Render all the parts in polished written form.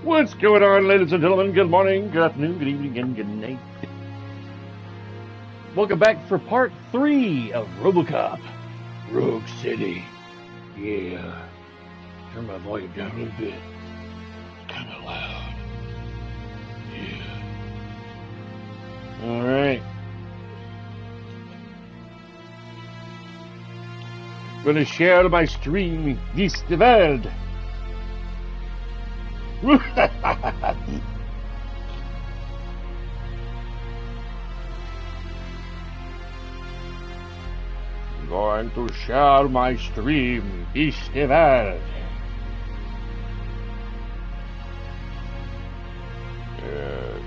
What's going on, ladies and gentlemen? Good morning, good afternoon, good evening, and good night. Welcome back for part 3 of RoboCop, Rogue City. Yeah. Turn my volume down a little bit. It's kind of loud. Yeah. Alright. Gonna share my stream this world. Going to share my stream this world. Yes.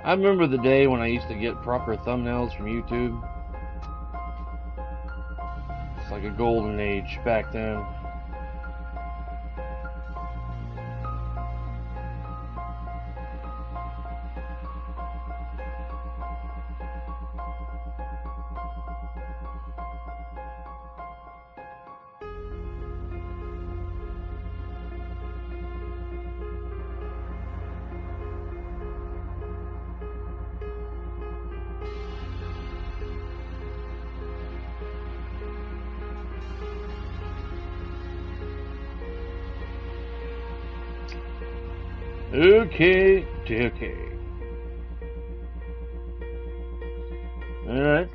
I remember the day when I used to get proper thumbnails from YouTube. It's like a golden age back then. Okay. Alright.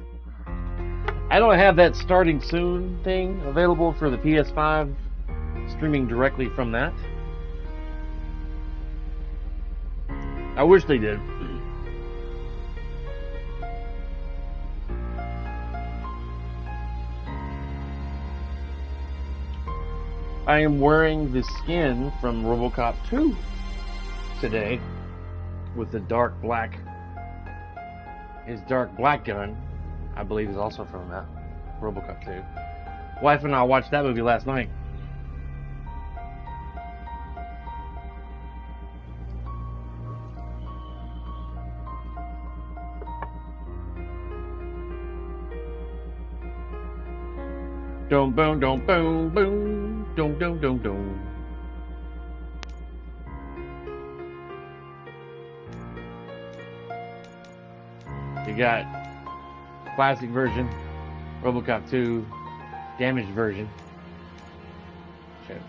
I don't have that starting soon thing available for the PS5, streaming directly from that. I wish they did. I am wearing the skin from RoboCop 2 today with the dark black. His dark black gun, I believe, is also from that RoboCop 2. Wife and I watched that movie last night. Dum boom dum boom boom dum dum dum dum. You got classic version, RoboCop 2, damaged version. Shit.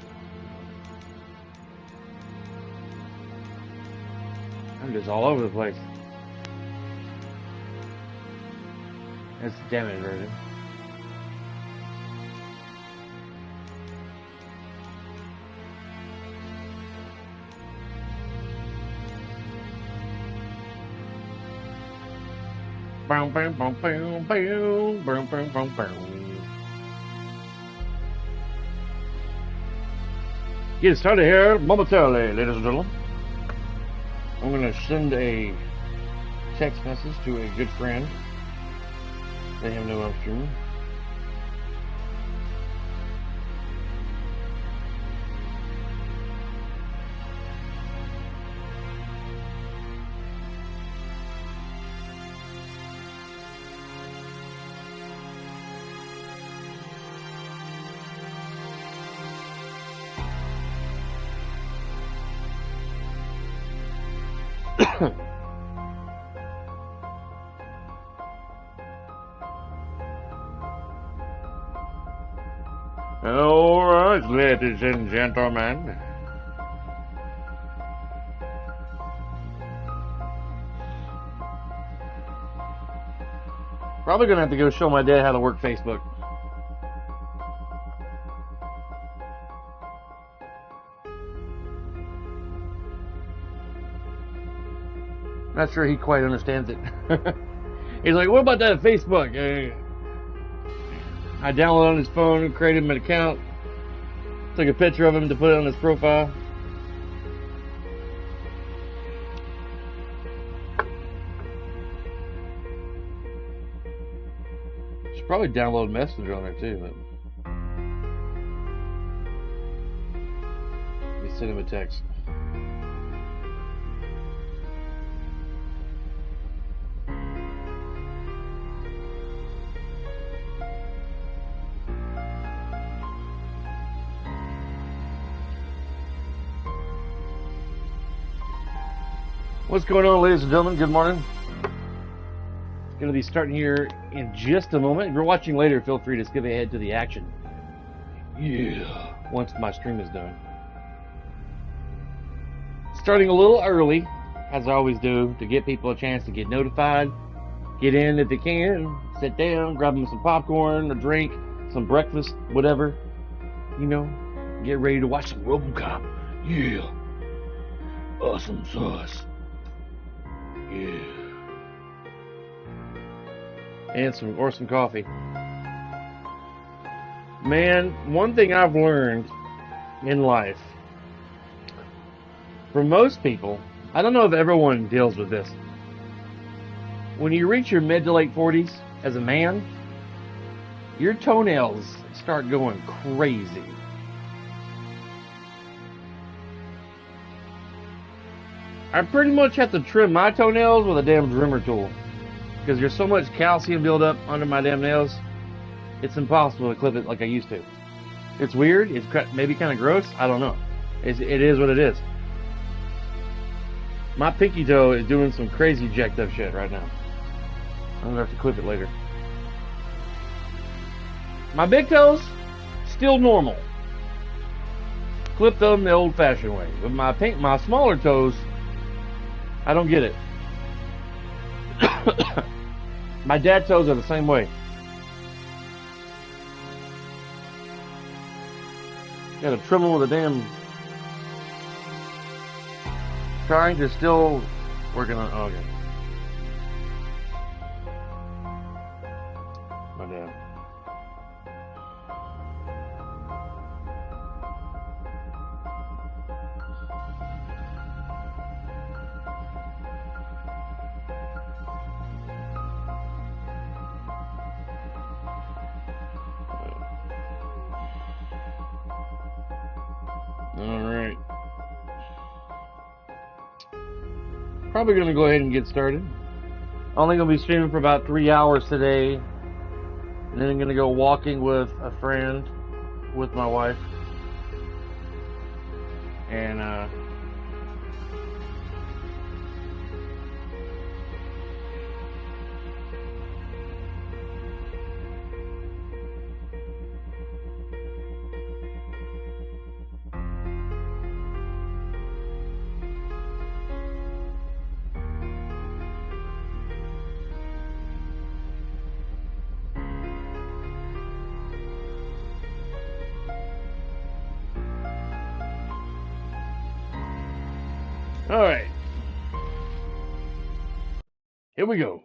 I'm just all over the place. That's the damaged version. Boom, boom, boom, boom, boom, boom, boom, boom, boom. Get started here momentarily, ladies and gentlemen. I'm going to send a text message to a good friend. Let him know I'm streaming. Alright, ladies and gentlemen. Probably gonna have to go show my dad how to work Facebook. Not sure he quite understands it. He's like, what about that Facebook? I downloaded on his phone, created him an account, took a picture of him to put it on his profile. Should probably download Messenger on there too. But send him a text. What's going on, ladies and gentlemen? Good morning. Going to be starting here in just a moment. If you're watching later, feel free to skip ahead to the action. Yeah. Once my stream is done. Starting a little early, as I always do, to get people a chance to get notified. Get in if they can. Sit down, grab them some popcorn, a drink, some breakfast, whatever. You know, get ready to watch some RoboCop. Yeah. Awesome sauce. Yeah. And some coffee. Man, one thing I've learned in life, for most people, I don't know if everyone deals with this. When you reach your mid to late 40s as a man, your toenails start going crazy. I pretty much have to trim my toenails with a damn trimmer tool because there's so much calcium buildup under my damn nails. It's impossible to clip it like I used to. It's weird. It's maybe kind of gross. I don't know. It is what it is. My pinky toe is doing some crazy jacked up shit right now. I'm gonna have to clip it later. My big toes, still normal. Clip them the old-fashioned way. But my smaller toes, I don't get it. My dad's toes are the same way. Gotta trim them with a damn... Trying to still... Working on... Oh, okay. My dad. Alright. Probably going to go ahead and get started. Only going to be streaming for about 3 hours today. And then I'm going to go walking with a friend, with my wife. And, alright. Here we go.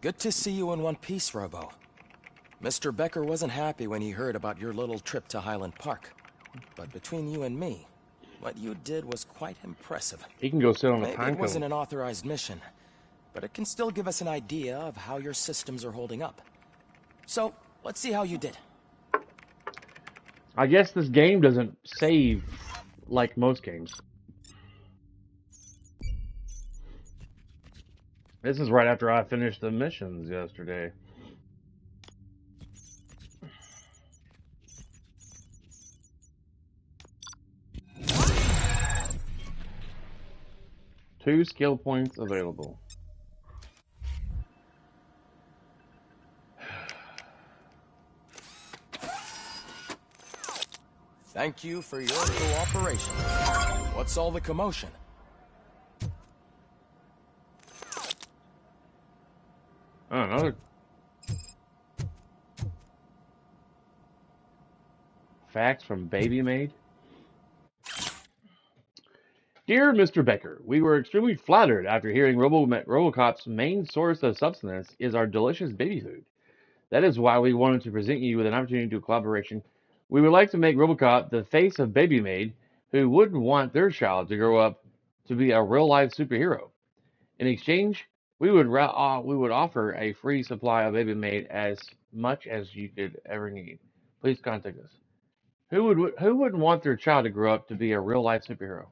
Good to see you in one piece, Robo. Mr. Becker wasn't happy when he heard about your little trip to Highland Park. But between you and me, what you did was quite impressive. He can go sit on a Maybe pine it wasn't cone. an authorized mission, but it can still give us an idea of how your systems are holding up. So, let's see how you did. I guess this game doesn't save like most games. This is right after I finished the missions yesterday. Two skill points available. Thank you for your cooperation. What's all the commotion? Oh, another fax from Baby Maid. Dear Mr. Becker, we were extremely flattered after hearing RoboCop's main source of substance is our delicious baby food. That is why we wanted to present you with an opportunity to collaboration. We would like to make RoboCop the face of Baby Maid, who wouldn't want their child to grow up to be a real-life superhero. In exchange, We would offer a free supply of baby mate as much as you could ever need. Please contact us. Who wouldn't want their child to grow up to be a real life superhero?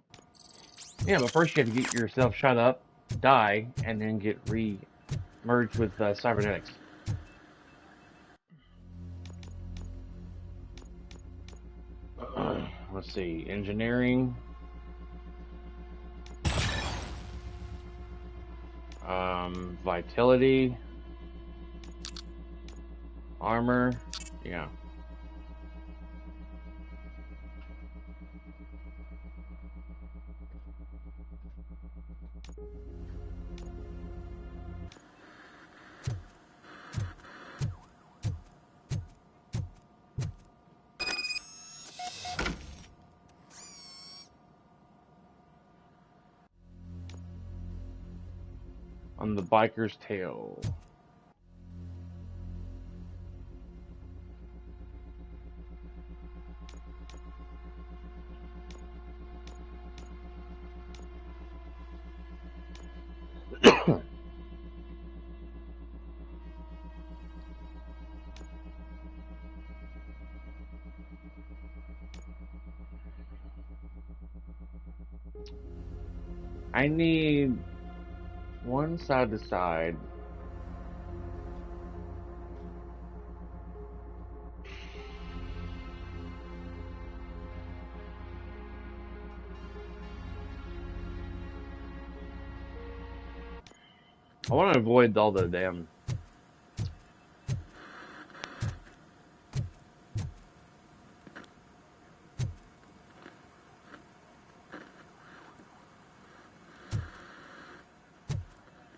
Yeah, but first you have to get yourself shot up, die, and then get re-merged with cybernetics. Let's see, engineering, vitality, armor, yeah. On the biker's tail. I need one side to side. I want to avoid all the damn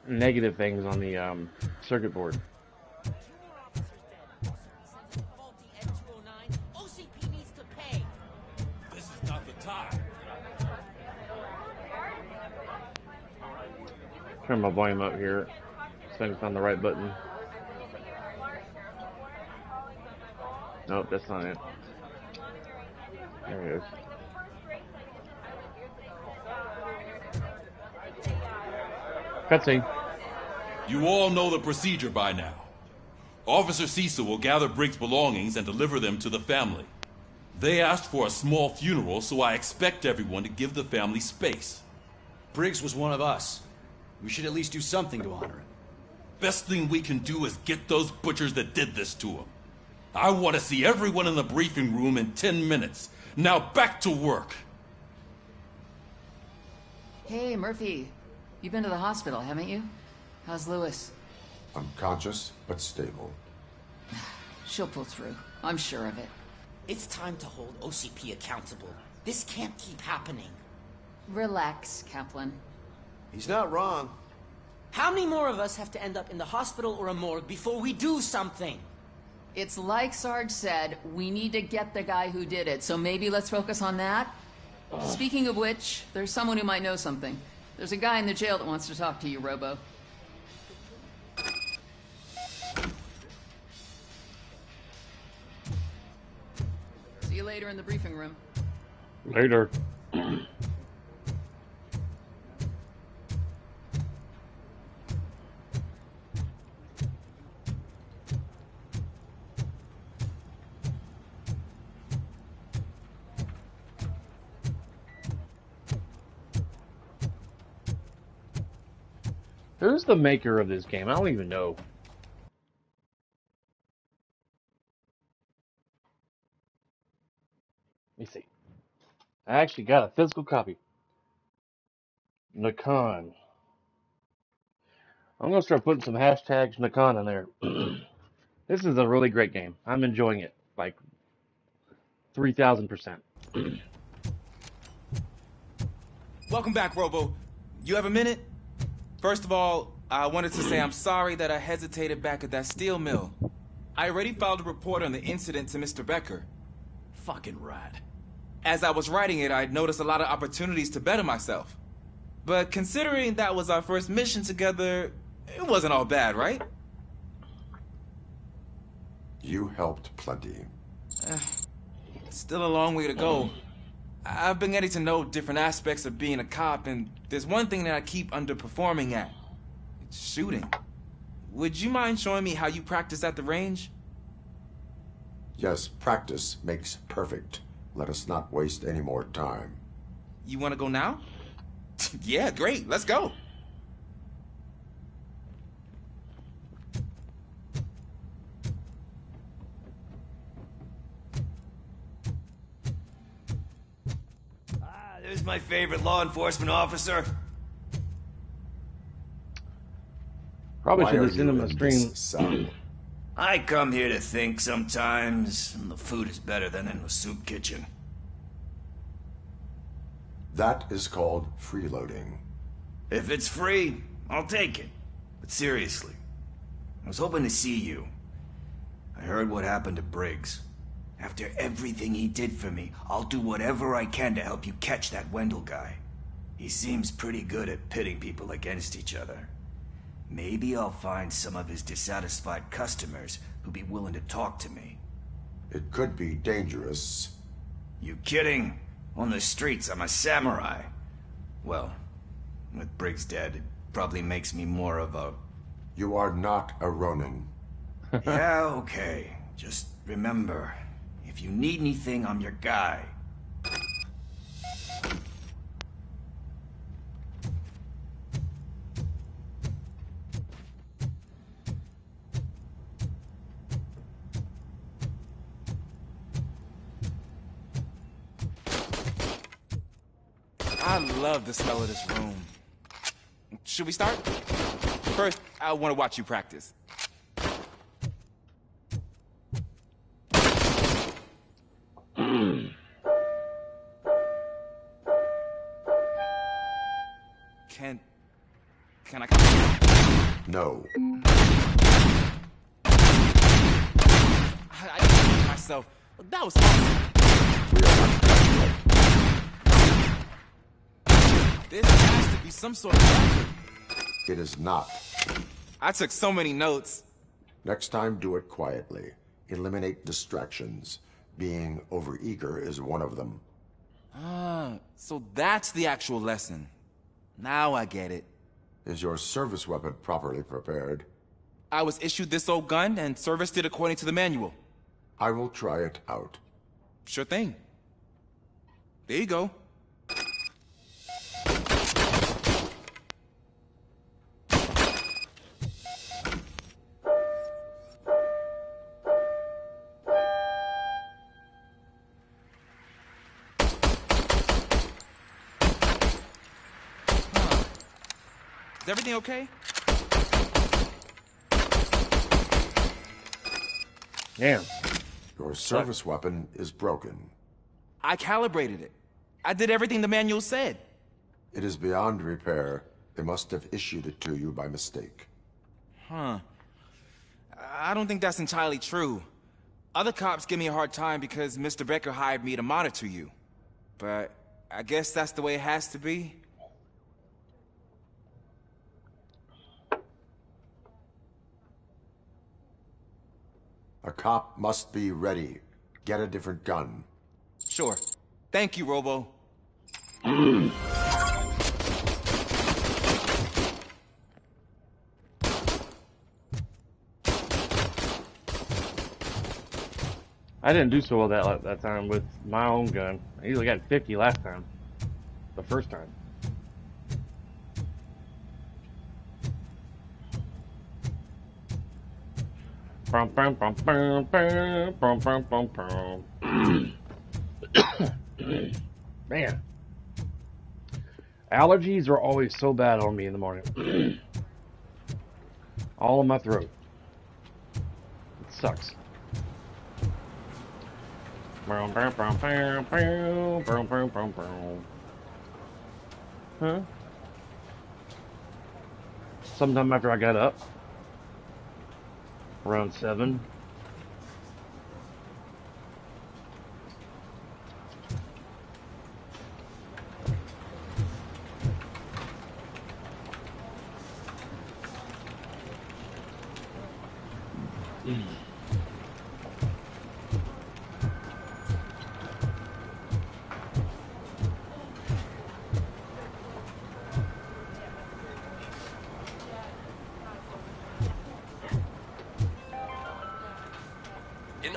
negative things on the circuit board. This is not the time. Turn my volume up here. So I can find the right button. Nope, that's not it. There it is. Cutscene. You all know the procedure by now. Officer Cecil will gather Briggs' belongings and deliver them to the family. They asked for a small funeral, so I expect everyone to give the family space. Briggs was one of us. We should at least do something to honor him. Best thing we can do is get those butchers that did this to him. I want to see everyone in the briefing room in 10 minutes. Now back to work. Hey, Murphy. You've been to the hospital, haven't you? How's Lewis? Unconscious, but stable. She'll pull through. I'm sure of it. It's time to hold OCP accountable. This can't keep happening. Relax, Kaplan. He's not wrong. How many more of us have to end up in the hospital or a morgue before we do something? It's like Sarge said, we need to get the guy who did it, so maybe let's focus on that? Speaking of which, there's someone who might know something. There's a guy in the jail that wants to talk to you, Robo. See you later in the briefing room. Later. Who's the maker of this game? I don't even know. Let me see. I actually got a physical copy. Nikon. I'm going to start putting some hashtags Nikon in there. This is a really great game. I'm enjoying it. Like 3,000%. Welcome back, Robo. You have a minute? First of all, I wanted to say I'm sorry that I hesitated back at that steel mill. I already filed a report on the incident to Mr. Becker. Fucking rat. As I was writing it, I'd noticed a lot of opportunities to better myself. But considering that was our first mission together, it wasn't all bad, right? You helped plenty. Still a long way to go. I've been getting to know different aspects of being a cop, and there's one thing that I keep underperforming at. Shooting. Would you mind showing me how you practice at the range? Yes, practice makes perfect. Let us not waste any more time. You want to go now? Yeah, great. Let's go. There's my favorite law enforcement officer. Probably Why should are have sent you him a in stream. this cell? I come here to think sometimes, and the food is better than in the soup kitchen. That is called freeloading. If it's free, I'll take it. But seriously, I was hoping to see you. I heard what happened to Briggs. After everything he did for me, I'll do whatever I can to help you catch that Wendell guy. He seems pretty good at pitting people against each other. Maybe I'll find some of his dissatisfied customers who'd be willing to talk to me. It could be dangerous. You kidding? On the streets, I'm a samurai. Well, with Briggs dead, it probably makes me more of a... You are not a Ronin. Yeah, okay. Just remember, if you need anything, I'm your guy. I love the smell of this room. Should we start? First, I want to watch you practice. Can I? No. I didn't myself. That was awesome. We are not done yet. This has to be some sort of record. It is not. I took so many notes. Next time, do it quietly. Eliminate distractions. Being overeager is one of them. Ah, so that's the actual lesson. Now I get it. Is your service weapon properly prepared? I was issued this old gun and serviced it according to the manual. I will try it out. Sure thing. There you go. Is everything okay? Damn. Your service weapon is broken. I calibrated it. I did everything the manual said. It is beyond repair. They must have issued it to you by mistake. Huh. I don't think that's entirely true. Other cops give me a hard time because Mr. Becker hired me to monitor you. But I guess that's the way it has to be. A cop must be ready. Get a different gun. Sure. Thank you, Robo. I didn't do so well that time with my own gun. I usually got 50 last time. The first time. Bum, bum, bum, bum, bum, bum, bum, bum, bum. Man. Allergies are always so bad on me in the morning. All in my throat. It sucks. Huh? Sometime after I got up. Around 7.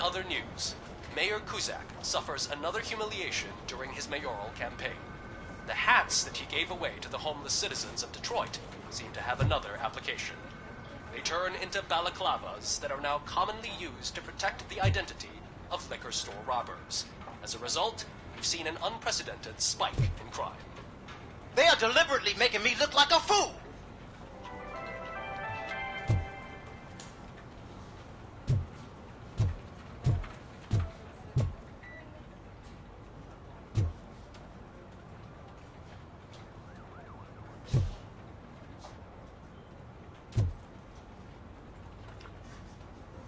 other news, Mayor Kuzak suffers another humiliation during his mayoral campaign. The hats that he gave away to the homeless citizens of Detroit seem to have another application. They turn into balaclavas that are now commonly used to protect the identity of liquor store robbers. As a result, we've seen an unprecedented spike in crime. They are deliberately making me look like a fool!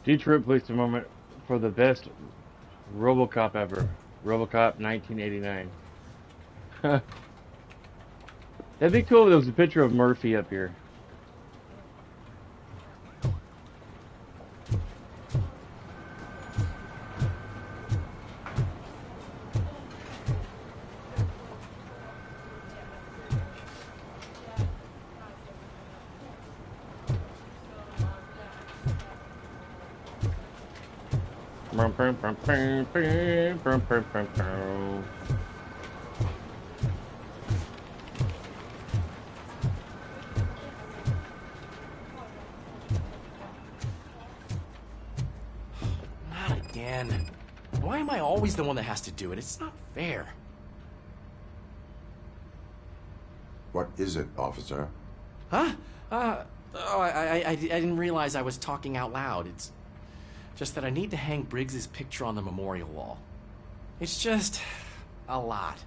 Detroit Police Department for the best RoboCop ever. RoboCop 1989. That'd be cool if there was a picture of Murphy up here. Not again. Why am I always the one that has to do it? It's not fair. What is it, officer? Huh? I didn't realize I was talking out loud. It's just that I need to hang Briggs's picture on the memorial wall. It's just a lot.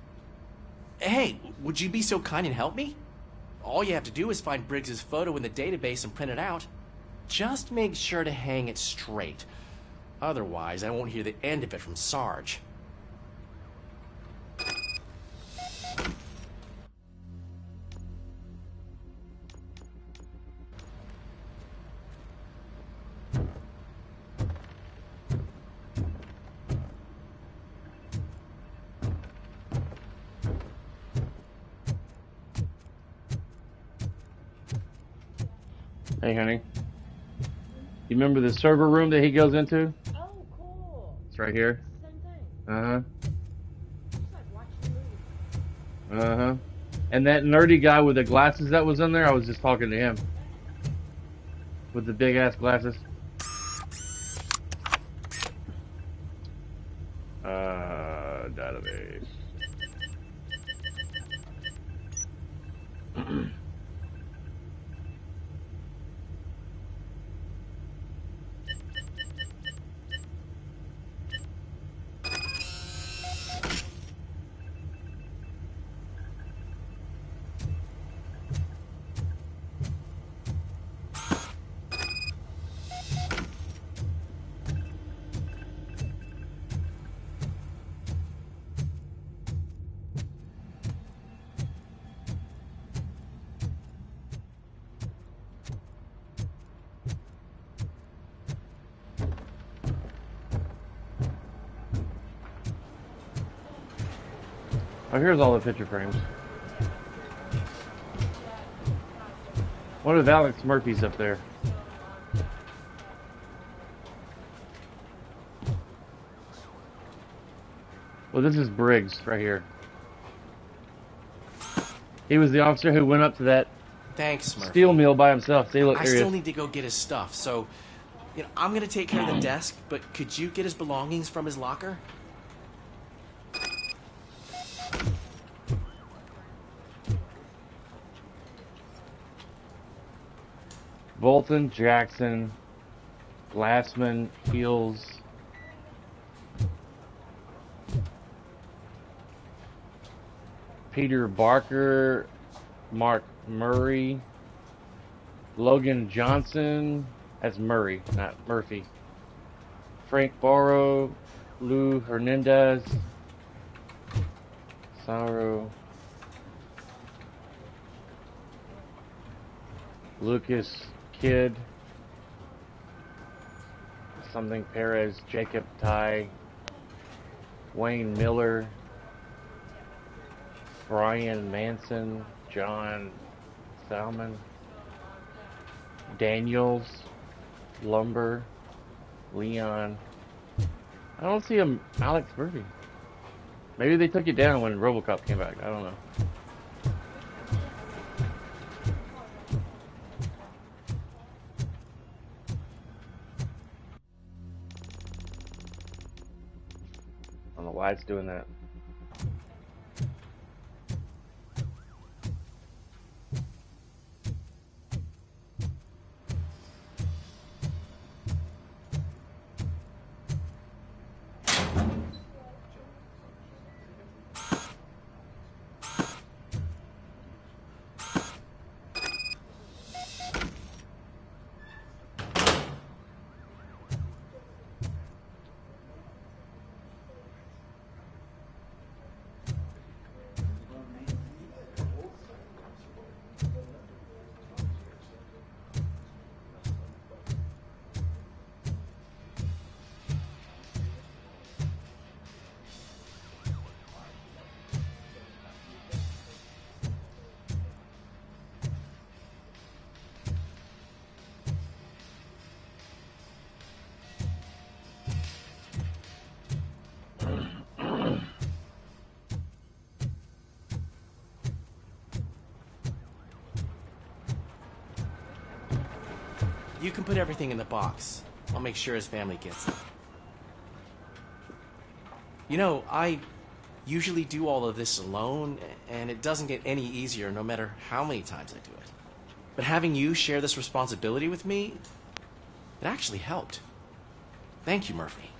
Hey, would you be so kind and help me? All you have to do is find Briggs's photo in the database and print it out. Just make sure to hang it straight. Otherwise, I won't hear the end of it from Sarge. Hey, honey. You remember the server room that he goes into? Oh, cool. It's right here. Same thing. Uh-huh. It's like watching a movie. Uh-huh. And that nerdy guy with the glasses that was in there, I was just talking to him. With the big-ass glasses. Database. Oh, here's all the picture frames. What if Alex Murphy's up there? Well, this is Briggs right here. He was the officer who went up to that Thanks, Murphy. steel mill by himself. See, look, I here he still is. need to go get his stuff, so I'm gonna take care of the desk, but could you get his belongings from his locker? Bolton, Jackson, Glassman, Heels. Peter Barker, Mark Murray, Logan Johnson, that's Murray, not Murphy. Frank Barrow, Lou Hernandez, Sorrow, Lucas Kidd, something Perez, Jacob Ty, Wayne Miller, Brian Manson, John Salmon, Daniels, Lumber, Leon, I don't see a Alex Murphy. Maybe they took it down when RoboCop came back. I don't know. I don't know why it's doing that. You can put everything in the box. I'll make sure his family gets it. You know, I usually do all of this alone, and it doesn't get any easier no matter how many times I do it. But having you share this responsibility with me, it actually helped. Thank you, Murphy.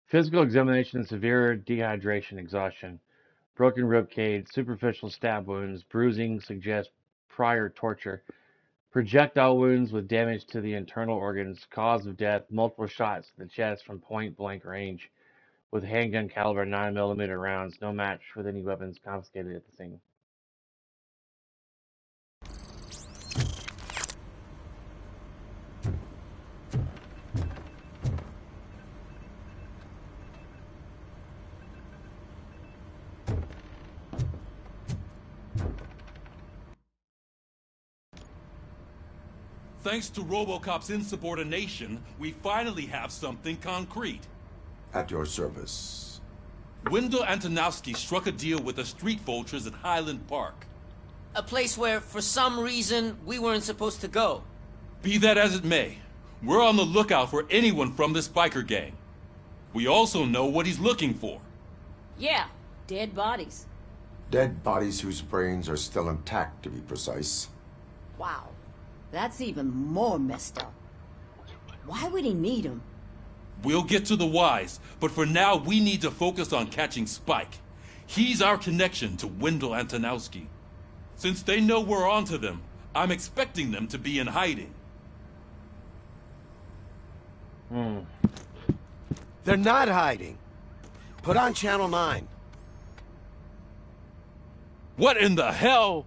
Physical examination, severe dehydration, exhaustion, broken rib cage, superficial stab wounds, bruising suggest prior torture, projectile wounds with damage to the internal organs, cause of death, multiple shots to the chest from point blank range with handgun caliber 9mm rounds, no match with any weapons confiscated at the scene. Thanks to RoboCop's insubordination, we finally have something concrete. At your service. Wendell Antonowski struck a deal with the street vultures at Highland Park. A place where, for some reason, we weren't supposed to go. Be that as it may, we're on the lookout for anyone from this biker gang. We also know what he's looking for. Yeah, dead bodies. Dead bodies whose brains are still intact, to be precise. Wow, that's even more messed up. Why would he need them? We'll get to the whys, but for now we need to focus on catching Spike. He's our connection to Wendell Antonowski. Since they know we're onto them, I'm expecting them to be in hiding. They're not hiding. Put on Channel 9. What in the hell?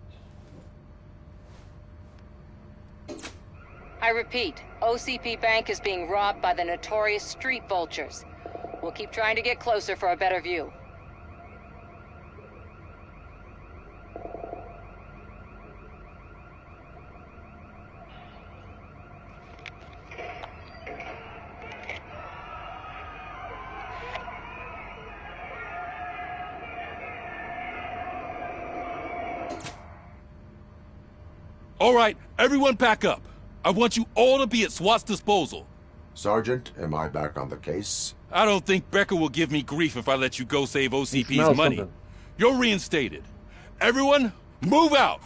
I repeat, OCP Bank is being robbed by the notorious street vultures. We'll keep trying to get closer for a better view. All right, everyone pack up. I want you all to be at SWAT's disposal. Sergeant, am I back on the case? I don't think Becker will give me grief if I let you go save OCP's money. Something. You're reinstated. Everyone, move out!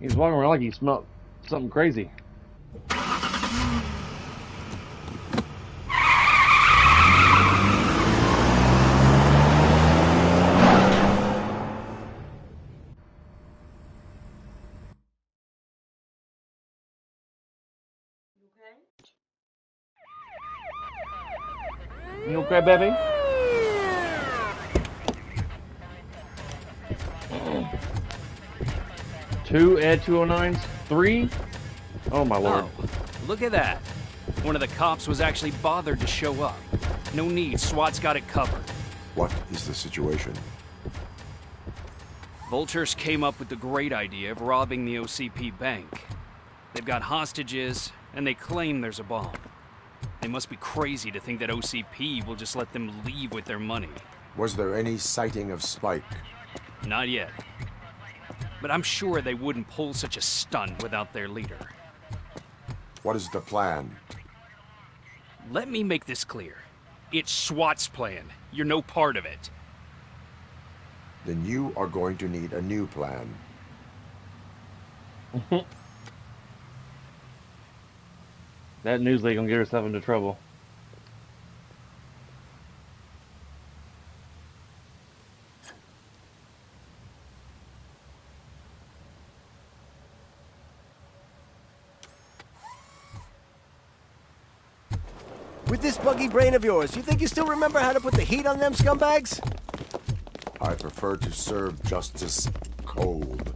He's walking around like he smelled something crazy. You okay, baby? Two Ed 209s? Three? Oh my lord. Oh, look at that. One of the cops was actually bothered to show up. No need, SWAT's got it covered. What is the situation? Vultures came up with the great idea of robbing the OCP bank. They've got hostages, and they claim there's a bomb. They must be crazy to think that OCP will just let them leave with their money. Was there any sighting of Spike? Not yet. But I'm sure they wouldn't pull such a stunt without their leader. What is the plan? Let me make this clear. It's SWAT's plan. You're no part of it. Then you are going to need a new plan. That news lady gonna get herself into trouble. With this buggy brain of yours, you think you still remember how to put the heat on them scumbags? I prefer to serve justice cold.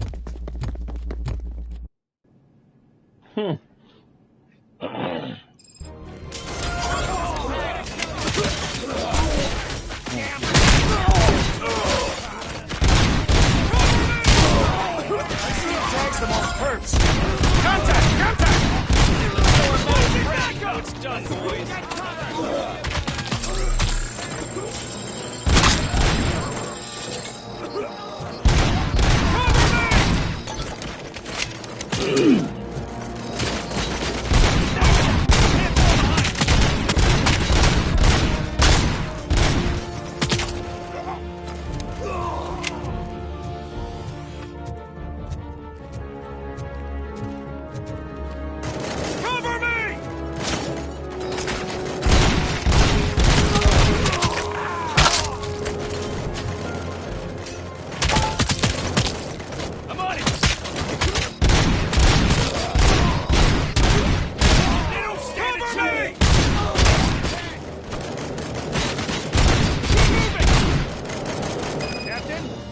Tags them off perps. Contact! It's done, boys.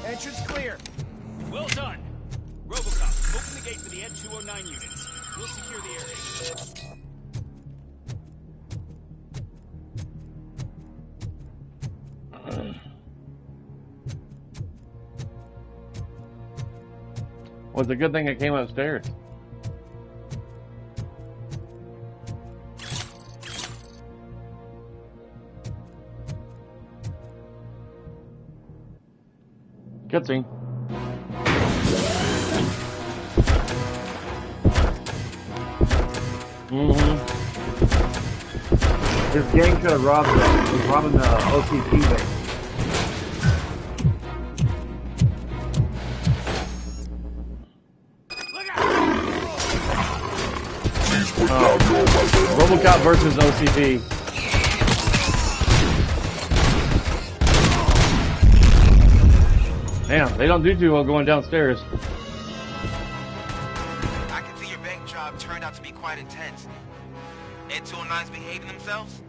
Entrance clear. Well done. RoboCop, open the gate for the Ed 209 units. We'll secure the area. Well, it's a good thing I came upstairs. Cutscene. This gang could have robbed them. Was robbing the OCP bank. RoboCop versus OCP. Damn, they don't do too well going downstairs. I can see your bank job turned out to be quite intense. Ed 209's behaving themselves?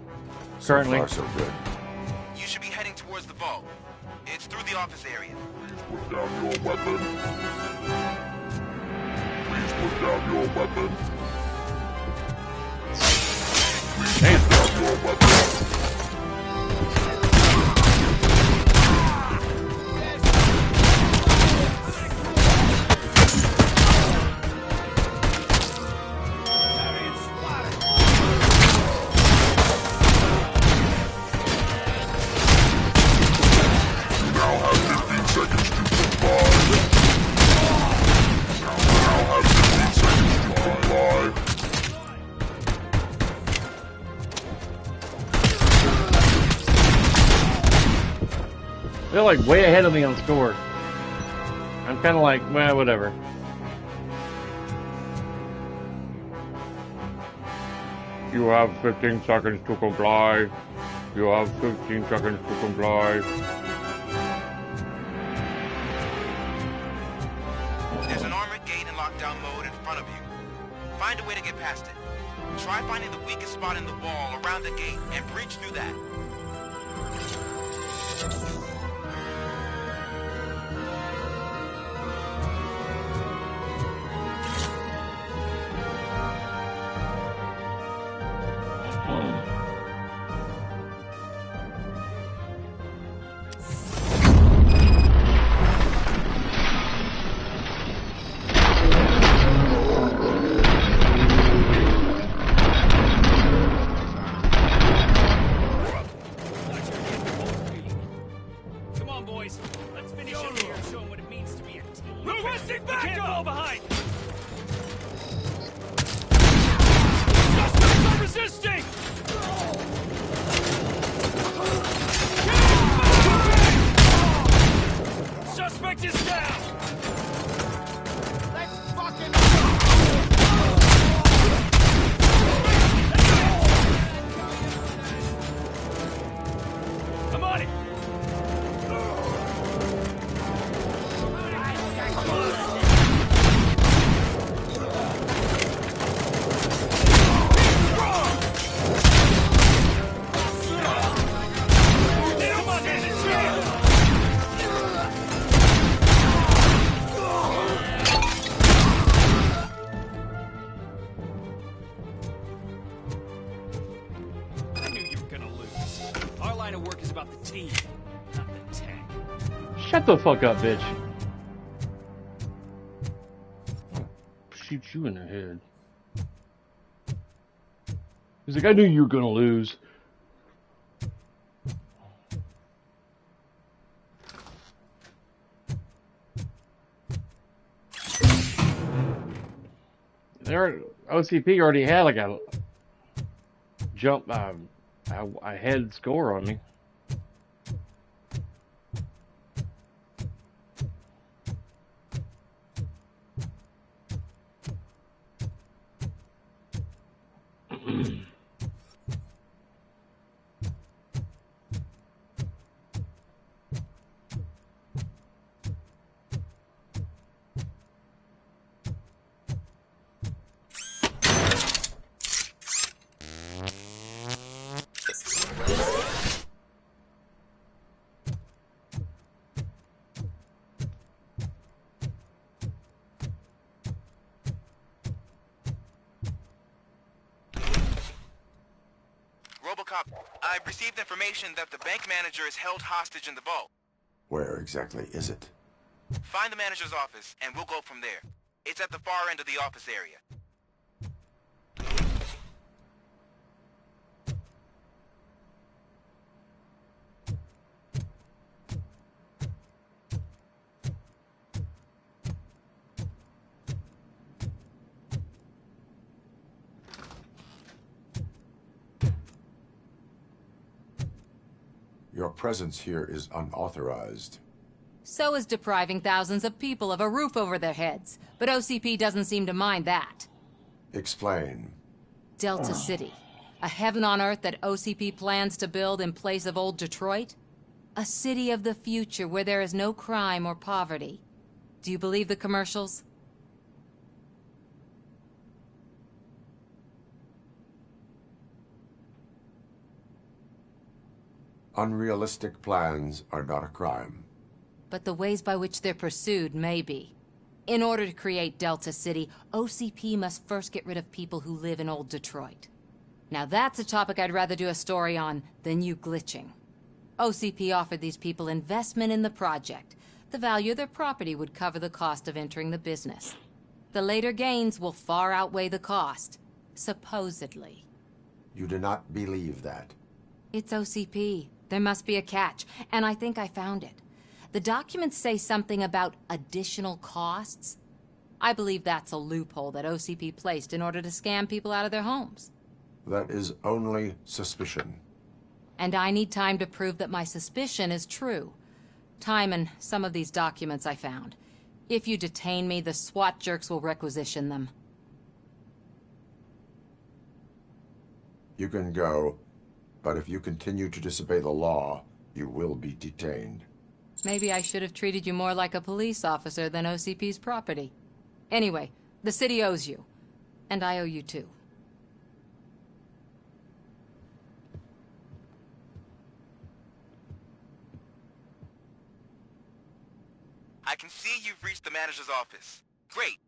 Currently. So far, so good. You should be heading towards the vault. It's through the office area. Put down your weapon. Please put down your weapon. Damn. Put down your weapon. They're like way ahead of me on score. I'm kind of like, well, whatever. You have 15 seconds to comply. You have 15 seconds to comply. There's an armored gate in lockdown mode in front of you. Find a way to get past it. Try finding the weakest spot in the wall around the gate and breach through that. Come on, boys. Let's finish up here and show them what it means to be a team. Requesting backup! You can't fall behind! Suspects are resisting! Suspect is down! Let's fucking I'm on it! I knew you were gonna lose. Our line of work is about the team, not the tech. Shut the fuck up, bitch. Shoot you in the head. He's like, I knew you were gonna lose. Their OCP already had like a jump, a head score on me. RoboCop, I've received information that the bank manager is held hostage in the vault. Where exactly is it? Find the manager's office, and we'll go from there. It's at the far end of the office area. Your presence here is unauthorized. So is depriving thousands of people of a roof over their heads. But OCP doesn't seem to mind that. Explain. Delta City. A heaven on earth that OCP plans to build in place of old Detroit? A city of the future where there is no crime or poverty. Do you believe the commercials? Unrealistic plans are not a crime. But the ways by which they're pursued may be. In order to create Delta City, OCP must first get rid of people who live in old Detroit. Now that's a topic I'd rather do a story on than you glitching. OCP offered these people investment in the project. The value of their property would cover the cost of entering the business. The later gains will far outweigh the cost, supposedly. You do not believe that. It's OCP. There must be a catch, and I think I found it. The documents say something about additional costs. I believe that's a loophole that OCP placed in order to scam people out of their homes. That is only suspicion. And I need time to prove that my suspicion is true. Time and some of these documents I found. If you detain me, the SWAT jerks will requisition them. You can go, but if you continue to disobey the law, you will be detained. Maybe I should have treated you more like a police officer than OCP's property. Anyway, the city owes you. And I owe you too. I can see you've reached the manager's office. Great.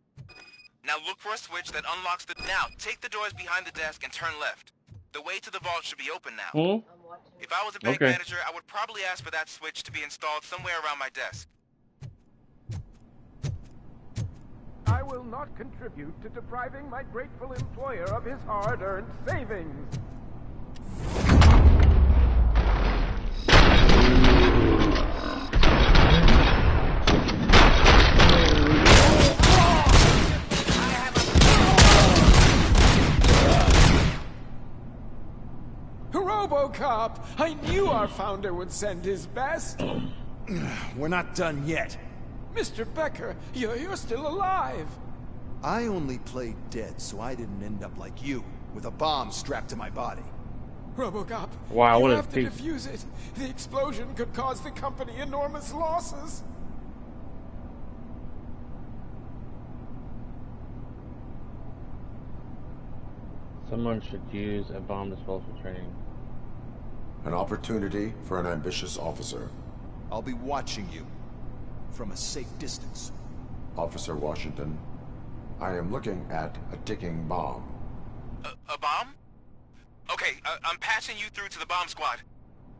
Now look for a switch that unlocks the... Now, take the doors behind the desk and turn left. The way to the vault should be open now. If I was a bank manager, I would probably ask for that switch to be installed somewhere around my desk. I will not contribute to depriving my grateful employer of his hard-earned savings. RoboCop! I knew our founder would send his best. We're not done yet. Mr. Becker, you're still alive. I only played dead, so I didn't end up like you, with a bomb strapped to my body. RoboCop, wow, you what have to defuse it. The explosion could cause the company enormous losses. Someone should use a bomb disposal training. An opportunity for an ambitious officer. I'll be watching you. From a safe distance. Officer Washington, I am looking at a ticking bomb. A bomb? Okay, I'm passing you through to the bomb squad.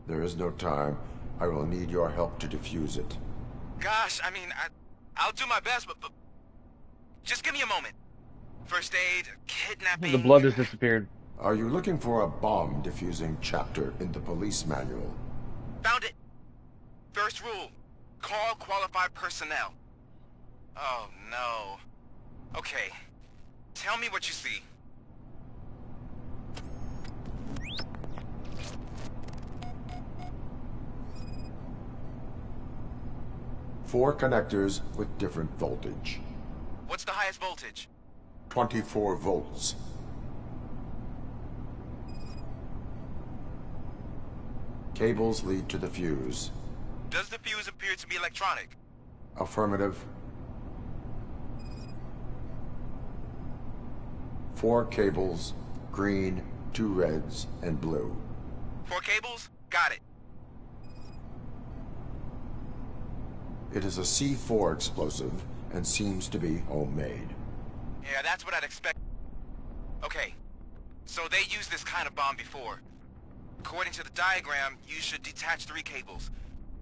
There is no time. I will need your help to defuse it. Gosh, I mean, I'll do my best, but just give me a moment. First aid, kidnapping... The blood has disappeared. Are you looking for a bomb defusing chapter in the police manual? Found it. First rule, call qualified personnel. Oh, no. Okay, tell me what you see. Four connectors with different voltage. What's the highest voltage? 24 volts. Cables lead to the fuse. Does the fuse appear to be electronic? Affirmative. 4 cables, green, 2 reds, and blue. 4 cables? Got it. It is a C4 explosive and seems to be homemade. Yeah, that's what I'd expect. Okay, so they used this kind of bomb before. According to the diagram, you should detach 3 cables.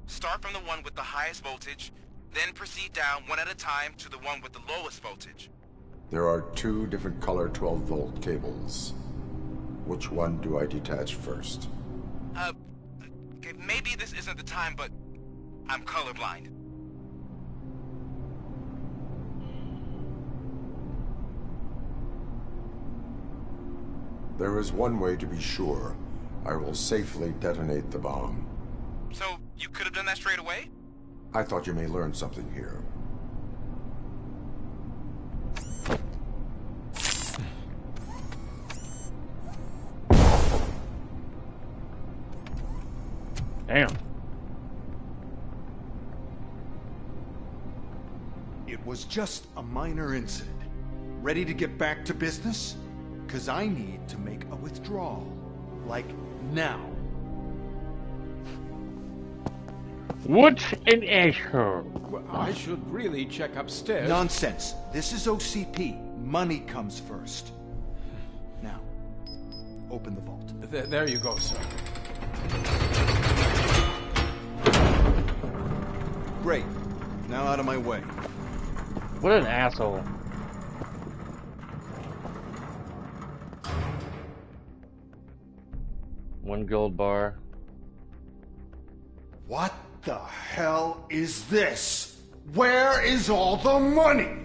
Start from the one with the highest voltage, then proceed down one at a time to the one with the lowest voltage. There are 2 different color 12-volt cables. Which one do I detach first? Okay, maybe this isn't the time, but I'm colorblind. There is one way to be sure. I will safely detonate the bomb. So, you could have done that straight away? I thought you may learn something here. Damn. It was just a minor incident. Ready to get back to business? 'Cause I need to make a withdrawal. Like, now. What an asshole. Well, I should really check upstairs. Nonsense. This is OCP. Money comes first. Now, open the vault. There you go, sir. Great. Now out of my way. What an asshole. One gold bar. What the hell is this? Where is all the money?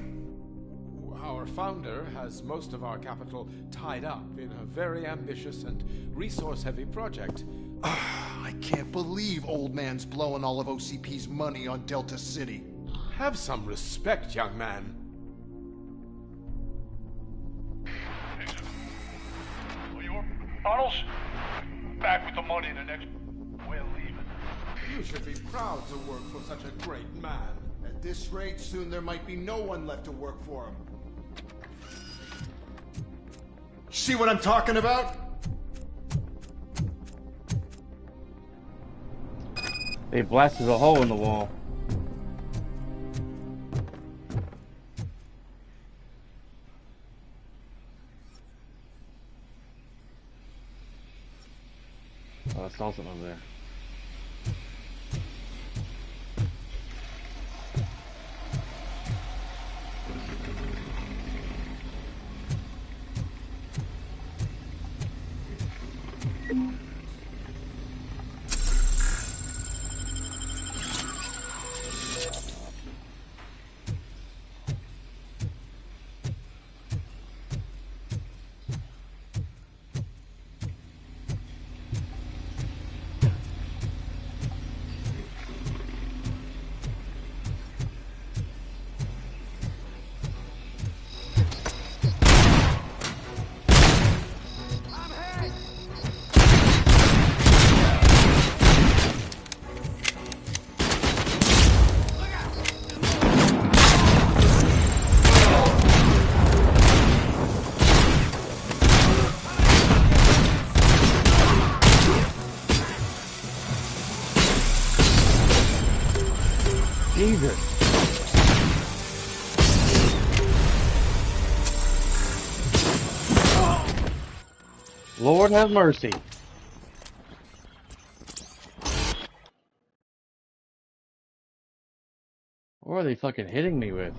Our founder has most of our capital tied up in a very ambitious and resource-heavy project. I can't believe old man's blowing all of OCP's money on Delta City. Have some respect, young man. Arnold, back with the money in the next... We're leaving. You should be proud to work for such a great man. At this rate, soon there might be no one left to work for him. See what I'm talking about? They blasted a hole in the wall. Oh, I saw something over there. Jesus. Lord have mercy. What are they fucking hitting me with?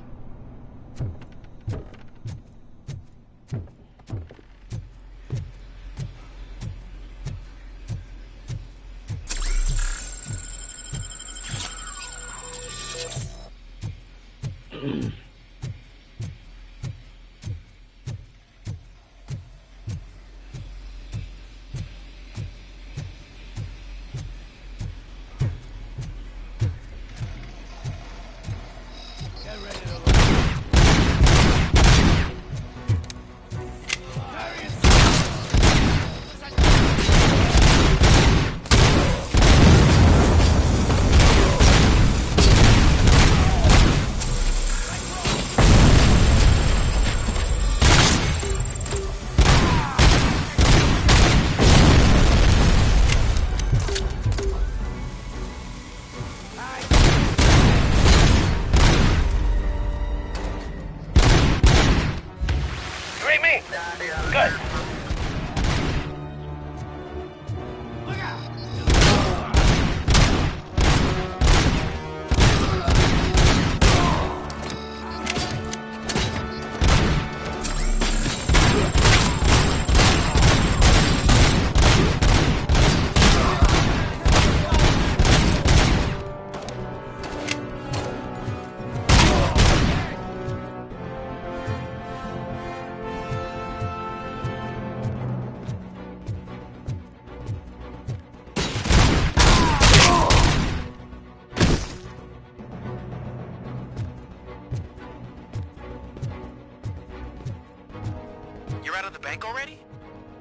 You're out of the bank already?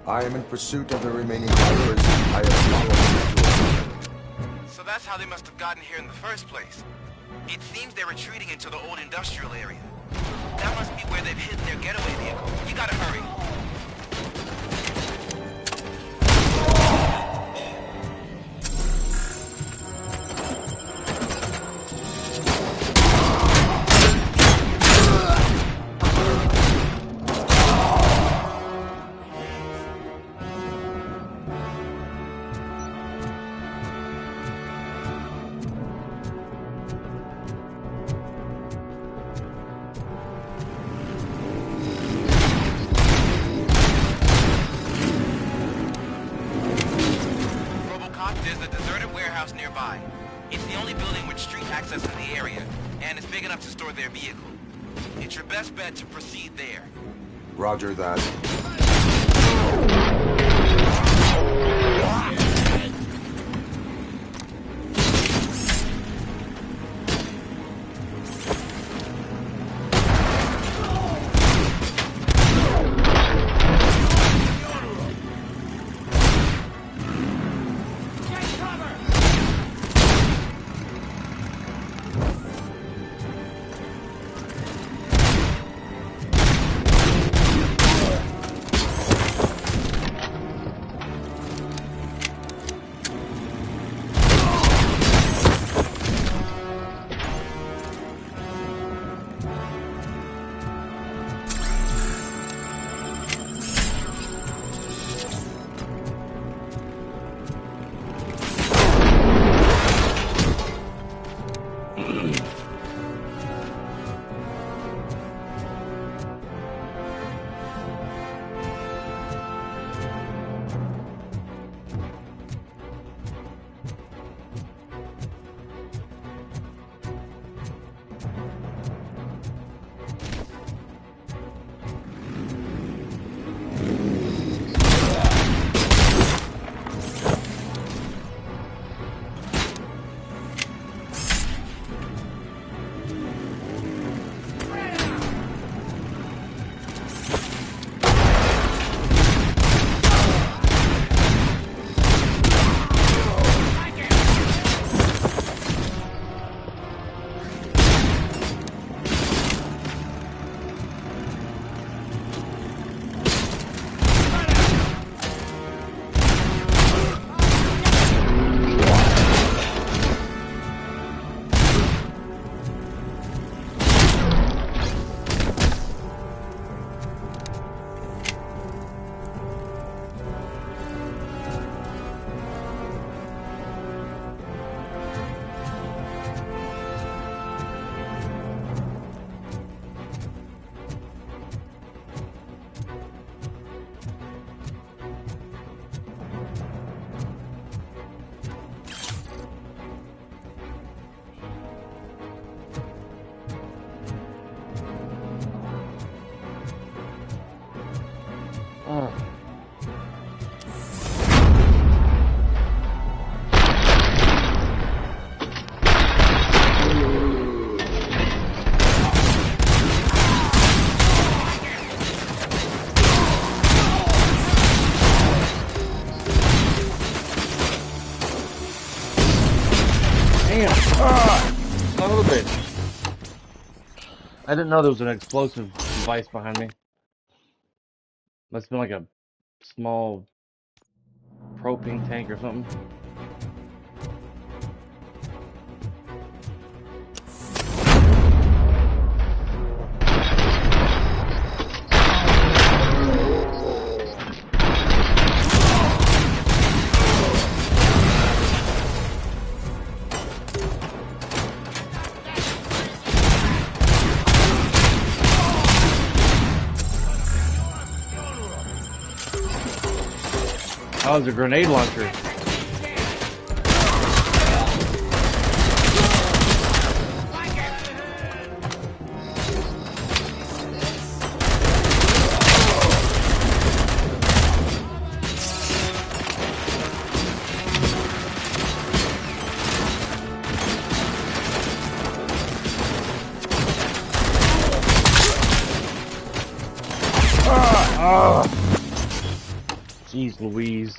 I am in pursuit of the remaining drivers. I have followed them to a... So that's how they must have gotten here in the first place. It seems they're retreating into the old industrial area. That must be where they've hidden their getaway vehicle. You gotta hurry. There's a deserted warehouse nearby. It's the only building with street access in the area, and it's big enough to store their vehicle. It's your best bet to proceed there. Roger that. Damn. Ah, son of a bitch. I didn't know there was an explosive device behind me. Must have been like a small propane tank or something. That was a grenade launcher. Jeez Louise.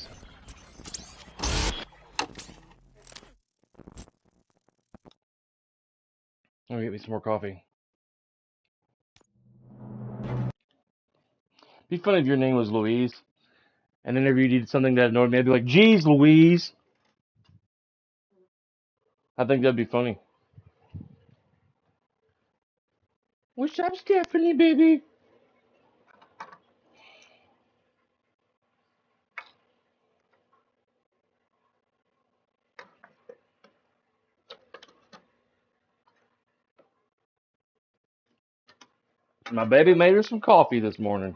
I'm gonna get me some more coffee. It'd be funny if your name was Louise, and then if you did something that annoyed me, I'd be like, "Jeez Louise." I think that'd be funny. What's up, Stephanie, baby? My baby made her some coffee this morning.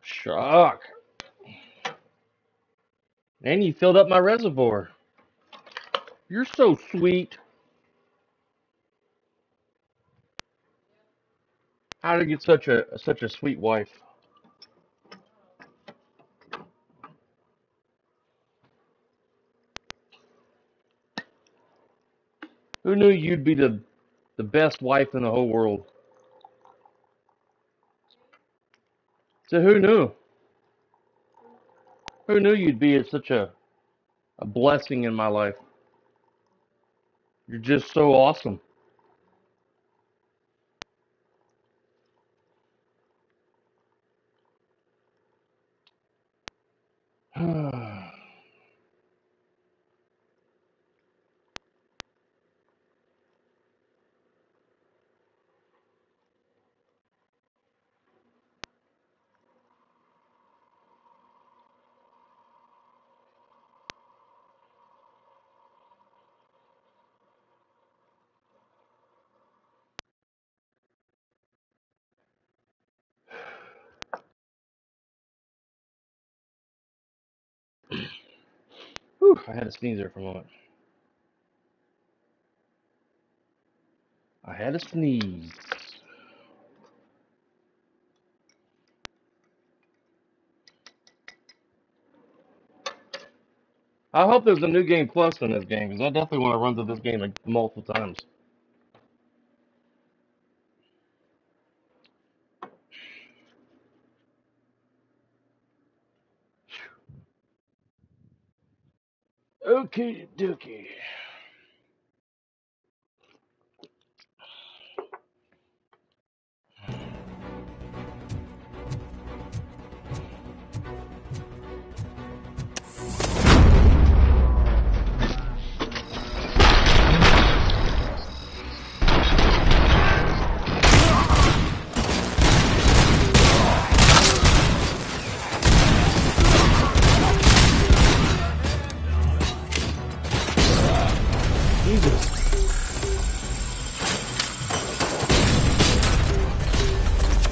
Shock. And you filled up my reservoir. You're so sweet. How did I get such a sweet wife? Who knew you'd be the best wife in the whole world? So who knew? Who knew you'd be such a blessing in my life? You're just so awesome. Whew, I had to sneeze there for a moment. I had to sneeze. I hope there's a new game plus in this game, because I definitely want to run through this game like multiple times. Okay, dookie.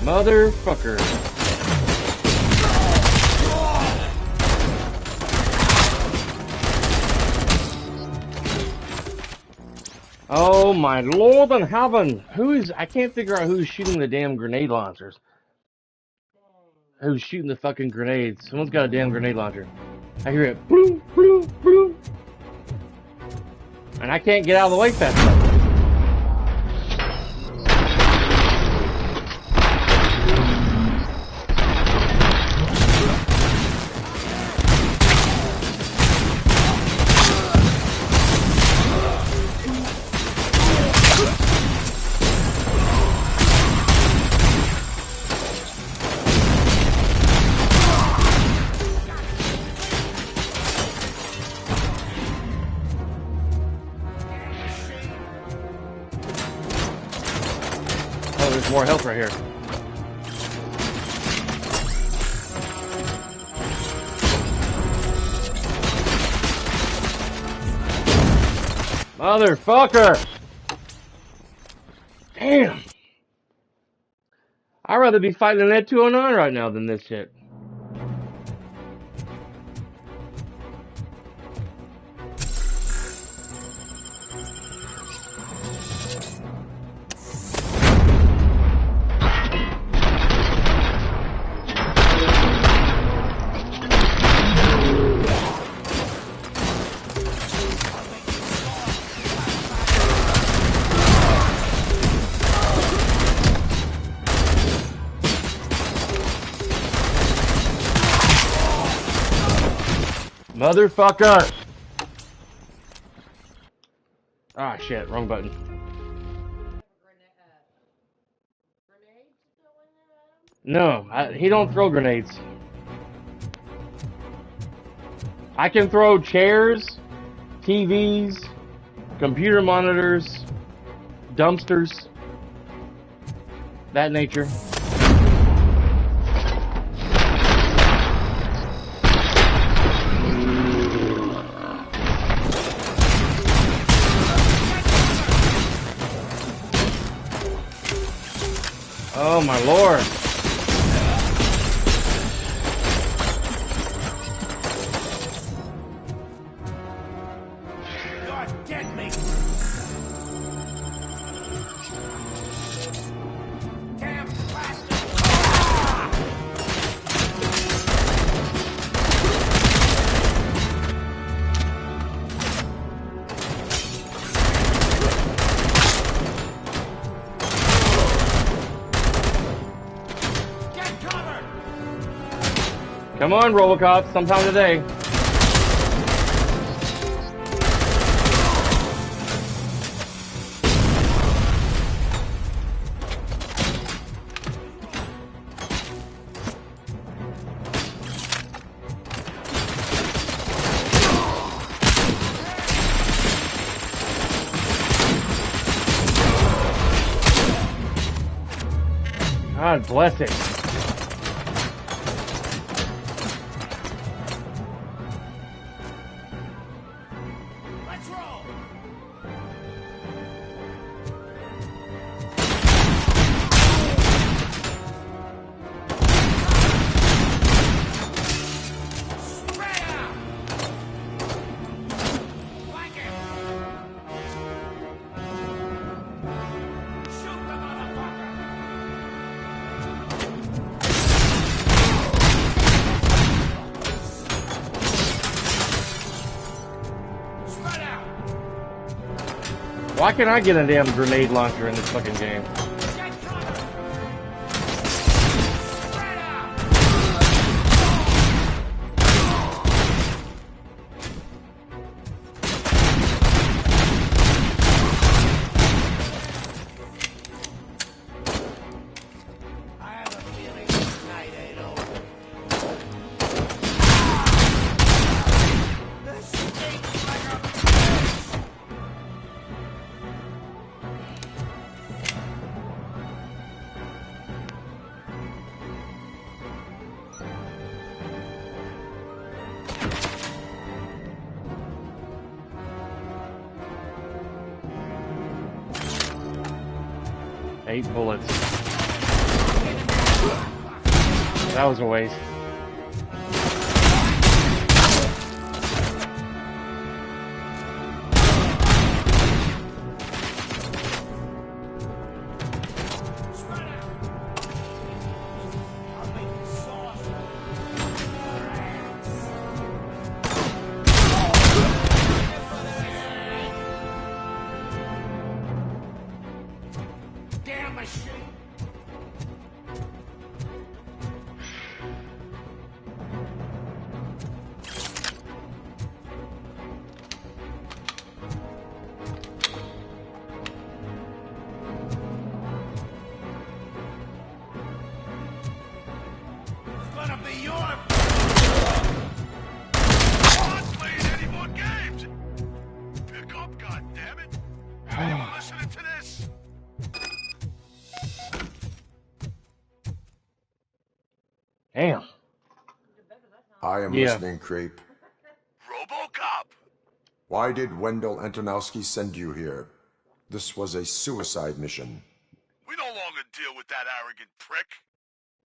Motherfucker. Oh my lord in heaven. I can't figure out who's shooting the damn grenade launchers. Who's shooting the fucking grenades? Someone's got a damn grenade launcher. I hear it. Bloom, bloom, bloom. And I can't get out of the way fast enough. more health right here. Motherfucker! Damn! I'd rather be fighting an Ed 209 right now than this shit. Motherfucker! Ah, shit, wrong button. No, he don't throw grenades. I can throw chairs, TVs, computer monitors, dumpsters, that nature. Oh my lord. God get me! Damn bastard! Come on, RoboCop, sometime today. God bless it. Let's roll! Spread out! Flank him! Shoot the motherfucker! Spread out! Why can't I get a damn grenade launcher in this fucking game? I have a feeling this night ain't over. This stinks like a bitch! Eight bullets. That was a waste. Damn machine! Damn. I am listening, creep. RoboCop! Why did Wendell Antonowski send you here? This was a suicide mission. We no longer deal with that arrogant prick.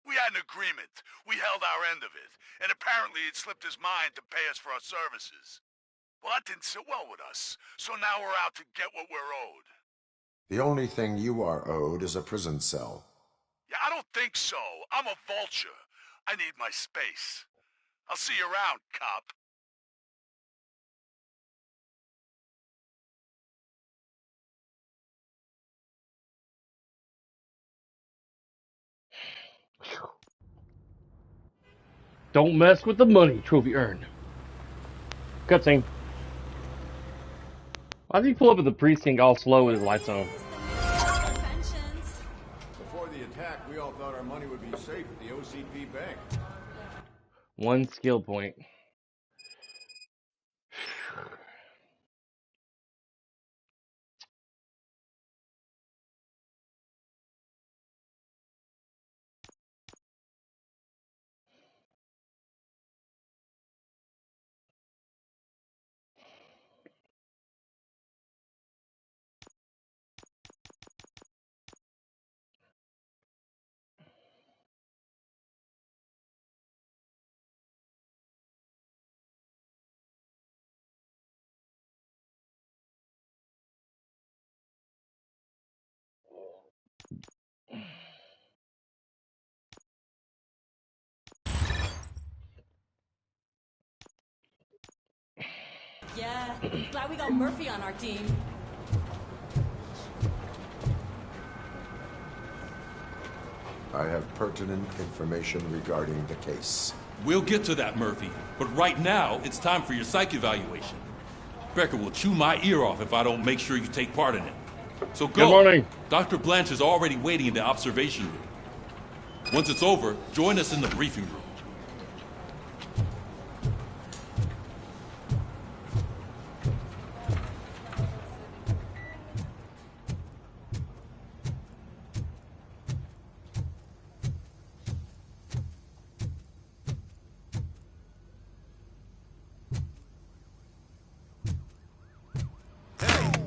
We had an agreement. We held our end of it. And apparently it slipped his mind to pay us for our services. Well, that didn't sit well with us. So now we're out to get what we're owed. The only thing you are owed is a prison cell. Yeah, I don't think so. I'm a vulture. I need my space. I'll see you around, cop. Don't mess with the money, trophy earned. Cutscene. Why does he pull up at the precinct all slow with his lights on? Before the attack, we all thought our money would be safe at the OCP bank. One skill point. Yeah, glad we got Murphy on our team. I have pertinent information regarding the case. We'll get to that, Murphy. But right now, it's time for your psych evaluation. Becker will chew my ear off if I don't make sure you take part in it. So go. Good morning. Dr. Blanche is already waiting in the observation room. Once it's over, join us in the briefing room.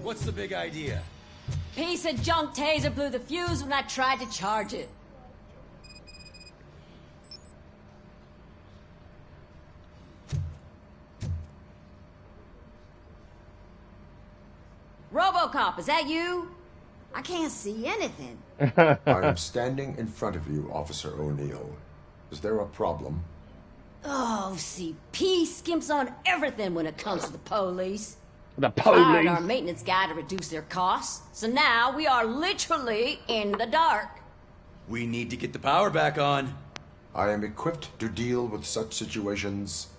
What's the big idea? Piece of junk taser blew the fuse when I tried to charge it. RoboCop, is that you? I can't see anything. I am standing in front of you, Officer O'Neill. Is there a problem? Oh, CP skimps on everything when it comes to the police. The Fired police. our maintenance guy to reduce their costs, so now we are literally in the dark. We need to get the power back on. I am equipped to deal with such situations.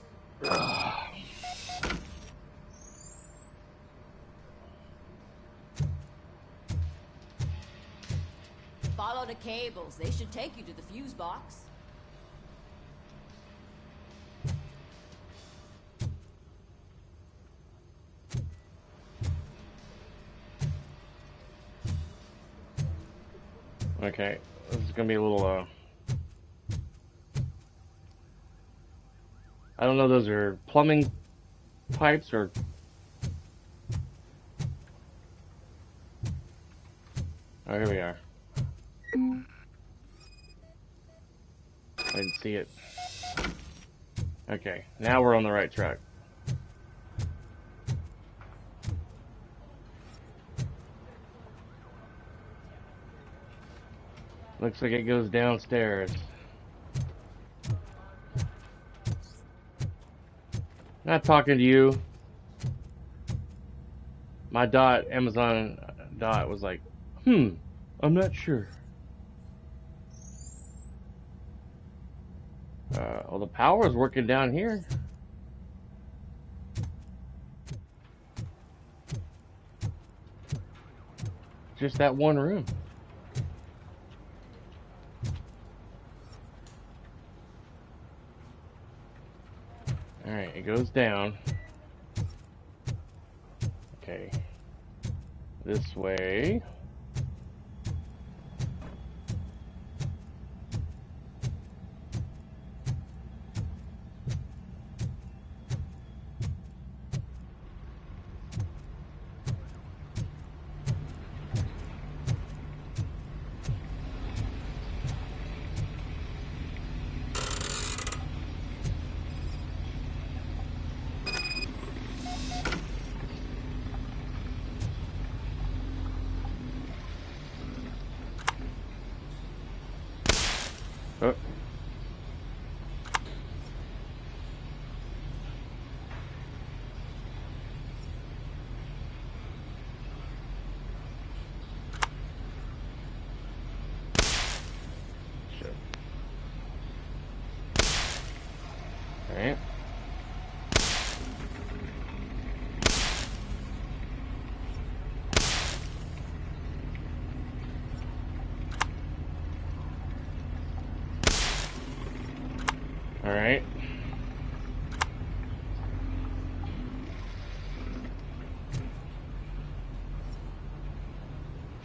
Follow the cables. They should take you to the fuse box. Okay, this is gonna be a little, I don't know, those are plumbing pipes or... Oh, here we are. I didn't see it. Okay, now we're on the right track. Looks like it goes downstairs. Not talking to you. My Amazon dot was like, I'm not sure. Well, the power is working down here. Just that one room. Alright, it goes down. Okay. This way. Alright.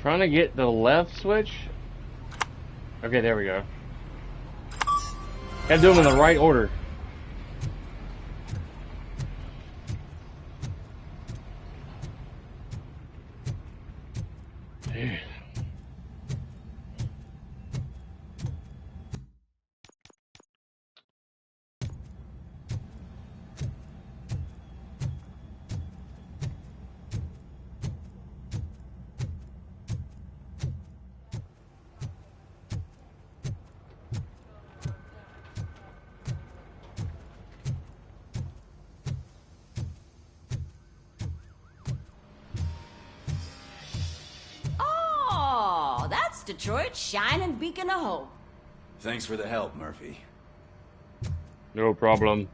Trying to get the left switch. Okay, there we go. Gotta do them in the right order. Dude. Oh, that's Detroit's shining beacon of hope. Thanks for the help, Murphy. No problem.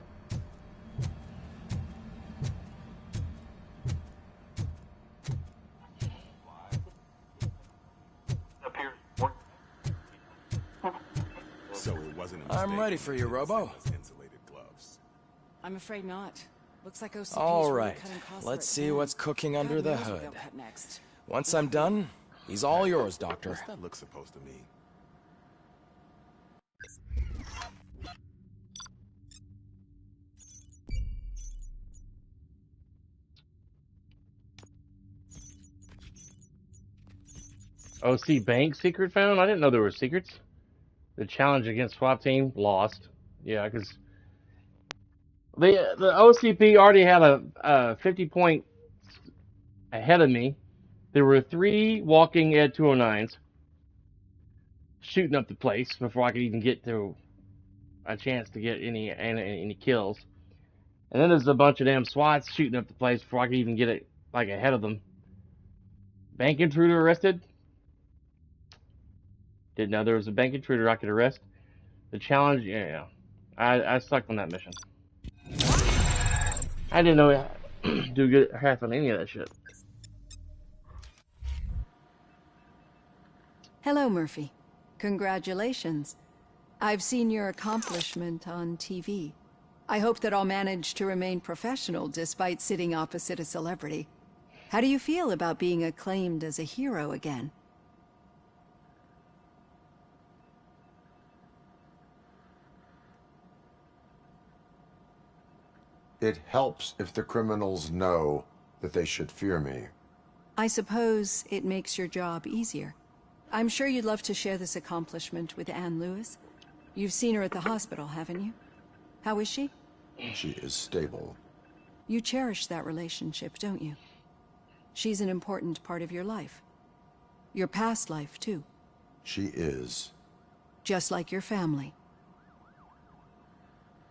So it wasn't a I'm ready for you, Robo. insulated gloves. I'm afraid not. Looks like OCP's All really right, cutting costs let's for see exams. what's cooking under God the knows what hood. they'll cut next. Once I'm done, he's all yours, Doctor. What's that look supposed to mean? OC Bank secret found? I didn't know there were secrets. The challenge against SWAT team lost. Yeah, because the OCP already had a 50 point ahead of me. There were 3 walking Ed 209s shooting up the place before I could even get to a chance to get any kills. And then there's a bunch of damn SWATs shooting up the place before I could even get it like ahead of them. Bank intruder arrested. Didn't know there was a bank intruder I could arrest. The challenge, yeah. I sucked on that mission. I didn't know do good half on any of that shit. Hello, Murphy. Congratulations. I've seen your accomplishment on TV. I hope that I'll manage to remain professional despite sitting opposite a celebrity. How do you feel about being acclaimed as a hero again? It helps if the criminals know that they should fear me. I suppose it makes your job easier. I'm sure you'd love to share this accomplishment with Anne Lewis. You've seen her at the hospital, haven't you? How is she? She is stable. You cherish that relationship, don't you? She's an important part of your life. Your past life, too. She is. Just like your family.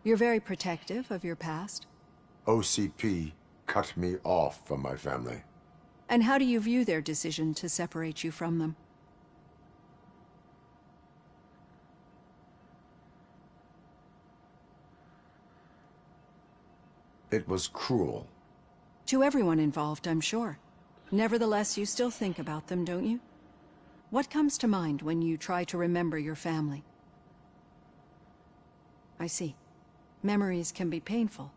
You're very protective of your past. OCP cut me off from my family. And how do you view their decision to separate you from them? It was cruel. To everyone involved, I'm sure. Nevertheless, you still think about them, don't you? What comes to mind when you try to remember your family? I see. Memories can be painful.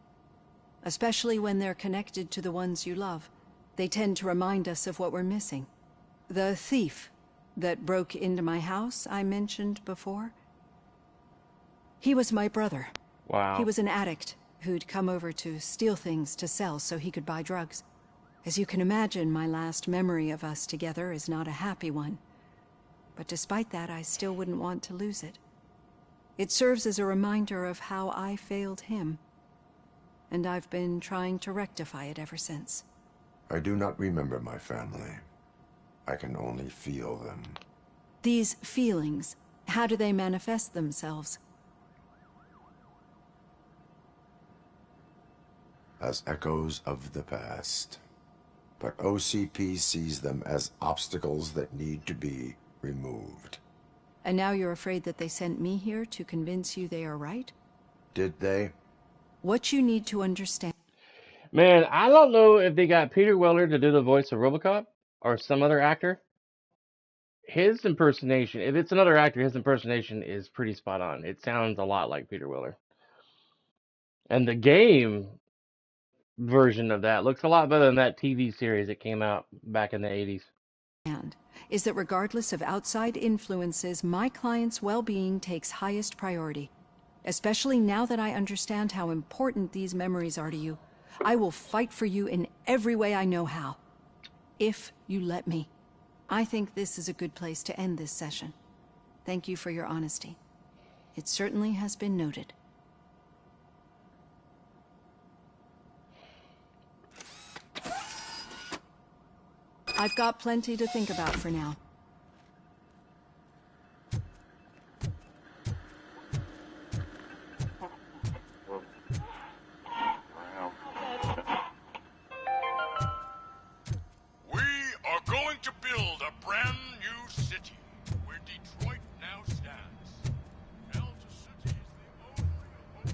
Especially when they're connected to the ones you love. They tend to remind us of what we're missing. The thief that broke into my house I mentioned before? He was my brother. Wow. He was an addict who'd come over to steal things to sell so he could buy drugs. As you can imagine, my last memory of us together is not a happy one. But despite that, I still wouldn't want to lose it. It serves as a reminder of how I failed him. And I've been trying to rectify it ever since. I do not remember my family. I can only feel them. These feelings, how do they manifest themselves? As echoes of the past. But OCP sees them as obstacles that need to be removed. And now you're afraid that they sent me here to convince you they are right? Did they? What you need to understand... Man, I don't know if they got Peter Weller to do the voice of RoboCop or some other actor. His impersonation, if it's another actor, his impersonation is pretty spot on. It sounds a lot like Peter Weller. And the game version of that looks a lot better than that TV series that came out back in the 80s. Is that regardless of outside influences, my client's well-being takes highest priority. Especially now that I understand how important these memories are to you. I will fight for you in every way I know how. If you let me. I think this is a good place to end this session. Thank you for your honesty. It certainly has been noted. I've got plenty to think about for now. We are going to build a brand new city where Detroit now stands. Delta City is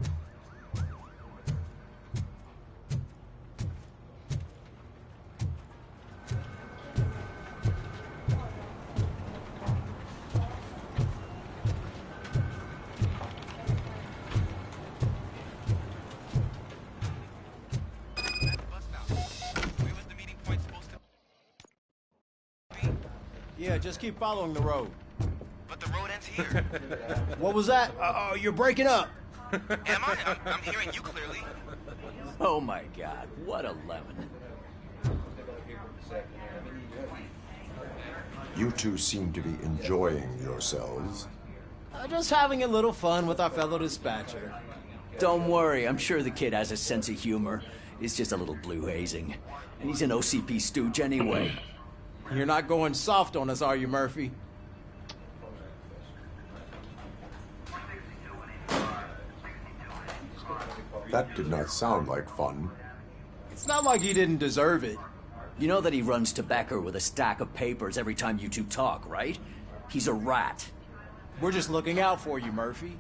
the only Yeah, just keep following the road. But the road ends here. What was that? You're breaking up. Am I? I'm hearing you clearly. Oh my god, what a lemon. You two seem to be enjoying yourselves. Just having a little fun with our fellow dispatcher. Don't worry, I'm sure the kid has a sense of humor. It's just a little blue hazing. And he's an OCP stooge anyway. You're not going soft on us, are you, Murphy? That did not sound like fun. It's not like you didn't deserve it. You know that he runs to Becker with a stack of papers every time you two talk, right? He's a rat. We're just looking out for you, Murphy.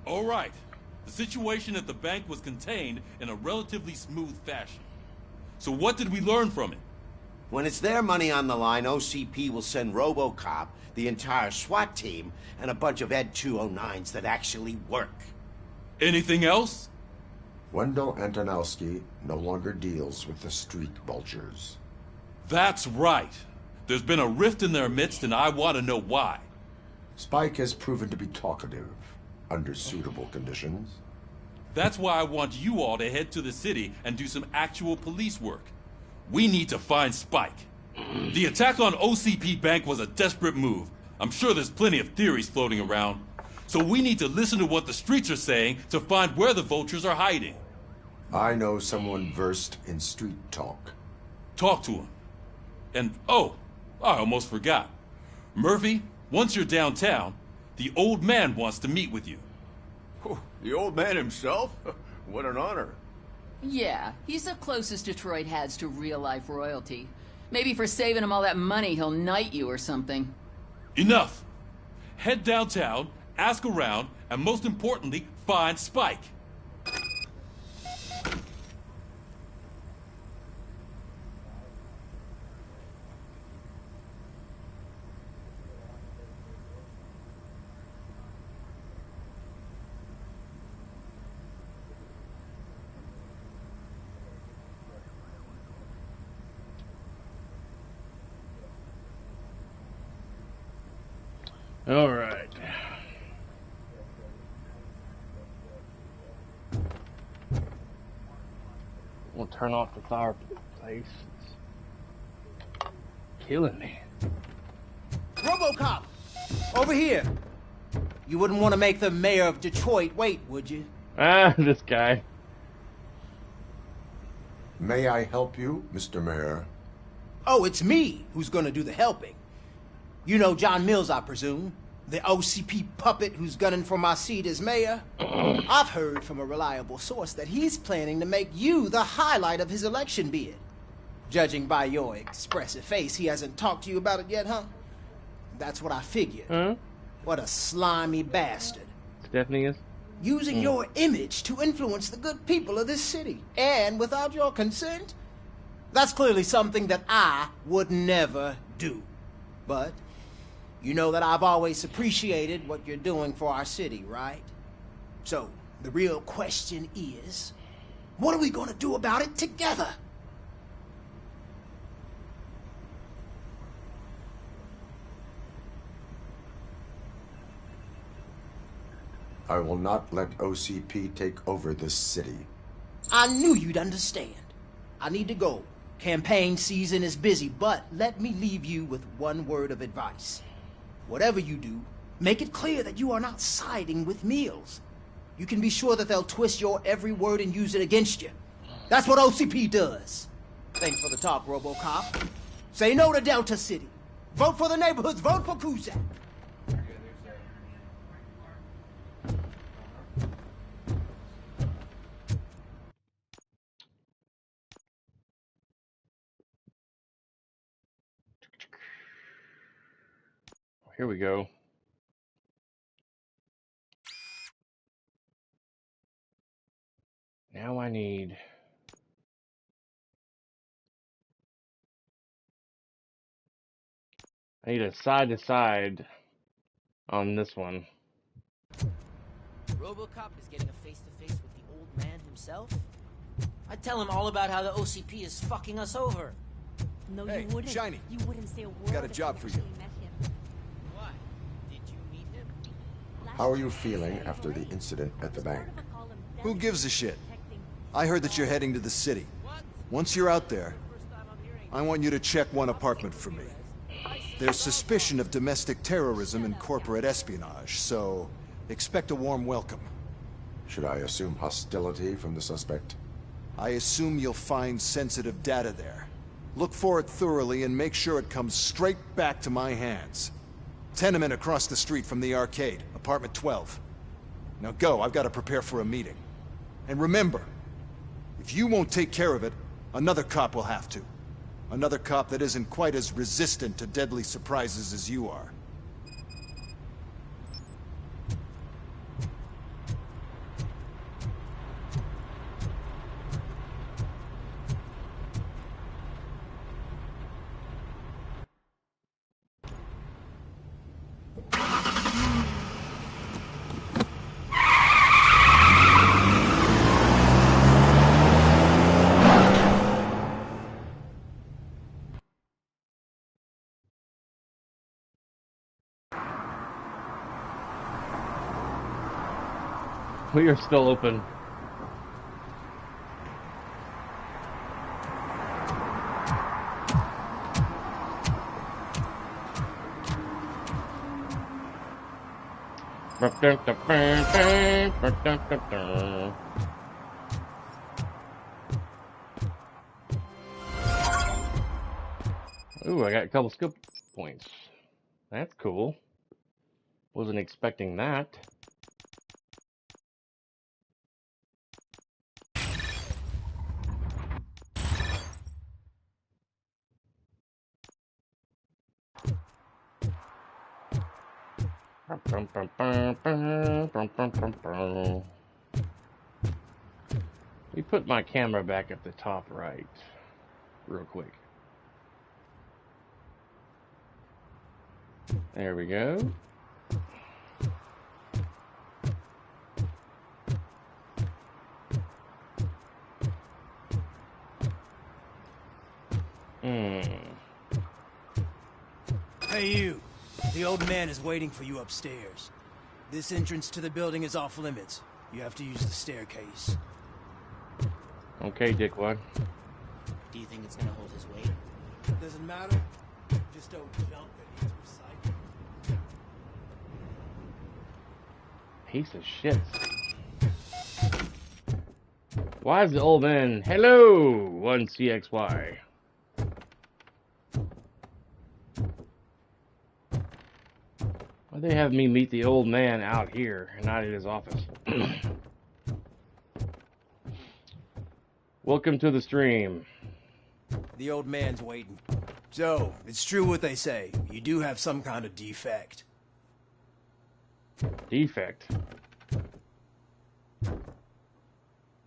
All right. The situation at the bank was contained in a relatively smooth fashion. So what did we learn from it? When it's their money on the line, OCP will send RoboCop, the entire SWAT team, and a bunch of Ed 209s that actually work. Anything else? Wendell Antonowski no longer deals with the street vultures. That's right. There's been a rift in their midst, and I want to know why. Spike has proven to be talkative under suitable conditions. That's why I want you all to head to the city and do some actual police work. We need to find Spike. The attack on OCP Bank was a desperate move. I'm sure there's plenty of theories floating around. So we need to listen to what the streets are saying to find where the vultures are hiding. I know someone versed in street talk. Talk to him. And, oh, I almost forgot. Murphy, once you're downtown, the old man wants to meet with you. The old man himself? What an honor. Yeah, he's the closest Detroit has to real-life royalty. Maybe for saving him all that money, he'll knight you or something. Enough! Head downtown, ask around, and most importantly, find Spike. All right. We'll turn off the fireplace. It's killing me. RoboCop! Over here! You wouldn't want to make the mayor of Detroit wait, would you? Ah, this guy. May I help you, Mr. Mayor? Oh, it's me who's gonna do the helping. You know John Mills, I presume? The OCP puppet who's gunning for my seat as mayor? I've heard from a reliable source that he's planning to make you the highlight of his election bid. Judging by your expressive face, he hasn't talked to you about it yet, huh? That's what I figured. Huh? What a slimy bastard. Stephanie is? Using your image to influence the good people of this city. And without your consent, That's clearly something that I would never do. But you know that I've always appreciated what you're doing for our city, right? So, the real question is, what are we gonna do about it together? I will not let OCP take over this city. I knew you'd understand. I need to go. Campaign season is busy, but let me leave you with one word of advice. Whatever you do, make it clear that you are not siding with Mills. You can be sure that they'll twist your every word and use it against you. That's what OCP does. Think for the top, RoboCop. Say no to Delta City. Vote for the neighborhoods. Vote for Kuzak. Here we go. Now I need... a side to side on this one. RoboCop is getting a face-to-face with the old man himself? I'd tell him all about how the OCP is fucking us over. No, Hey, you wouldn't. Shiny. You wouldn't say a word. Got a job if for you you. actually met him. Why? Did you meet him? How are you feeling after the incident at the bank? Who gives a shit? I heard that you're heading to the city. Once you're out there, I want you to check one apartment for me. There's suspicion of domestic terrorism and corporate espionage, so expect a warm welcome. Should I assume hostility from the suspect? I assume you'll find sensitive data there. Look for it thoroughly and make sure it comes straight back to my hands. Tenement across the street from the arcade, apartment 12. Now go, I've got to prepare for a meeting. And remember, if you won't take care of it, another cop will have to. Another cop that isn't quite as resistant to deadly surprises as you are. We are still open. Ooh, I got a couple skill points. That's cool. Wasn't expecting that. Let me put my camera back at the top right, real quick. There we go. Hey, you. The old man is waiting for you upstairs. This entrance to the building is off limits. You have to use the staircase. Okay, dickwad. Do you think it's gonna hold his weight? Doesn't matter. Just don't jump that needs recycling. Piece of shit. Why is the old man... Hello, 1CXY. Why they have me meet the old man out here and not at his office? Welcome to the stream. The old man's waiting. So, it's true what they say. You do have some kind of defect. Defect?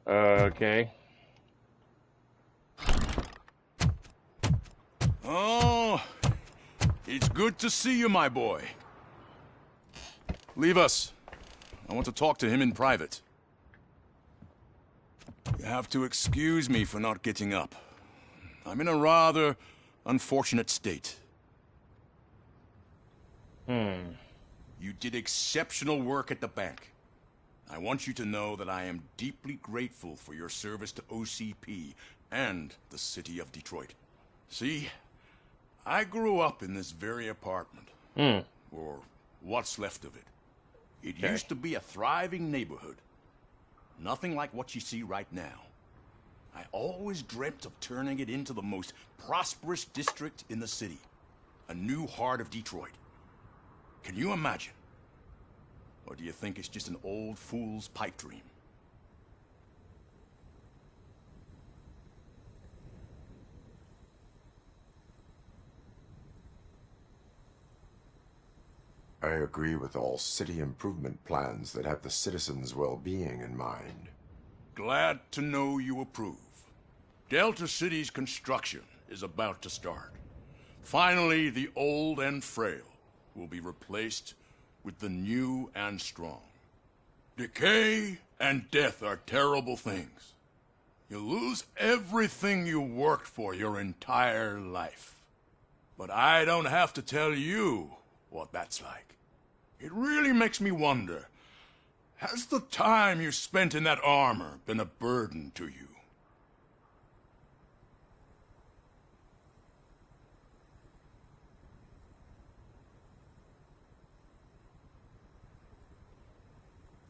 Okay. Oh, it's good to see you, my boy. Leave us. I want to talk to him in private. You have to excuse me for not getting up. I'm in a rather unfortunate state. You did exceptional work at the bank. I want you to know that I am deeply grateful for your service to OCP and the city of Detroit. See, I grew up in this very apartment. Or what's left of it. It used to be a thriving neighborhood. Nothing like what you see right now. I always dreamt of turning it into the most prosperous district in the city. A new heart of Detroit. Can you imagine? Or do you think it's just an old fool's pipe dream? I agree with all city improvement plans that have the citizens' well-being in mind. Glad to know you approve. Delta City's construction is about to start. Finally, the old and frail will be replaced with the new and strong. Decay and death are terrible things. You lose everything you worked for your entire life. But I don't have to tell you what that's like. It really makes me wonder, has the time you spent in that armor been a burden to you?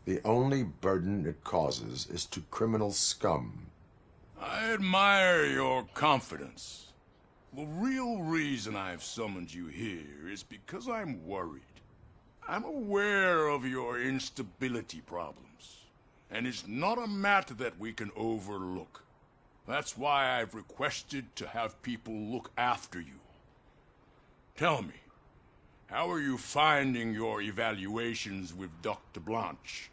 The only burden it causes is to criminal scum. I admire your confidence. The real reason I've summoned you here is because I'm worried. I'm aware of your instability problems, and it's not a matter that we can overlook. That's why I've requested to have people look after you. Tell me, how are you finding your evaluations with Dr. Blanche?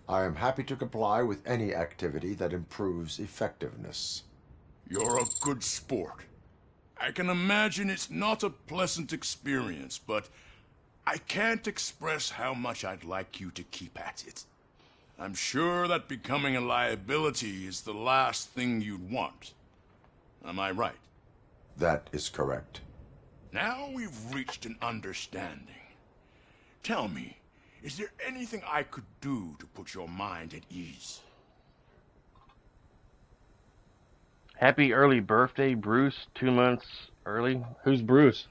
I am happy to comply with any activity that improves effectiveness. You're a good sport. I can imagine it's not a pleasant experience, but I can't express how much I'd like you to keep at it. I'm sure that becoming a liability is the last thing you'd want. Am I right? That is correct. Now we've reached an understanding. Tell me, is there anything I could do to put your mind at ease? Happy early birthday, Bruce. 2 months early. Who's Bruce?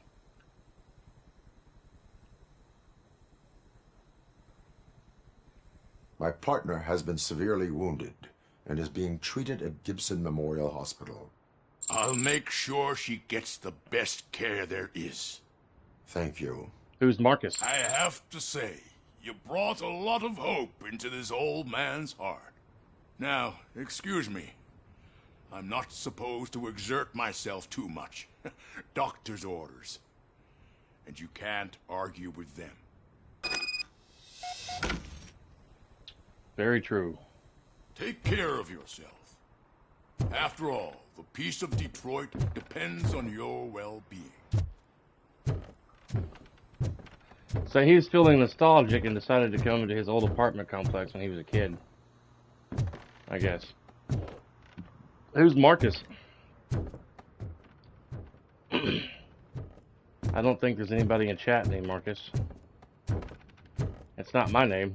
My partner has been severely wounded and is being treated at Gibson Memorial Hospital. I'll make sure she gets the best care there is. Thank you. Who's Marcus? I have to say, you brought a lot of hope into this old man's heart. Now, excuse me. I'm not supposed to exert myself too much. Doctor's orders. And you can't argue with them. Very true. Take care of yourself. After all, the peace of Detroit depends on your well-being. So he was feeling nostalgic and decided to come to his old apartment complex when he was a kid. I guess. Who's Marcus? I don't think there's anybody in chat named Marcus. It's not my name.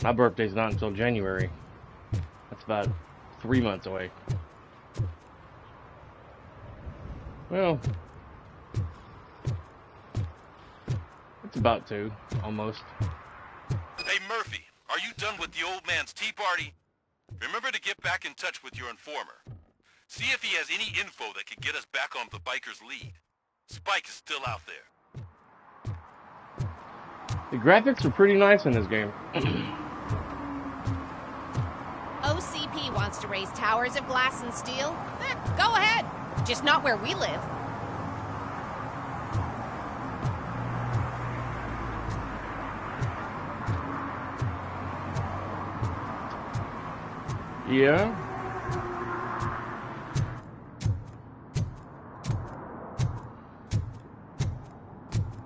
My birthday's not until January. That's about 3 months away. Well, it's about 2, almost. Hey, Murphy, are you done with the old man's tea party? Remember to get back in touch with your informer. See if he has any info that could get us back on the biker's lead. Spike is still out there. The graphics are pretty nice in this game. OCP wants to raise towers of glass and steel, go ahead. Just not where we live. Yeah.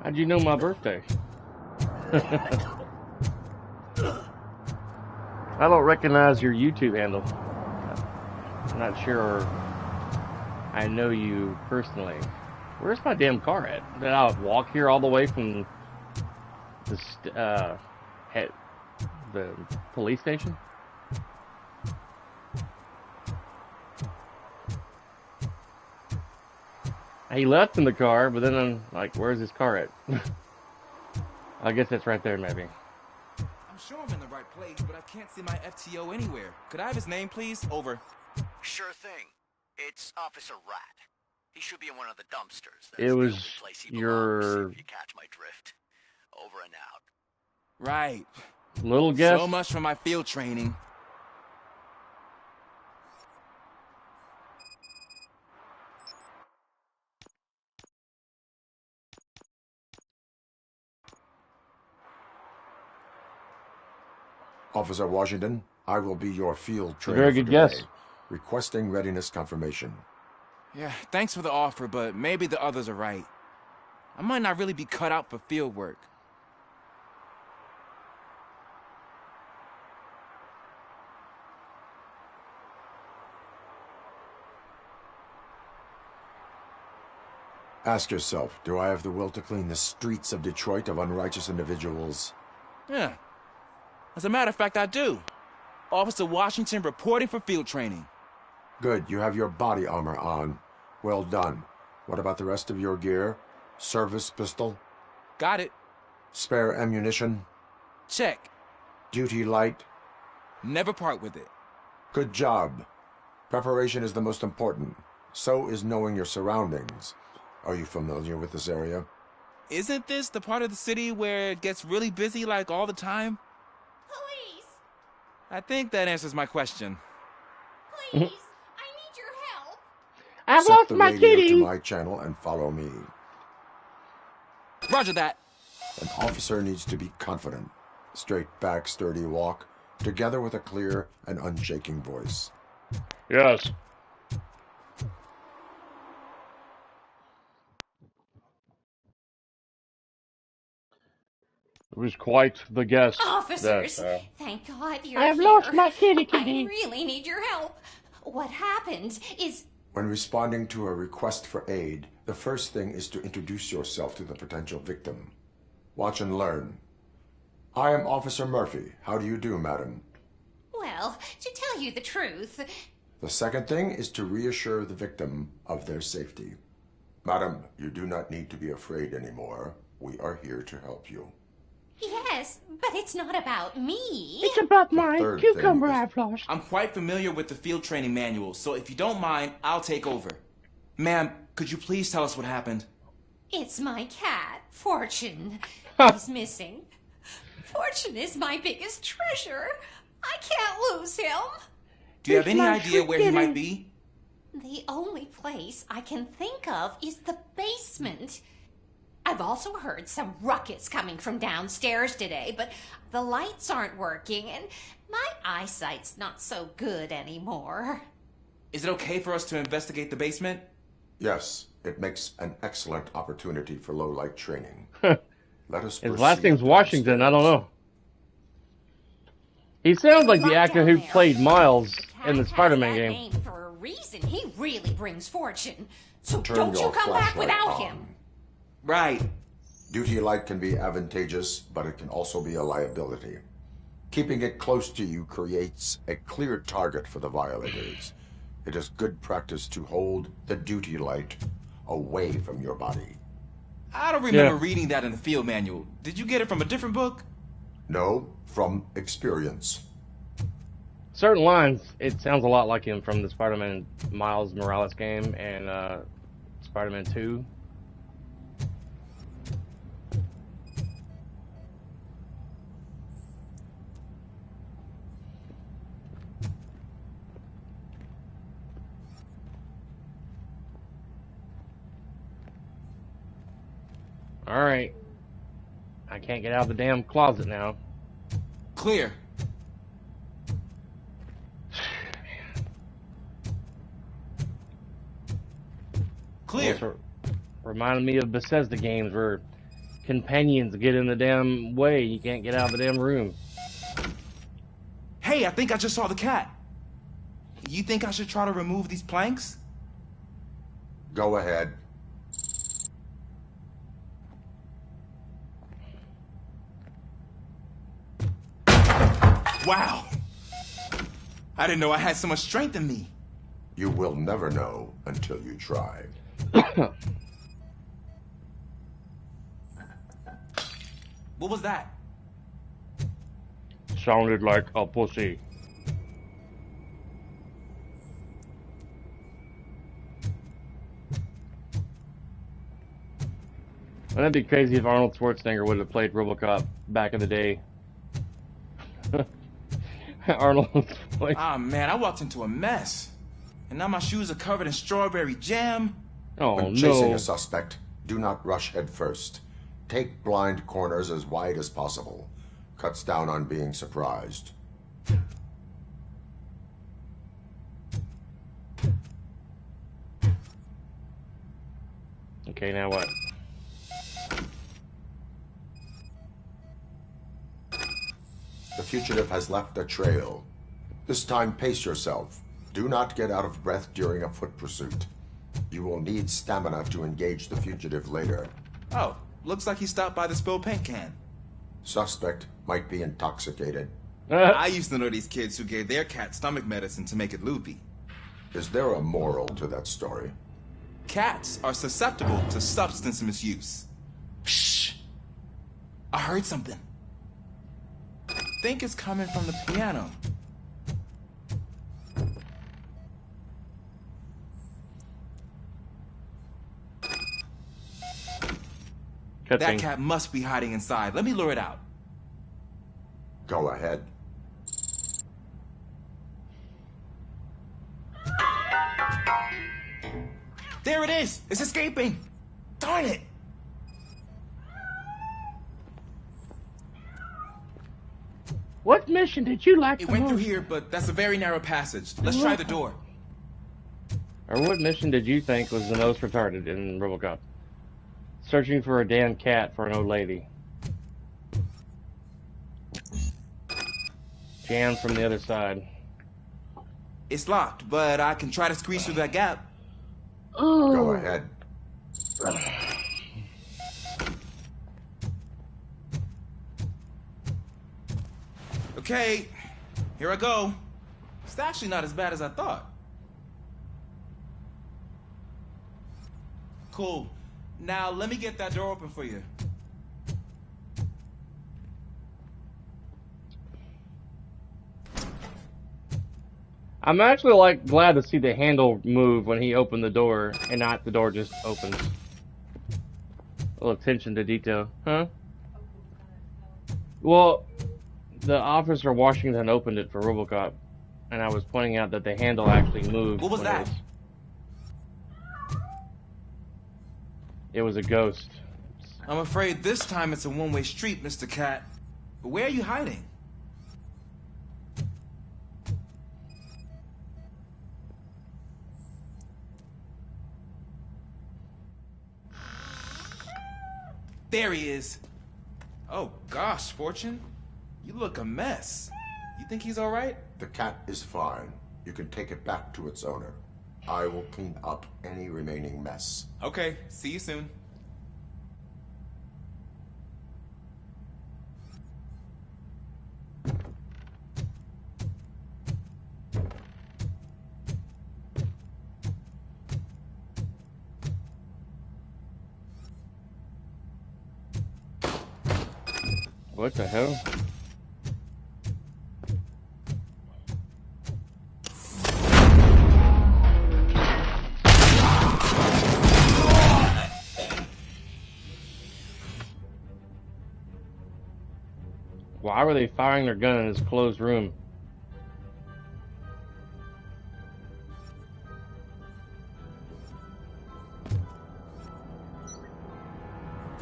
How'd you know my birthday? I don't recognize your YouTube handle. I'm not sure I know you personally. Where's my damn car at? Did I walk here all the way from the police station? He left in the car, but then I'm like, where's his car at? I guess that's right there, maybe. I'm sure I'm in the right place, but I can't see my FTO anywhere. Could I have his name, please? Over. Sure thing. It's Officer Rat. He should be in one of the dumpsters. It was your... if you catch my drift. Over and out. Right. Little guess. So much for my field training. Officer Washington, I will be your field trainer. Very good guess. Requesting readiness confirmation. Yeah, thanks for the offer, but maybe the others are right. I might not really be cut out for field work. Ask yourself, do I have the will to clean the streets of Detroit of unrighteous individuals? Yeah. As a matter of fact, I do. Officer Washington reporting for field training. Good, you have your body armor on. Well done. What about the rest of your gear? Service pistol? Got it. Spare ammunition? Check. Duty light? Never part with it. Good job. Preparation is the most important. So is knowing your surroundings. Are you familiar with this area? Isn't this the part of the city where it gets really busy like all the time? Police! I think that answers my question. Please, I need your help. I've Set lost the my radio kitty. to my channel and follow me. Roger that. An officer needs to be confident. Straight back, sturdy walk, together with a clear and unshaking voice. Yes. It was quite the guess. Officers, thank God you're I've here. lost my kitty. I really need your help. What happened is... When responding to a request for aid, the first thing is to introduce yourself to the potential victim. Watch and learn. I am Officer Murphy. How do you do, madam? Well, to tell you the truth... The second thing is to reassure the victim of their safety. Madam, you do not need to be afraid anymore. We are here to help you. Yes, but it's not about me. It's about my cucumber I've lost. I'm quite familiar with the field training manual, so if you don't mind, I'll take over. Ma'am, could you please tell us what happened? It's my cat, Fortune. He's missing. Fortune is my biggest treasure. I can't lose him. Do you have any idea where he might be? The only place I can think of is the basement. I've also heard some ruckus coming from downstairs today, but the lights aren't working, and my eyesight's not so good anymore. Is it okay for us to investigate the basement? Yes, it makes an excellent opportunity for low-light training. Let us His last name's Washington, I don't know. He sounds like the actor who played Miles in the Spider-Man game. Name for a reason. He really brings fortune. So Turn don't you your come back flashlight without on. him. Right. Duty light can be advantageous, but it can also be a liability. Keeping it close to you creates a clear target for the violators. It is good practice to hold the duty light away from your body. I don't remember reading that in the field manual. Did you get it from a different book? No, from experience. Certain lines, it sounds a lot like him from the Spider-Man Miles Morales game and Spider-Man 2. Alright. I can't get out of the damn closet now. Clear. Clear. Also reminded me of Bethesda games where companions get in the damn way. You can't get out of the damn room. Hey, I think I just saw the cat. You think I should try to remove these planks? Go ahead. Wow. I didn't know I had so much strength in me. You will never know until you try. What was that? Sounded like a pussy. Wouldn't it be crazy if Arnold Schwarzenegger would have played RoboCop back in the day? Arnold's voice. Ah, man, I walked into a mess. And now my shoes are covered in strawberry jam. Oh, when chasing a suspect, do not rush head first. Take blind corners as wide as possible. Cuts down on being surprised. Okay, now what? The fugitive has left a trail. This time, pace yourself. Do not get out of breath during a foot pursuit. You will need stamina to engage the fugitive later. Oh, looks like he stopped by the spilled paint can. Suspect might be intoxicated. I used to know these kids who gave their cat stomach medicine to make it loopy. Is there a moral to that story? Cats are susceptible to substance misuse. Shh! I heard something. I think it's coming from the piano. That cat must be hiding inside. Let me lure it out. Go ahead. There it is! It's escaping! Darn it! What mission did you like It the went most? through here, but that's a very narrow passage. Let's try the door. Or what mission did you think was the most retarded in RoboCop? Searching for a damn cat for an old lady. Jam from the other side. It's locked, but I can try to squeeze through that gap. Go ahead. Okay, here I go. It's actually not as bad as I thought. Cool. Now let me get that door open for you. I'm actually glad to see the handle move when he opened the door and not the door just opens. A little attention to detail, huh? Well, the officer Washington opened it for RoboCop, and I was pointing out that the handle actually moved. What was that? It was a ghost. I'm afraid this time it's a one-way street, Mr. Cat. But where are you hiding? There he is. Oh gosh, Fortune. You look a mess. You think he's all right? The cat is fine. You can take it back to its owner. I will clean up any remaining mess. Okay, see you soon. What the hell? Why were they firing their gun in this closed room?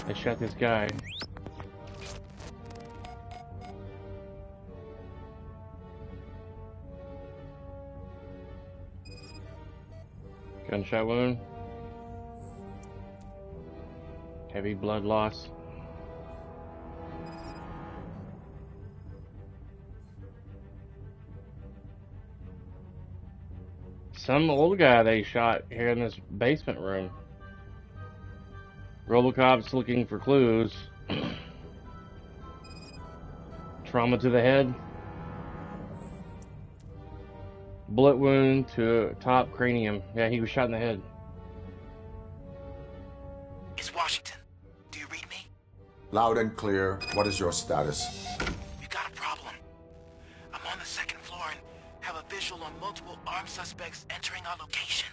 They shot this guy. Gunshot wound. Heavy blood loss. Some old guy they shot here in this basement room. RoboCop's looking for clues. Trauma to the head. Bullet wound to top cranium. Yeah, he was shot in the head. It's Washington. Do you read me? Loud and clear. What is your status? You got a problem. I'm on the second floor and have a visual on multiple armed suspects entering our location.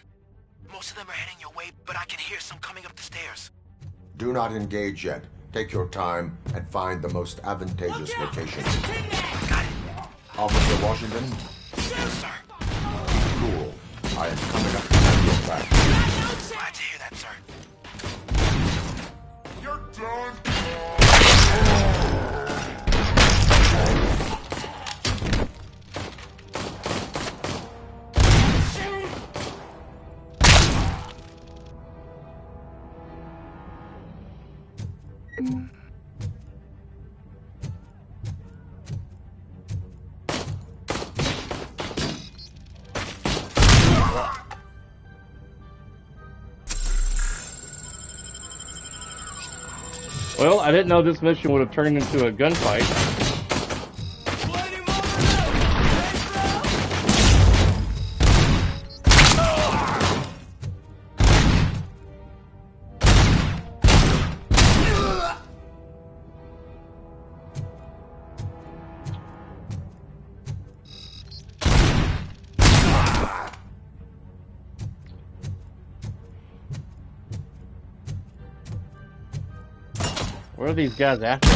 Most of them are heading your way, but I can hear some coming up the stairs. Do not engage yet. Take your time and find the most advantageous location. Got it. Officer Washington? Yes, sir. Cool. I am coming up to have your back. Glad to hear that, sir. You're done. Well, I didn't know this mission would have turned into a gunfight. What are these guys after?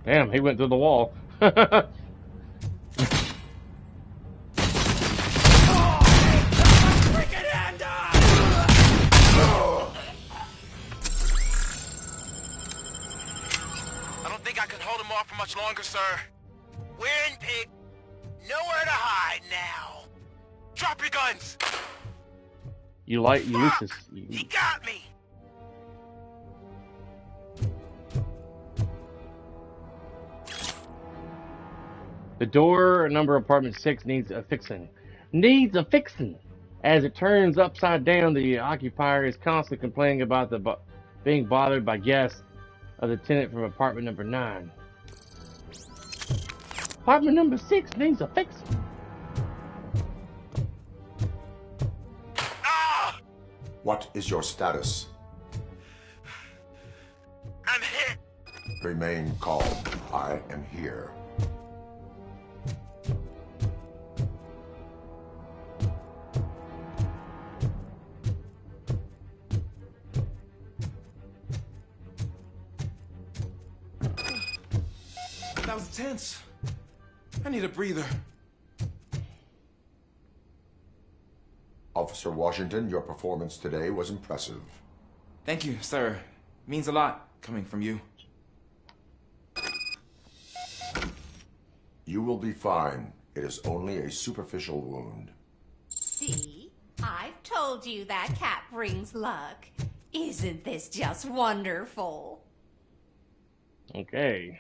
Damn, he went through the wall. Much longer, sir. We're in pig. Nowhere to hide now. Drop your guns. You Ulysses. He got me. The door number apartment 6 needs a fixing. Needs a fixing. As it turns upside down, the occupier is constantly complaining about being bothered by guests of the tenant from apartment number 9. Apartment number 6 needs a fixing. What is your status? I'm hit. Remain calm. I am here. That was tense. I need a breather. Officer Washington, your performance today was impressive. Thank you, sir. Means a lot coming from you. You will be fine. It is only a superficial wound. See? I've told you that cat brings luck. Isn't this just wonderful? Okay.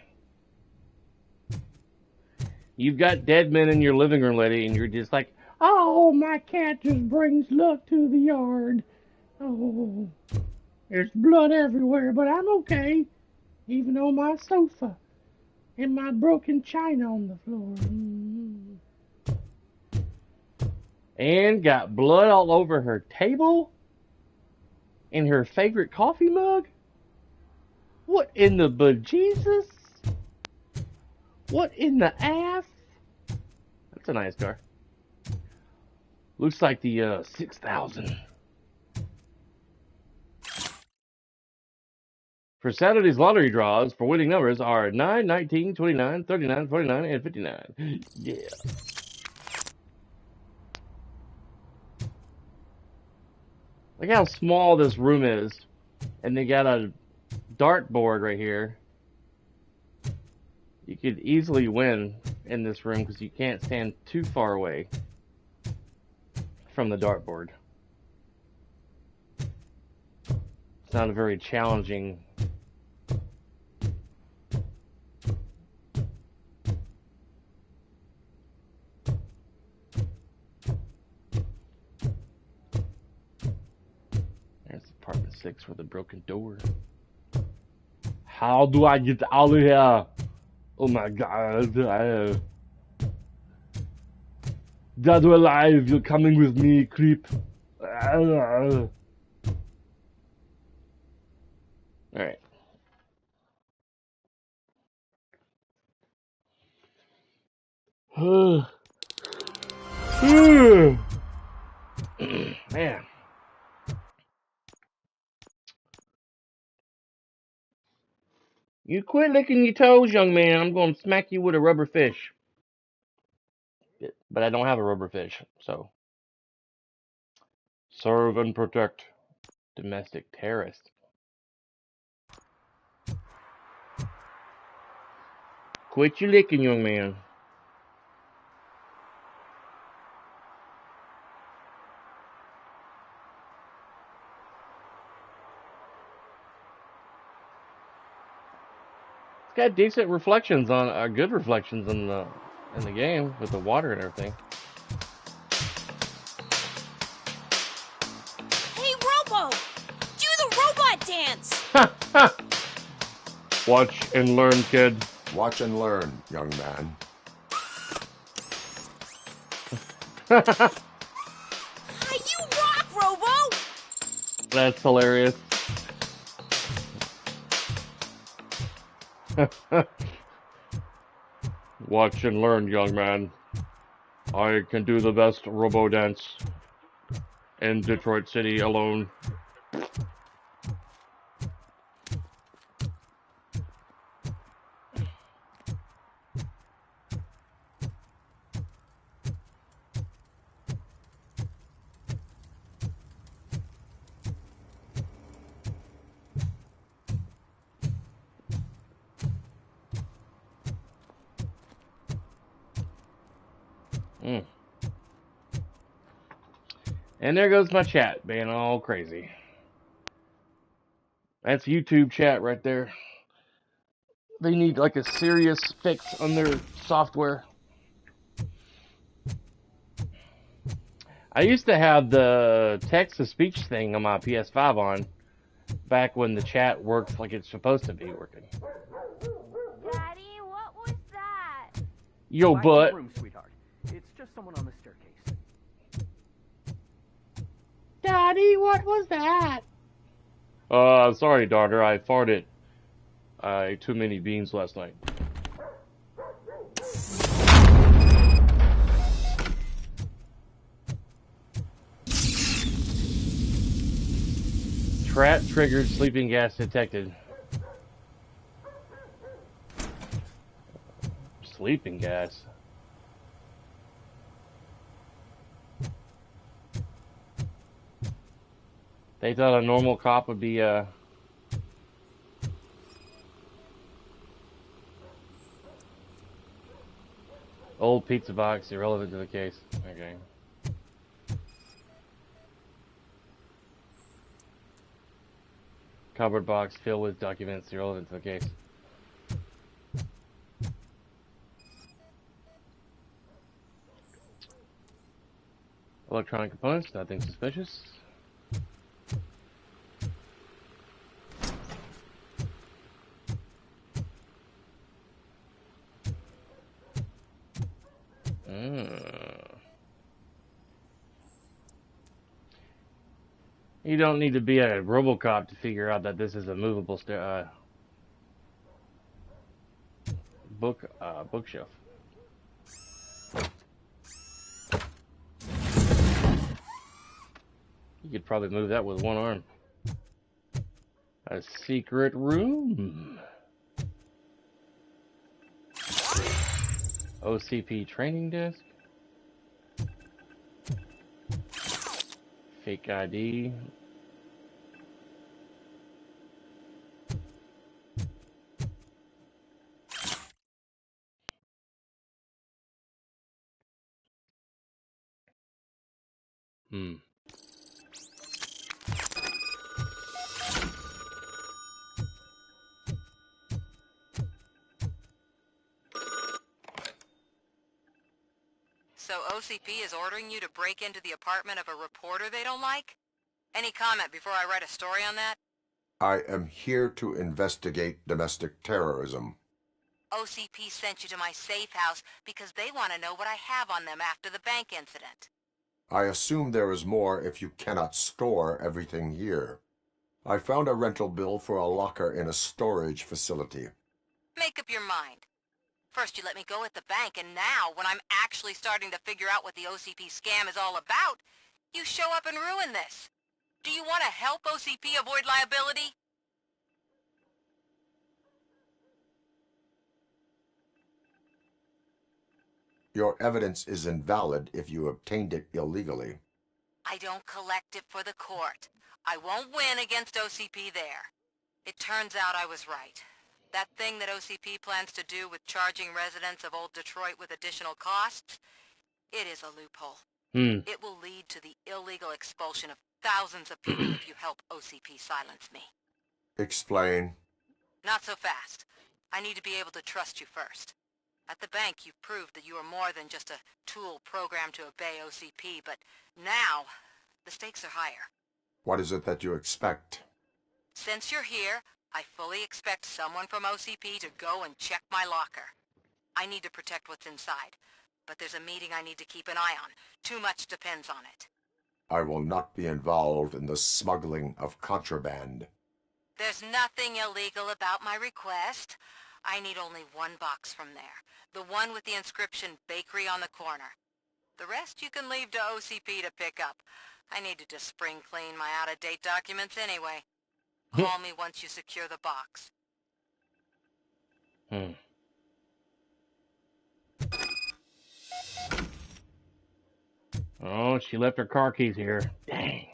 You've got dead men in your living room, lady, and you're just like, oh, my cat just brings luck to the yard. Oh, there's blood everywhere, but I'm okay. Even on my sofa. And my broken china on the floor. And got blood all over her table? In her favorite coffee mug? What in the bejesus? What in the ass? That's a nice car. Looks like the 6000. For Saturday's lottery draws, for winning numbers are 9, 19, 29, 39, 49, and 59. Yeah. Look how small this room is. And they got a dartboard right here. You could easily win in this room because you can't stand too far away from the dartboard. It's not a very challenging There's apartment 6 with a broken door. How do I get out of here? Oh my god. Dead or alive, you're coming with me, creep. Alright. Man. You quit licking your toes, young man. I'm going to smack you with a rubber fish. But I don't have a rubber fish, so. Serve and protect. Domestic terrorist. Quit your licking, young man. It's got decent reflections on, good reflections in the game with the water and everything. Hey, Robo! Do the robot dance! Watch and learn, kid. Watch and learn, young man. You rock, Robo! That's hilarious. Watch and learn, young man. I can do the best robo dance in Detroit City alone. And there goes my chat being all crazy. That's YouTube chat right there. They need like a serious fix on their software. I used to have the text-to-speech thing on my PS5 on back when the chat works like it's supposed to be working. Daddy, what was that? Yo, butt. Room, sweetheart. It's just someone on the staircase. Daddy, what was that? Sorry, daughter. I farted. I ate too many beans last night. Trap triggered, sleeping gas detected. Sleeping gas? They thought a normal cop would be, old pizza box, irrelevant to the case. Okay. Cupboard box filled with documents irrelevant to the case. Electronic components, nothing suspicious. You don't need to be a RoboCop to figure out that this is a movable book bookshelf. You could probably move that with one arm. A secret room. OCP training desk. Fake ID. So OCP is ordering you to break into the apartment of a reporter they don't like? Any comment before I write a story on that? I am here to investigate domestic terrorism. OCP sent you to my safe house because they want to know what I have on them after the bank incident. I assume there is more if you cannot store everything here. I found a rental bill for a locker in a storage facility. Make up your mind. First you let me go at the bank, and now, when I'm actually starting to figure out what the OCP scam is all about, you show up and ruin this. Do you want to help OCP avoid liability? Your evidence is invalid if you obtained it illegally. I don't collect it for the court. I won't win against OCP there. It turns out I was right. That thing that OCP plans to do with charging residents of Old Detroit with additional costs, it is a loophole. It will lead to the illegal expulsion of thousands of people if you help OCP silence me. Explain. Not so fast. I need to be able to trust you first. At the bank, you've proved that you are more than just a tool programmed to obey OCP, but now, the stakes are higher. What is it that you expect? Since you're here, I fully expect someone from OCP to go and check my locker. I need to protect what's inside, but there's a meeting I need to keep an eye on. Too much depends on it. I will not be involved in the smuggling of contraband. There's nothing illegal about my request. I need only one box from there. The one with the inscription Bakery on the corner. The rest you can leave to OCP to pick up. I need to just spring clean my out-of-date documents anyway. Call me once you secure the box. Oh, she left her car keys here. Dang.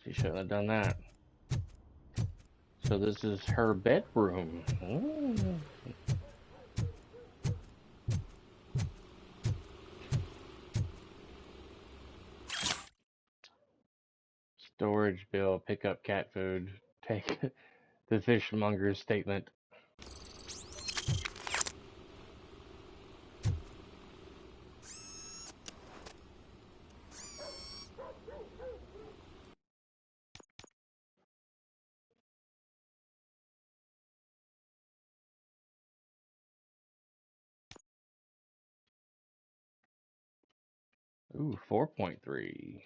She shouldn't have done that. So this is her bedroom. Ooh. Storage bill, pick up cat food, take the fishmonger's statement. Ooh, 4.3.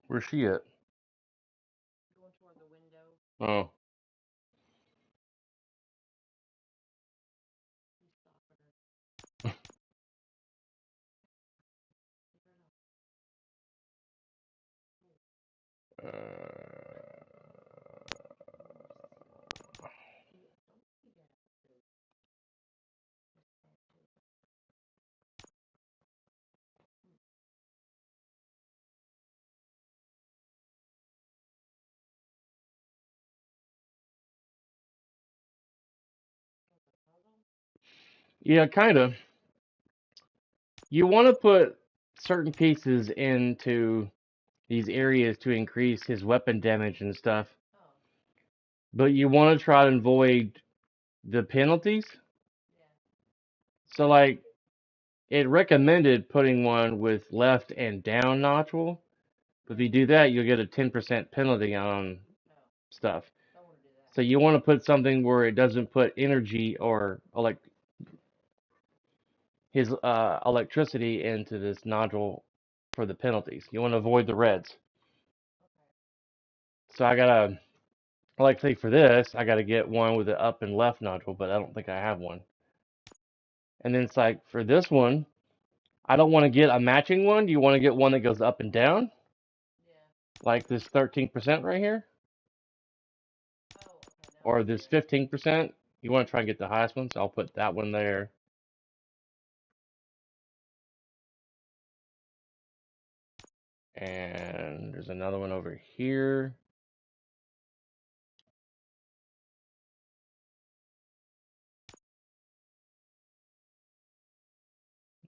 Where's she at? Oh. Yeah, kind of. You want to put certain pieces into these areas to increase his weapon damage and stuff, but you want to try to avoid the penalties. So, like, it recommended putting one with left and down nodule. But if you do that, you'll get a 10% penalty on stuff. So you want to put something where it doesn't put energy or his electricity into this nodule for the penalties. You want to avoid the reds. So I gotta, like, say for this, I gotta get one with the up and left nodule, but I don't think I have one. And then it's like for this one, I don't want to get a matching one. You want to get one that goes up and down, like this 13% right here, or this 15%. You want to try and get the highest one, so I'll put that one there. And there's another one over here.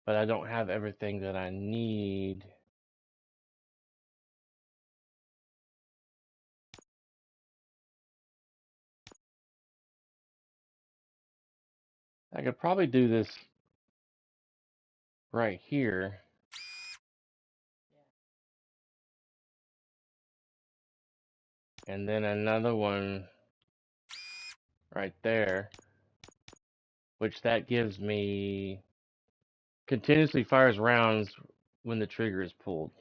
But I don't have everything that I need. I could probably do this right here. And then another one right there. Which that gives me continuously fires rounds when the trigger is pulled.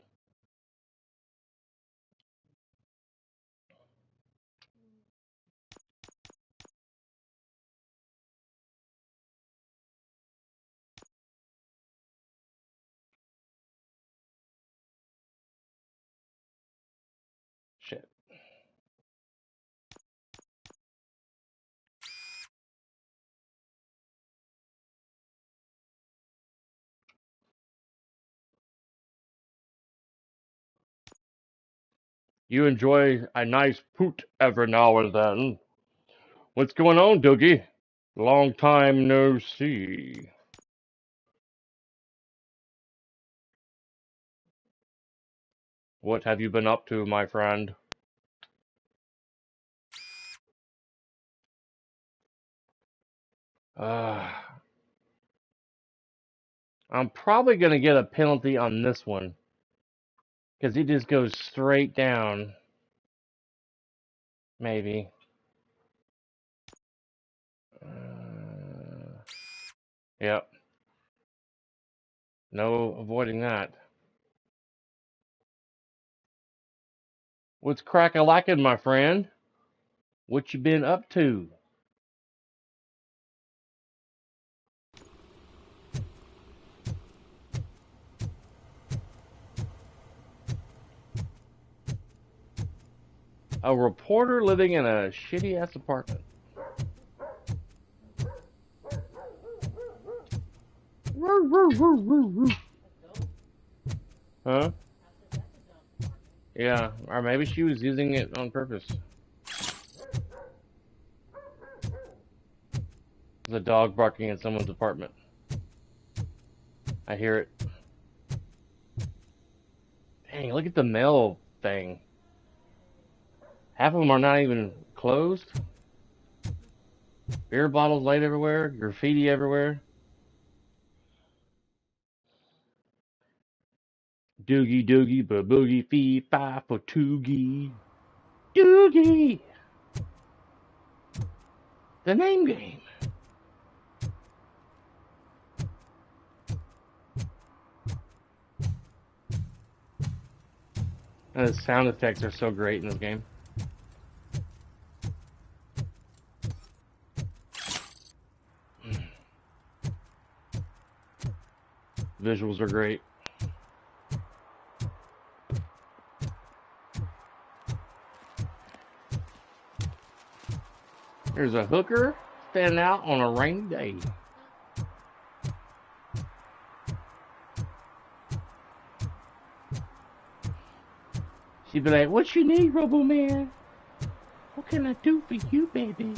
Shit. You enjoy a nice poot every now and then. What's going on, Doogie? Long time no see. What have you been up to, my friend? I'm probably going to get a penalty on this one. Because he just goes straight down. Maybe. Yep. No avoiding that. What's crack-a-lackin', my friend? What you been up to? A reporter living in a shitty-ass apartment. Huh? Yeah, or maybe she was using it on purpose. There's a dog barking in someone's apartment. I hear it. Dang, look at the mail thing. Half of them are not even closed. Beer bottles laid everywhere. Graffiti everywhere. Doogie doogie ba boogie fee fi for toogie. Doogie! The name game. And the sound effects are so great in this game. Visuals are great. There's a hooker standing out on a rainy day. She'd be like, "What you need, Robo Man? What can I do for you, baby?"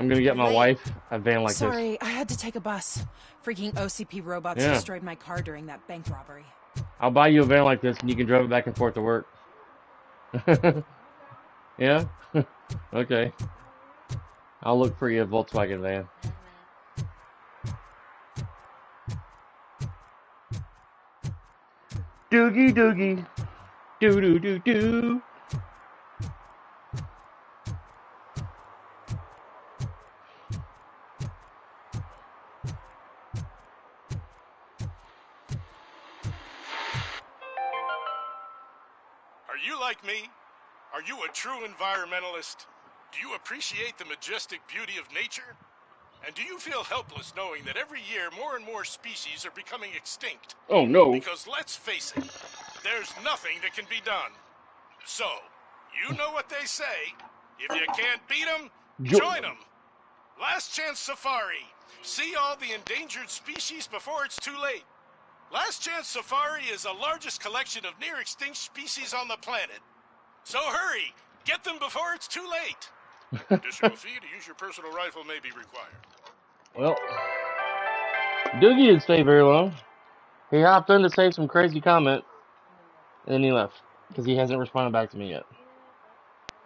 I'm gonna get my wife a van like Sorry, this. I had to take a bus. Freaking OCP robots Yeah. destroyed my car during that bank robbery. I'll buy you a van like this, and you can drive it back and forth to work. Yeah? Okay. I'll look for you a Volkswagen van. Doogie doogie. Doo doo doo doo. Are you like me? Are you a true environmentalist? Do you appreciate the majestic beauty of nature? And do you feel helpless knowing that every year more and more species are becoming extinct? Oh no. Because let's face it, there's nothing that can be done. So, you know what they say. If you can't beat them, join them. Last Chance Safari. See all the endangered species before it's too late. Last Chance Safari is the largest collection of near-extinct species on the planet. So hurry, get them before it's too late. Additional fee to use your personal rifle may be required. Well, Doogie didn't stay very long. He hopped in to say some crazy comment, and then he left because he hasn't responded back to me yet.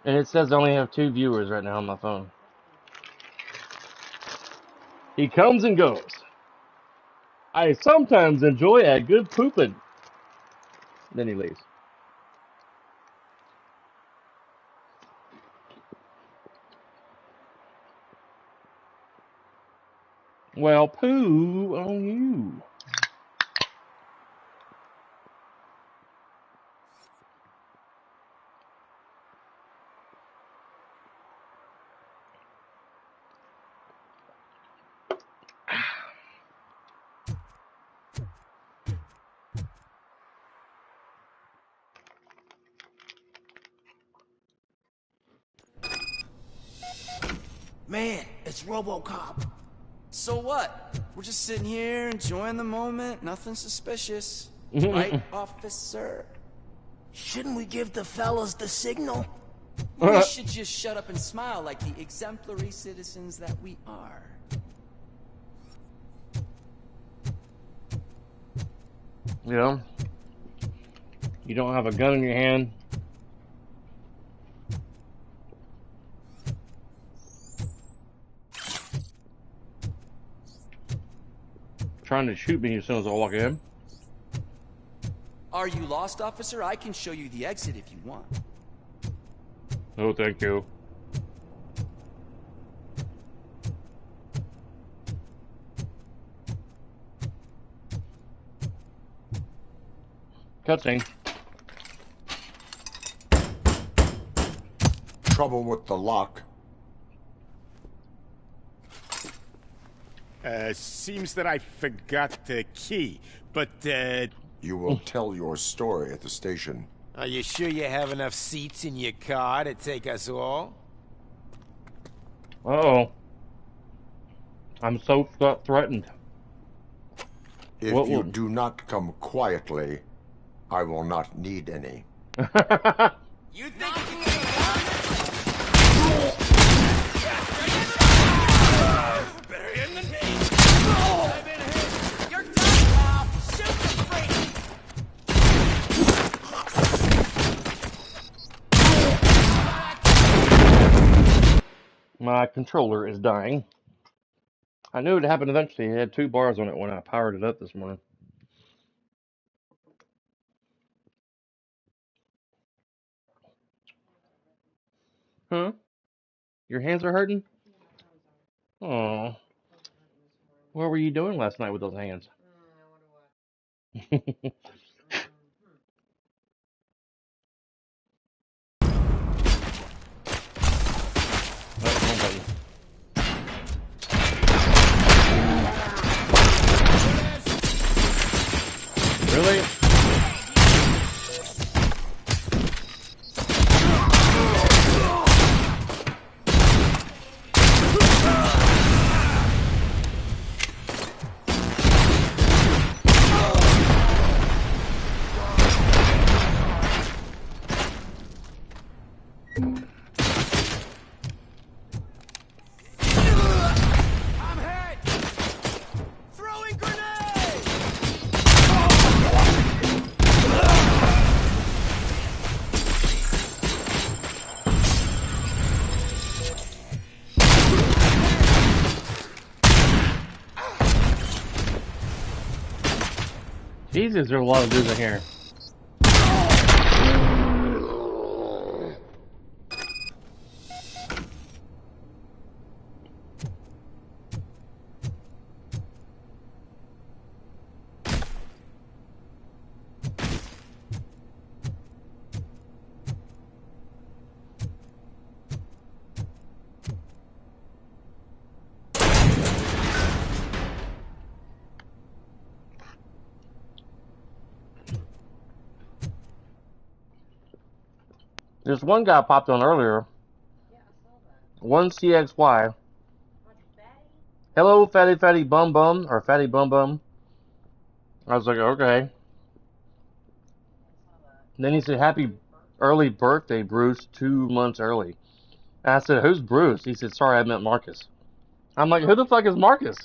And it says I only have 2 viewers right now on my phone. He comes and goes. I sometimes enjoy a good pooping. Then he leaves. Well, poo on you. Man, it's RoboCop. So what? We're just sitting here enjoying the moment. Nothing suspicious. Right, officer? Shouldn't we give the fellas the signal? We should just shut up and smile like the exemplary citizens that we are. Yeah. You don't have a gun in your hand. Trying to shoot me as soon as I walk in. Are you lost, officer? I can show you the exit if you want. No, thank you. Cutscene. Trouble with the lock. Seems that I forgot the key, but, You will tell your story at the station. Are you sure you have enough seats in your car to take us all? Uh-oh. I'm so threatened. If you do not come quietly, I will not need any. You think you can get better him than me? I've been hit. You're done, pal. Shoot the freak. My controller is dying. I knew it happened eventually. It had 2 bars on it when I powered it up this morning. Huh? Your hands are hurting? Oh. What were you doing last night with those hands? Really? Jesus, there's a lot of dudes in here. There's one guy popped on earlier. 1CXY. Hello, fatty bum bum, or fatty bum bum. I was like, okay. Then he said, happy early birthday, Bruce, 2 months early. And I said, who's Bruce? He said, sorry, I meant Marcus. I'm like, who the fuck is Marcus?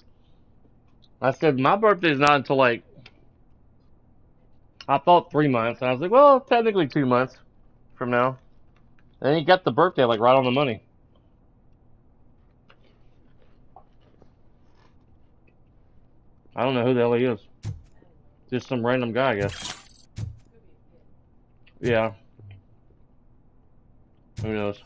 I said, my birthday's not until like, I thought 3 months. And I was like, well, technically 2 months from now. And he got the birthday like right on the money. I don't know who the hell he is. Just some random guy, I guess. Yeah. Who knows?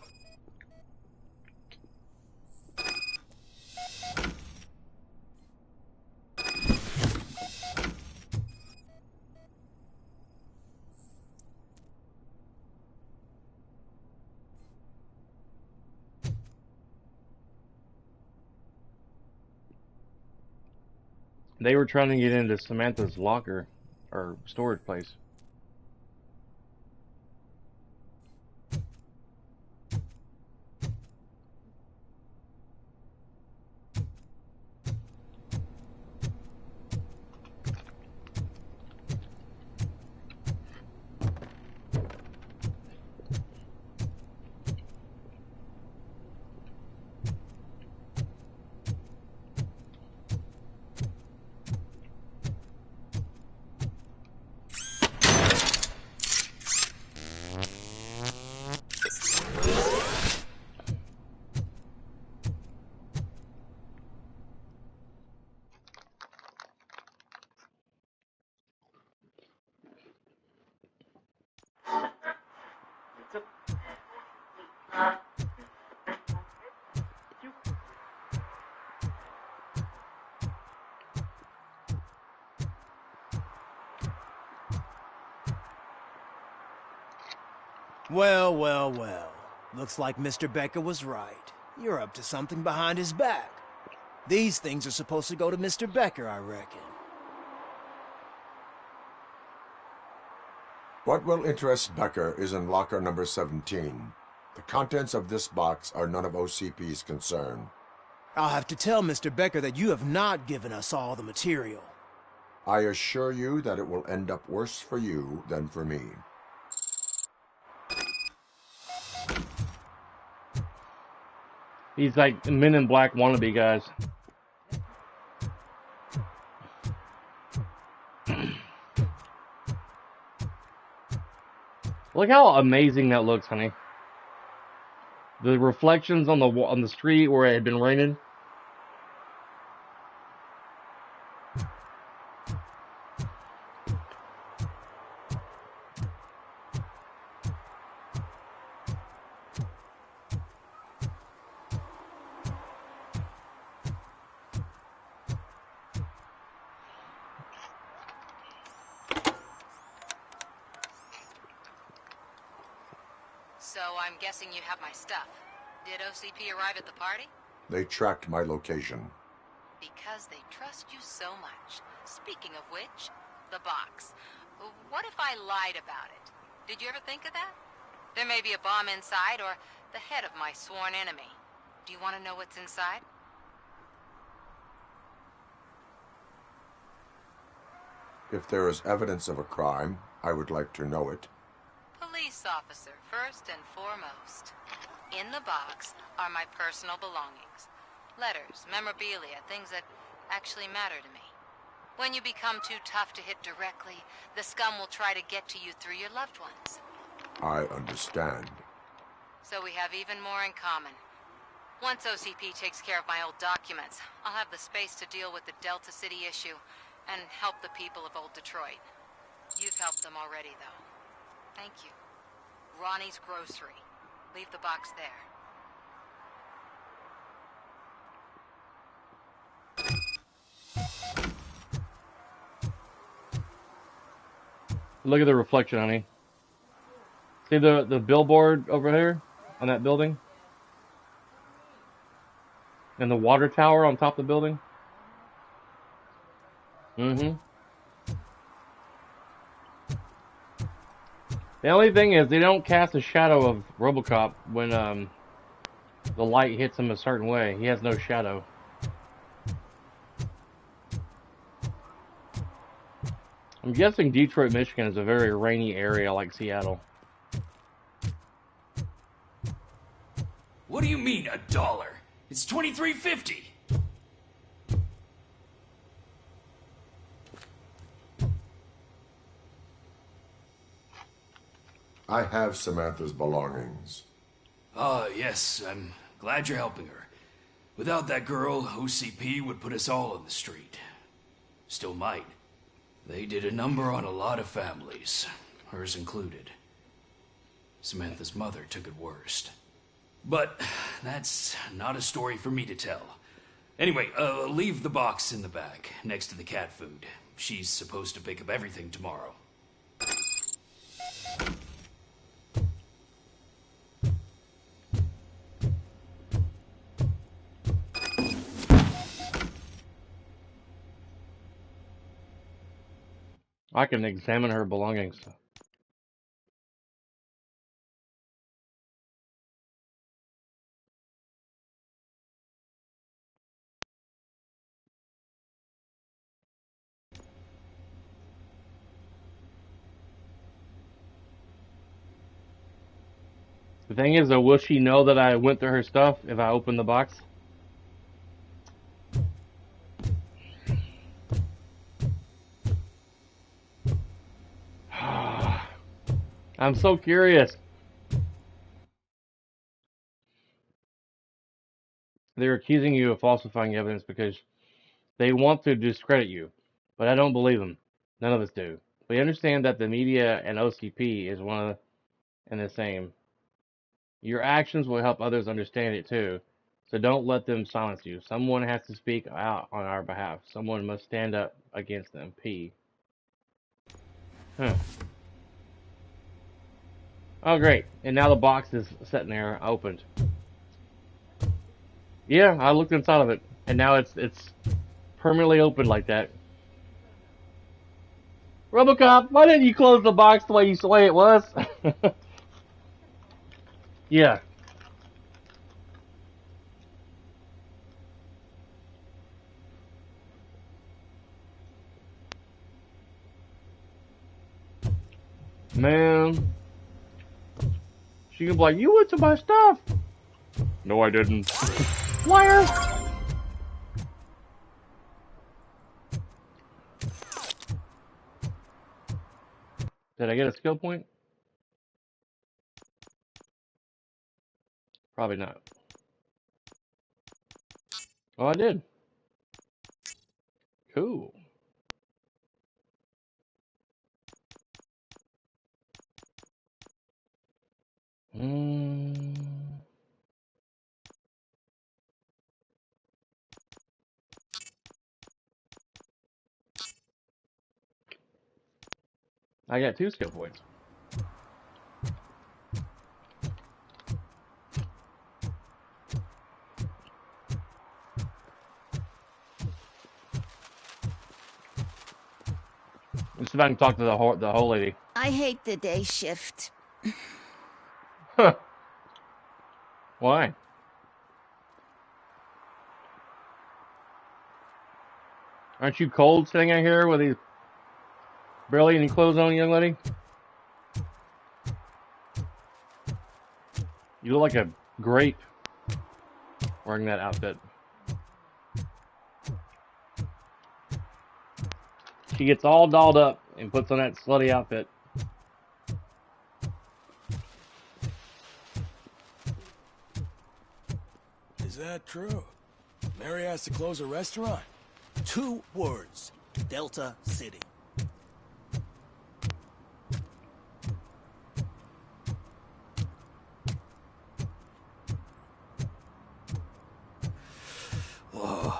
They were trying to get into Samantha's locker or storage place. Well, well, well. Looks like Mr. Becker was right. You're up to something behind his back. These things are supposed to go to Mr. Becker, I reckon. What will interest Becker is in locker number 17. The contents of this box are none of OCP's concern. I'll have to tell Mr. Becker that you have not given us all the material. I assure you that it will end up worse for you than for me. He's like Men in Black wannabe guys. Look how amazing that looks, honey. The reflections on the street where it had been raining. So I'm guessing you have my stuff. Did OCP arrive at the party? They tracked my location. Because they trust you so much. Speaking of which, the box. What if I lied about it? Did you ever think of that? There may be a bomb inside or the head of my sworn enemy. Do you want to know what's inside? If there is evidence of a crime, I would like to know it. Police officer, first and foremost. In the box are my personal belongings. Letters, memorabilia, things that actually matter to me. When you become too tough to hit directly, the scum will try to get to you through your loved ones. I understand. So we have even more in common. Once OCP takes care of my old documents, I'll have the space to deal with the Delta City issue, and help the people of Old Detroit. You've helped them already, though. Thank you. Ronnie's Grocery. Leave the box there. Look at the reflection, honey. See the billboard over there on that building? And the water tower on top of the building? Mm-hmm. The only thing is they don't cast a shadow of RoboCop when the light hits him a certain way. He has no shadow. I'm guessing Detroit, Michigan is a very rainy area like Seattle. What do you mean, $1? It's $23.50. I have Samantha's belongings. Yes, I'm glad you're helping her. Without that girl, OCP would put us all on the street. Still might. They did a number on a lot of families, hers included. Samantha's mother took it worst. But that's not a story for me to tell. Anyway, leave the box in the back, next to the cat food. She's supposed to pick up everything tomorrow. I can examine her belongings. The thing is, though, will she know that I went through her stuff if I open the box? I'm so curious. They're accusing you of falsifying evidence because they want to discredit you, but I don't believe them. None of us do. We understand that the media and OCP is one and the same. Your actions will help others understand it too, so don't let them silence you. Someone has to speak out on our behalf. Someone must stand up against them. P. Huh. Oh, great. And now the box is sitting there, opened. Yeah, I looked inside of it, and now it's permanently open like that. RoboCop, why didn't you close the box the way it was? Yeah. Man. She can be like, you went to my stuff. No, I didn't. Liar. Did I get a skill point? Probably not. Oh, I did. Cool. I got 2 skill points. Let's see if I can talk to the whole lady. I hate the day shift. Huh. Why? Aren't you cold sitting out here with these barely any clothes on, young lady? You look like a grape wearing that outfit. She gets all dolled up and puts on that slutty outfit. Is that true? Mary has to close a restaurant? 2 words. Delta City. Whoa,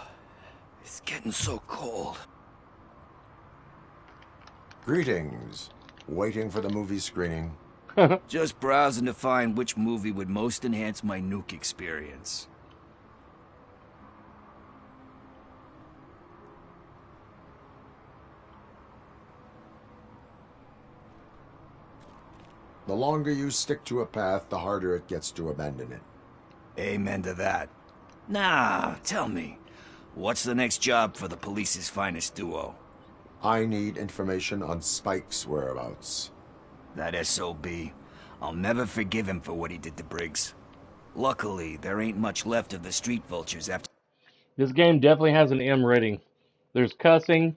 it's getting so cold. Greetings. Waiting for the movie screening. Just browsing to find which movie would most enhance my nuke experience. The longer you stick to a path, the harder it gets to abandon it. Amen to that. Now, tell me, what's the next job for the police's finest duo? I need information on Spike's whereabouts. That SOB. I'll never forgive him for what he did to Briggs. Luckily, there ain't much left of the street vultures after... This game definitely has an M rating. There's cussing,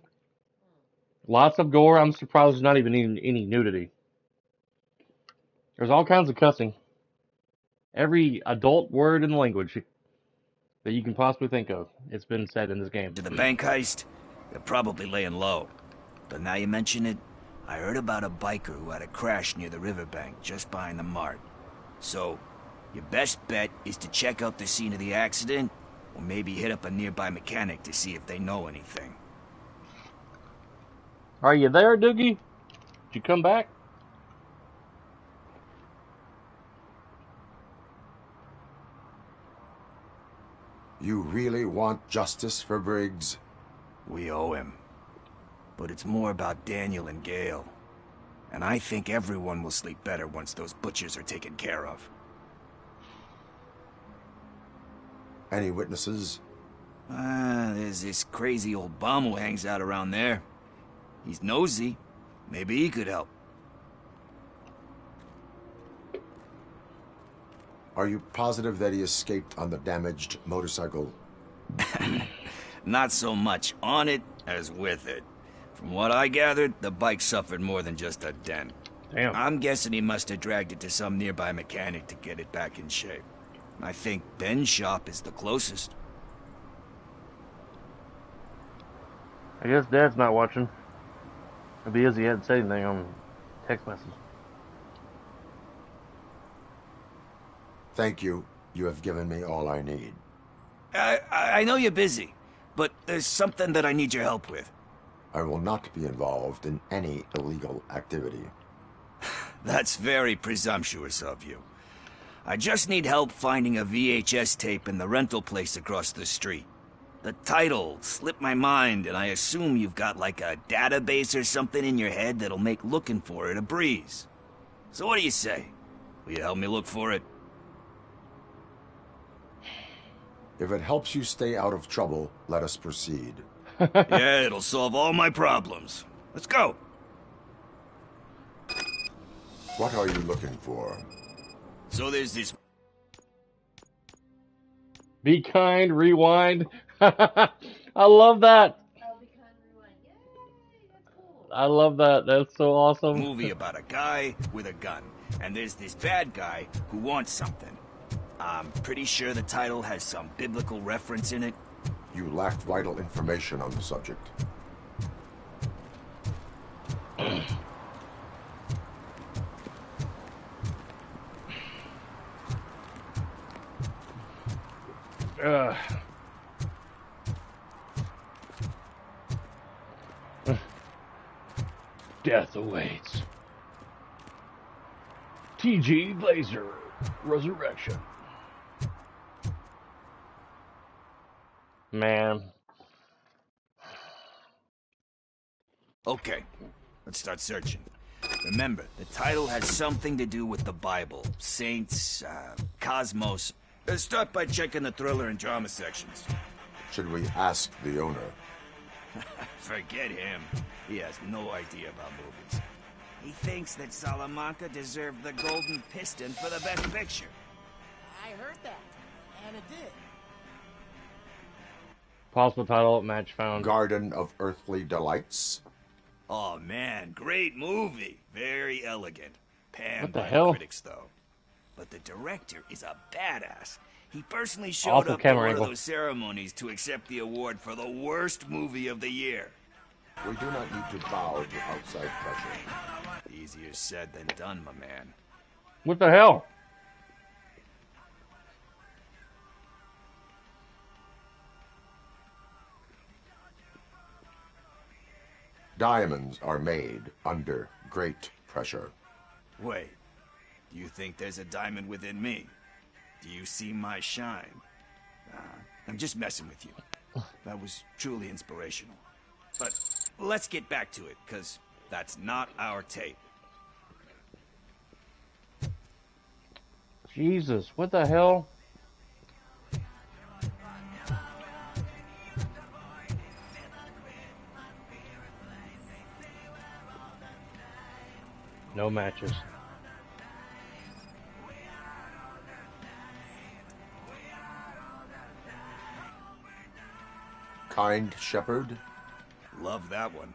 lots of gore. I'm surprised there's not even any nudity. There's all kinds of cussing. Every adult word in the language that you can possibly think of, it's been said in this game. To the bank heist, they're probably laying low. But now you mention it, I heard about a biker who had a crash near the riverbank just behind the mart. So, your best bet is to check out the scene of the accident, or maybe hit up a nearby mechanic to see if they know anything. Are you there, Doogie? Did you come back? You really want justice for Briggs? We owe him. But it's more about Daniel and Gale. And I think everyone will sleep better once those butchers are taken care of. Any witnesses? There's this crazy old bum who hangs out around there. He's nosy. Maybe he could help. Are you positive that he escaped on the damaged motorcycle? Not so much on it as with it. From what I gathered, the bike suffered more than just a dent. Damn. I'm guessing he must have dragged it to some nearby mechanic to get it back in shape. I think Ben's shop is the closest. I guess Dad's not watching. If he is, he hadn't said anything on text message. Thank you. You have given me all I need. I know you're busy, but there's something that I need your help with. I will not be involved in any illegal activity. That's very presumptuous of you. I just need help finding a VHS tape in the rental place across the street. The title slipped my mind, and I assume you've got like a database or something in your head that'll make looking for it a breeze. So what do you say? Will you help me look for it? If it helps you stay out of trouble, let us proceed. Yeah, it'll solve all my problems. Let's go. What are you looking for? So there's this... Be kind, rewind. I love that. I love that. That's so awesome. Movie about a guy with a gun. And there's this bad guy who wants something. I'm pretty sure the title has some biblical reference in it. You lack vital information on the subject. Death awaits. TG Blazer Resurrection. Man. Okay, let's start searching. Remember, the title has something to do with the Bible, saints, cosmos. Let's start by checking the thriller and drama sections. Should we ask the owner? Forget him. He has no idea about movies. He thinks that Salamanca deserved the Golden Piston for the Best Picture. I heard that, and it did. Possible title match found. Garden of Earthly Delights. Oh man, great movie. Very elegant. Panned What the by hell? critics, though. But the director is a badass. He personally showed Awful up to camera one angle. of those ceremonies to accept the award for the worst movie of the year. We do not need to bow to outside pressure. Easier said than done, my man. What the hell? Diamonds are made under great pressure. Wait, do you think there's a diamond within me? Do you see my shine? I'm just messing with you. That was truly inspirational. But let's get back to it, because that's not our tape. Jesus, what the hell? No matches. Kind Shepherd? Love that one.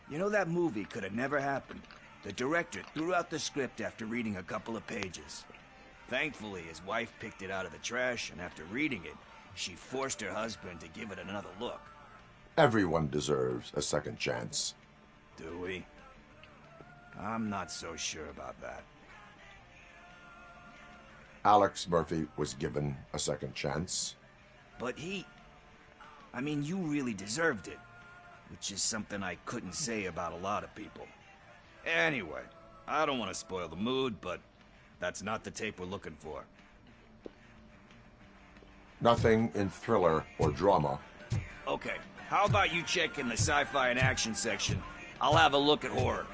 You know, that movie could have never happened. The director threw out the script after reading a couple of pages. Thankfully, his wife picked it out of the trash, and after reading it, she forced her husband to give it another look. Everyone deserves a second chance. Do we? I'm not so sure about that. Alex Murphy was given a second chance. But I mean, you really deserved it. Which is something I couldn't say about a lot of people. Anyway, I don't want to spoil the mood, but that's not the tape we're looking for. Nothing in thriller or drama. Okay, how about you check in the sci-fi and action section? I'll have a look at horror.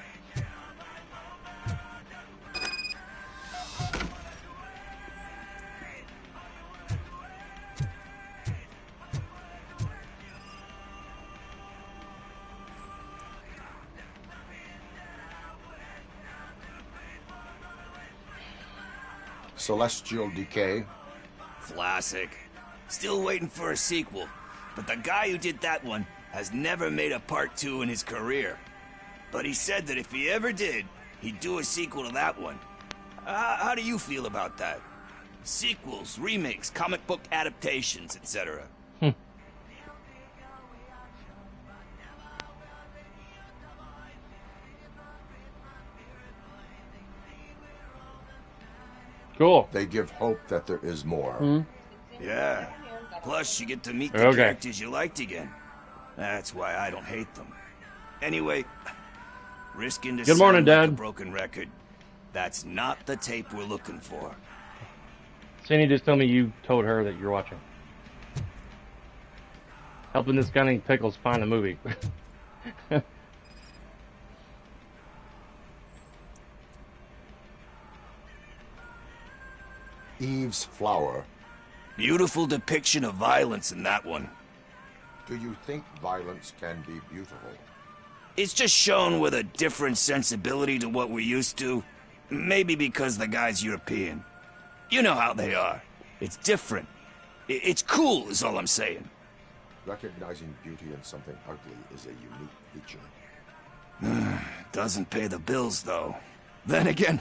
Celestial Decay. Classic. Still waiting for a sequel, but the guy who did that one has never made a part 2 in his career. But he said that if he ever did, he'd do a sequel to that one. How do you feel about that? Sequels, remakes, comic book adaptations, etc. Cool. They give hope that there is more. Yeah. Plus, you get to meet the characters you liked again. That's why I don't hate them. Anyway, risking to Good morning, sound like a Dad. broken record. That's not the tape we're looking for. Sandy just told me you told her that you're watching. Helping this Gunning Pickles find a movie. Eve's Flower. Beautiful depiction of violence in that one. Do you think violence can be beautiful? It's just shown with a different sensibility to what we're used to. Maybe because the guy's European. You know how they are. It's different. It's cool, is all I'm saying. Recognizing beauty in something ugly is a unique feature. Doesn't pay the bills, though. Then again,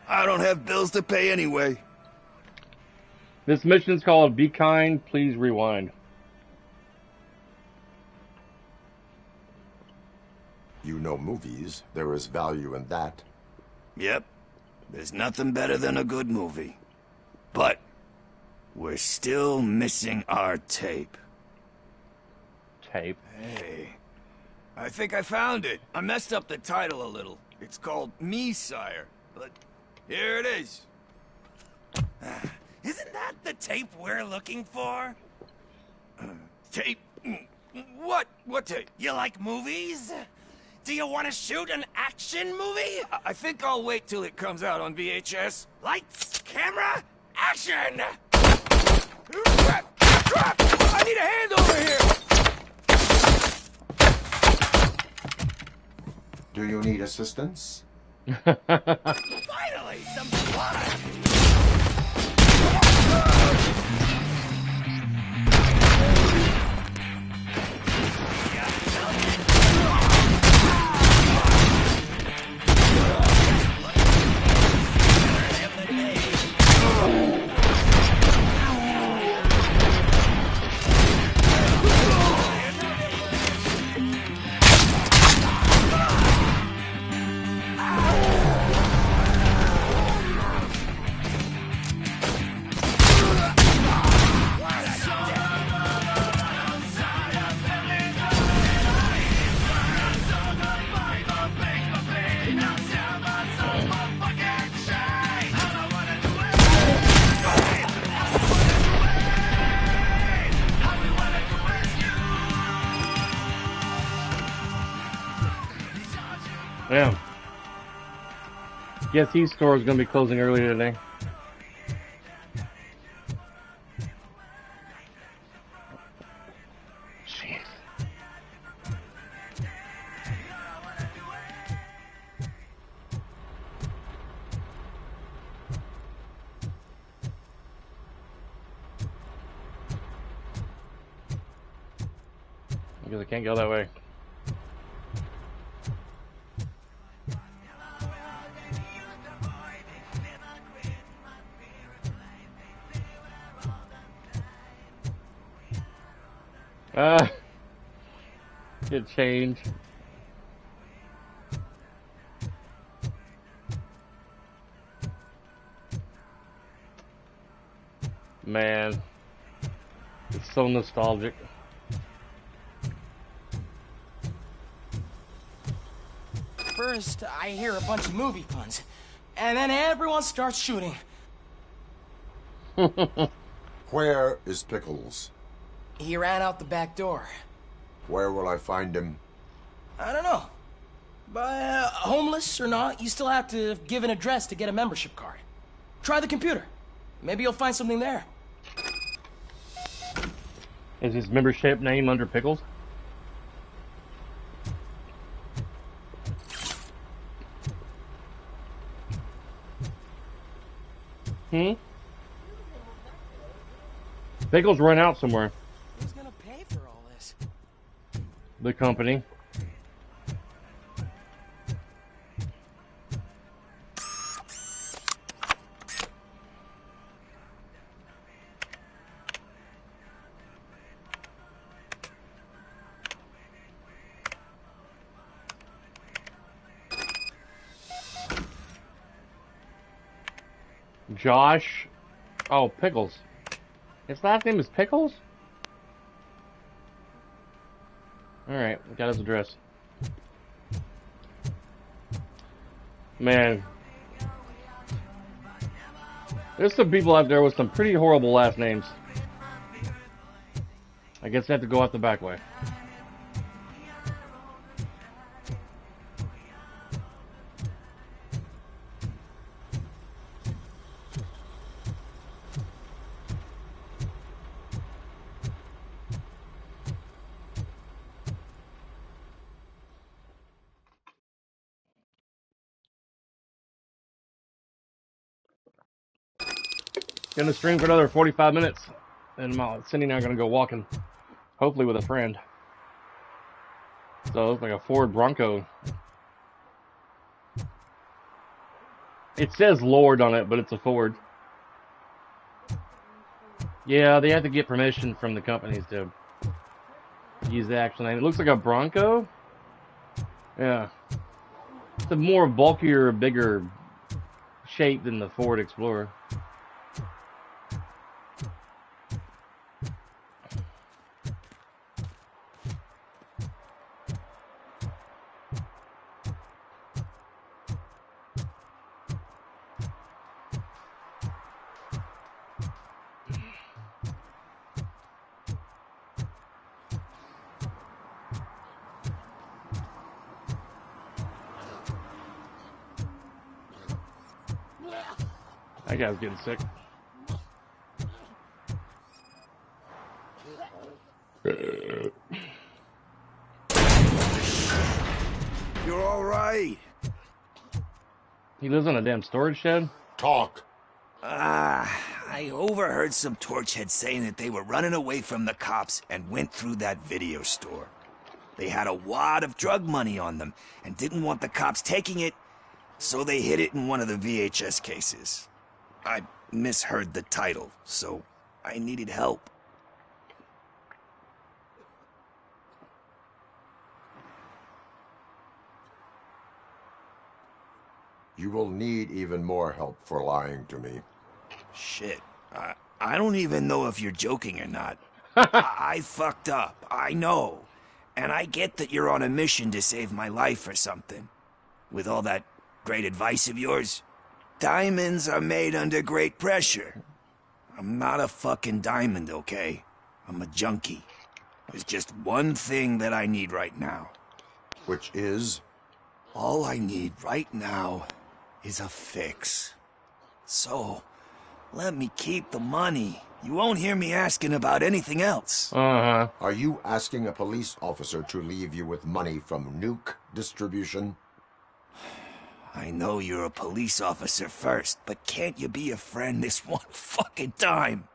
I don't have bills to pay anyway. This mission's called Be Kind, Please Rewind. You know movies. There is value in that. Yep. There's nothing better than a good movie. But we're still missing our tape. Tape? Hey, I think I found it. I messed up the title a little. It's called Me, Sire. But here it is. Isn't that the tape we're looking for? Tape? What? What tape? You like movies? Do you want to shoot an action movie? I think I'll wait till it comes out on VHS. Lights, camera, action! Crap! Crap! I need a hand over here! Do you need assistance? Finally, some blood! Yeah. Guess his store is going to be closing earlier today. Jeez. Because I can't go that way. Get change. Man, it's so nostalgic. First, I hear a bunch of movie puns, and then everyone starts shooting. Where is Pickles? He ran out the back door. Where will I find him? I don't know. But homeless or not, you still have to give an address to get a membership card. Try the computer. Maybe you'll find something there. Is his membership name under Pickles? Pickles run out somewhere. Who's gonna pay for all this? The company. Josh. Oh, Pickles. His last name is Pickles? Alright, we got his address. Man. There's some people out there with some pretty horrible last names. I guess I have to go out the back way. Gonna stream for another 45 minutes. And Cindy and I are gonna go walking. Hopefully with a friend. So it's like a Ford Bronco. It says Lord on it, but it's a Ford. Yeah, they have to get permission from the companies to use the actual name. It looks like a Bronco. Yeah. It's a more bulkier, bigger shape than the Ford Explorer. That guy's getting sick. You're all right. He lives in a damn storage shed? Talk. I overheard some torchheads saying that they were running away from the cops and went through that video store. They had a wad of drug money on them and didn't want the cops taking it, so they hid it in one of the VHS cases. I misheard the title, so I needed help. You will need even more help for lying to me. Shit. I don't even know if you're joking or not. I fucked up, I know. And I get that you're on a mission to save my life or something. With all that great advice of yours. Diamonds are made under great pressure. I'm not a fucking diamond, okay? I'm a junkie. There's just one thing that I need right now. Which is? All I need right now is a fix. So, let me keep the money. You won't hear me asking about anything else. Uh-huh. Are you asking a police officer to leave you with money from nuke distribution? I know you're a police officer first, but can't you be a friend this one fucking time?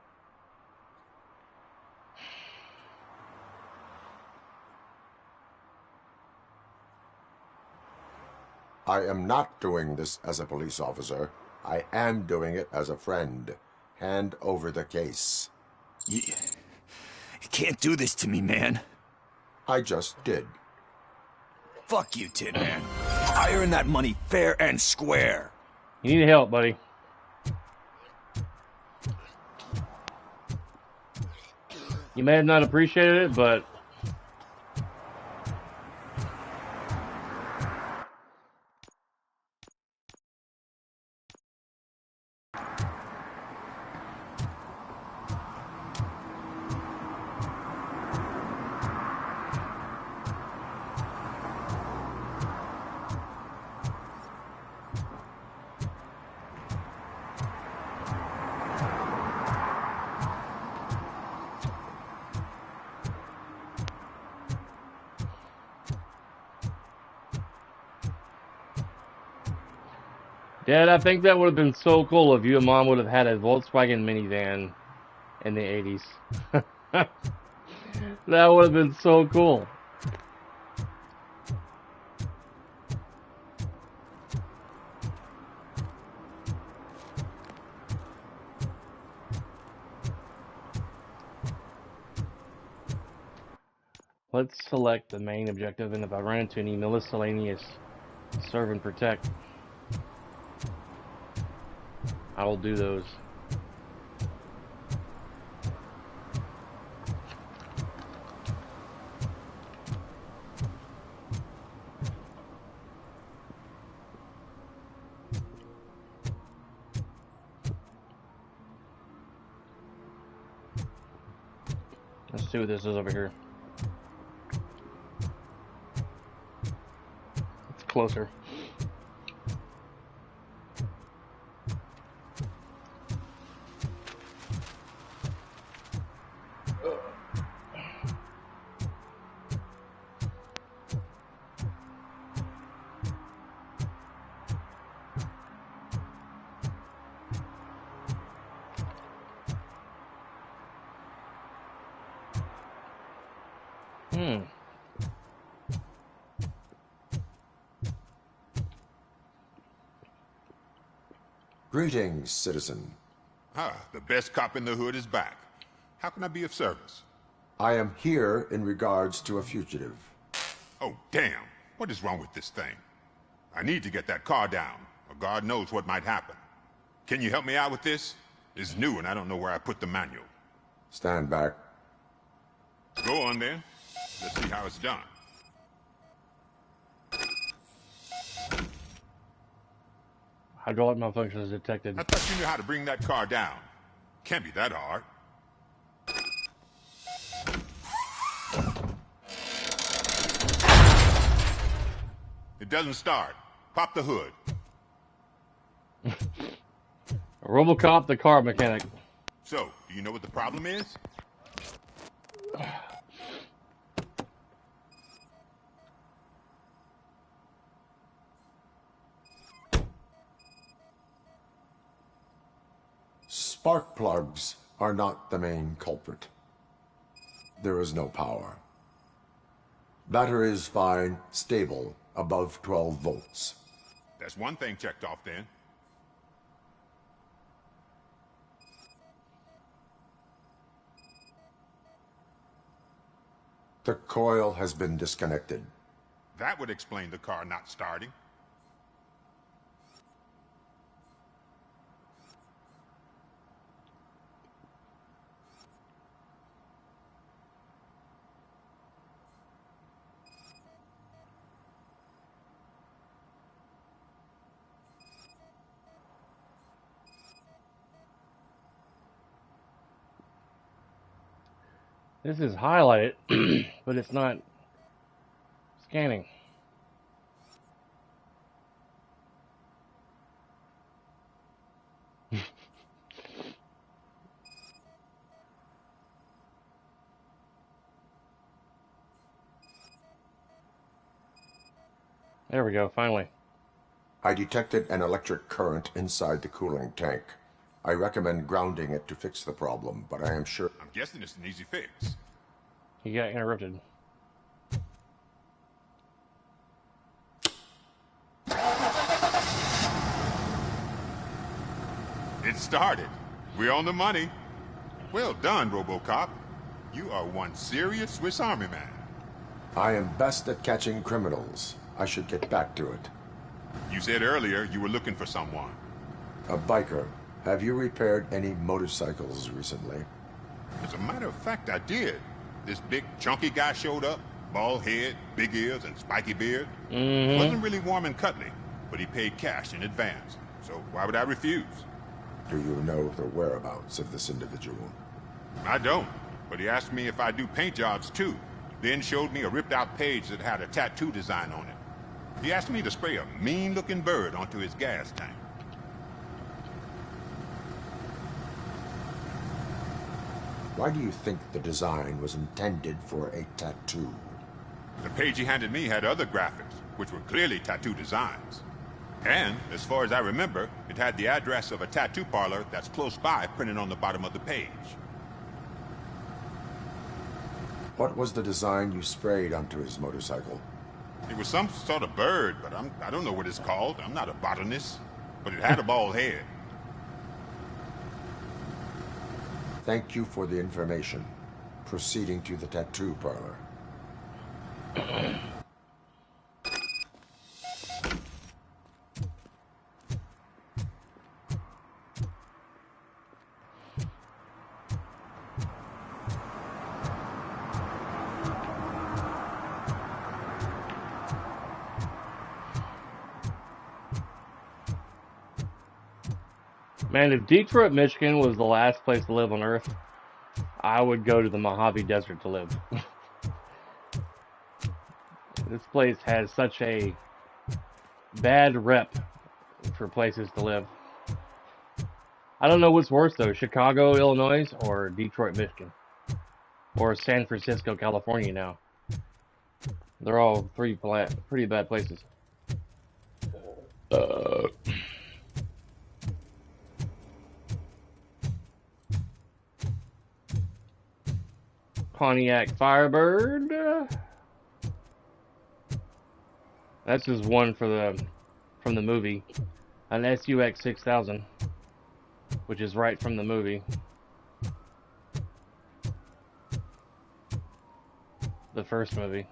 I am not doing this as a police officer. I am doing it as a friend. Hand over the case. You can't do this to me, man. I just did. Fuck you, Tin Man. I earned that money fair and square. You need help, buddy. You may have not appreciated it, but Dad, I think that would have been so cool if you and Mom would have had a Volkswagen minivan in the 80s. That would have been so cool. Let's select the main objective, and if I run into any miscellaneous serve and protect, I will do those. Let's see what this is over here. It's closer. Greetings, citizen. Ah, the best cop in the hood is back. How can I be of service? I am here in regards to a fugitive. Oh, damn. What is wrong with this thing? I need to get that car down, or God knows what might happen. Can you help me out with this? It's new and I don't know where I put the manual. Stand back. Go on then. Let's see how it's done. Hydraulic malfunctions detected. I thought you knew how to bring that car down. Can't be that hard. It doesn't start. Pop the hood. RoboCop, the car mechanic. So, do you know what the problem is? Spark plugs are not the main culprit. There is no power. Battery is fine, stable, above 12 volts. That's one thing checked off then. The coil has been disconnected. That would explain the car not starting. This is highlighted, but it's not scanning. There we go, finally. I detected an electric current inside the cooling tank. I recommend grounding it to fix the problem, but I am sure... I'm guessing it's an easy fix. He got interrupted. It started. We're on the money. Well done, RoboCop. You are one serious Swiss Army man. I am best at catching criminals. I should get back to it. You said earlier you were looking for someone. A biker. Have you repaired any motorcycles recently? As a matter of fact, I did. This big, chunky guy showed up. Bald head, big ears, and spiky beard. Wasn't really warm and cuddly, but he paid cash in advance. So why would I refuse? Do you know the whereabouts of this individual? I don't, but he asked me if I do paint jobs too. Then showed me a ripped-out page that had a tattoo design on it. He asked me to spray a mean-looking bird onto his gas tank. Why do you think the design was intended for a tattoo? The page he handed me had other graphics, which were clearly tattoo designs. And, as far as I remember, it had the address of a tattoo parlor that's close by printed on the bottom of the page. What was the design you sprayed onto his motorcycle? It was some sort of bird, but I don't know what it's called. I'm not a botanist. But it had a bald head. Thank you for the information. Proceeding to the tattoo parlor. Man, if Detroit, Michigan was the last place to live on Earth, I would go to the Mojave Desert to live. This place has such a bad rep for places to live. I don't know what's worse though, Chicago, Illinois, or Detroit, Michigan. Or San Francisco, California now. They're all pretty bad places. Pontiac Firebird. That's just one from the movie. An SUX 6000, which is right from the movie. The first movie.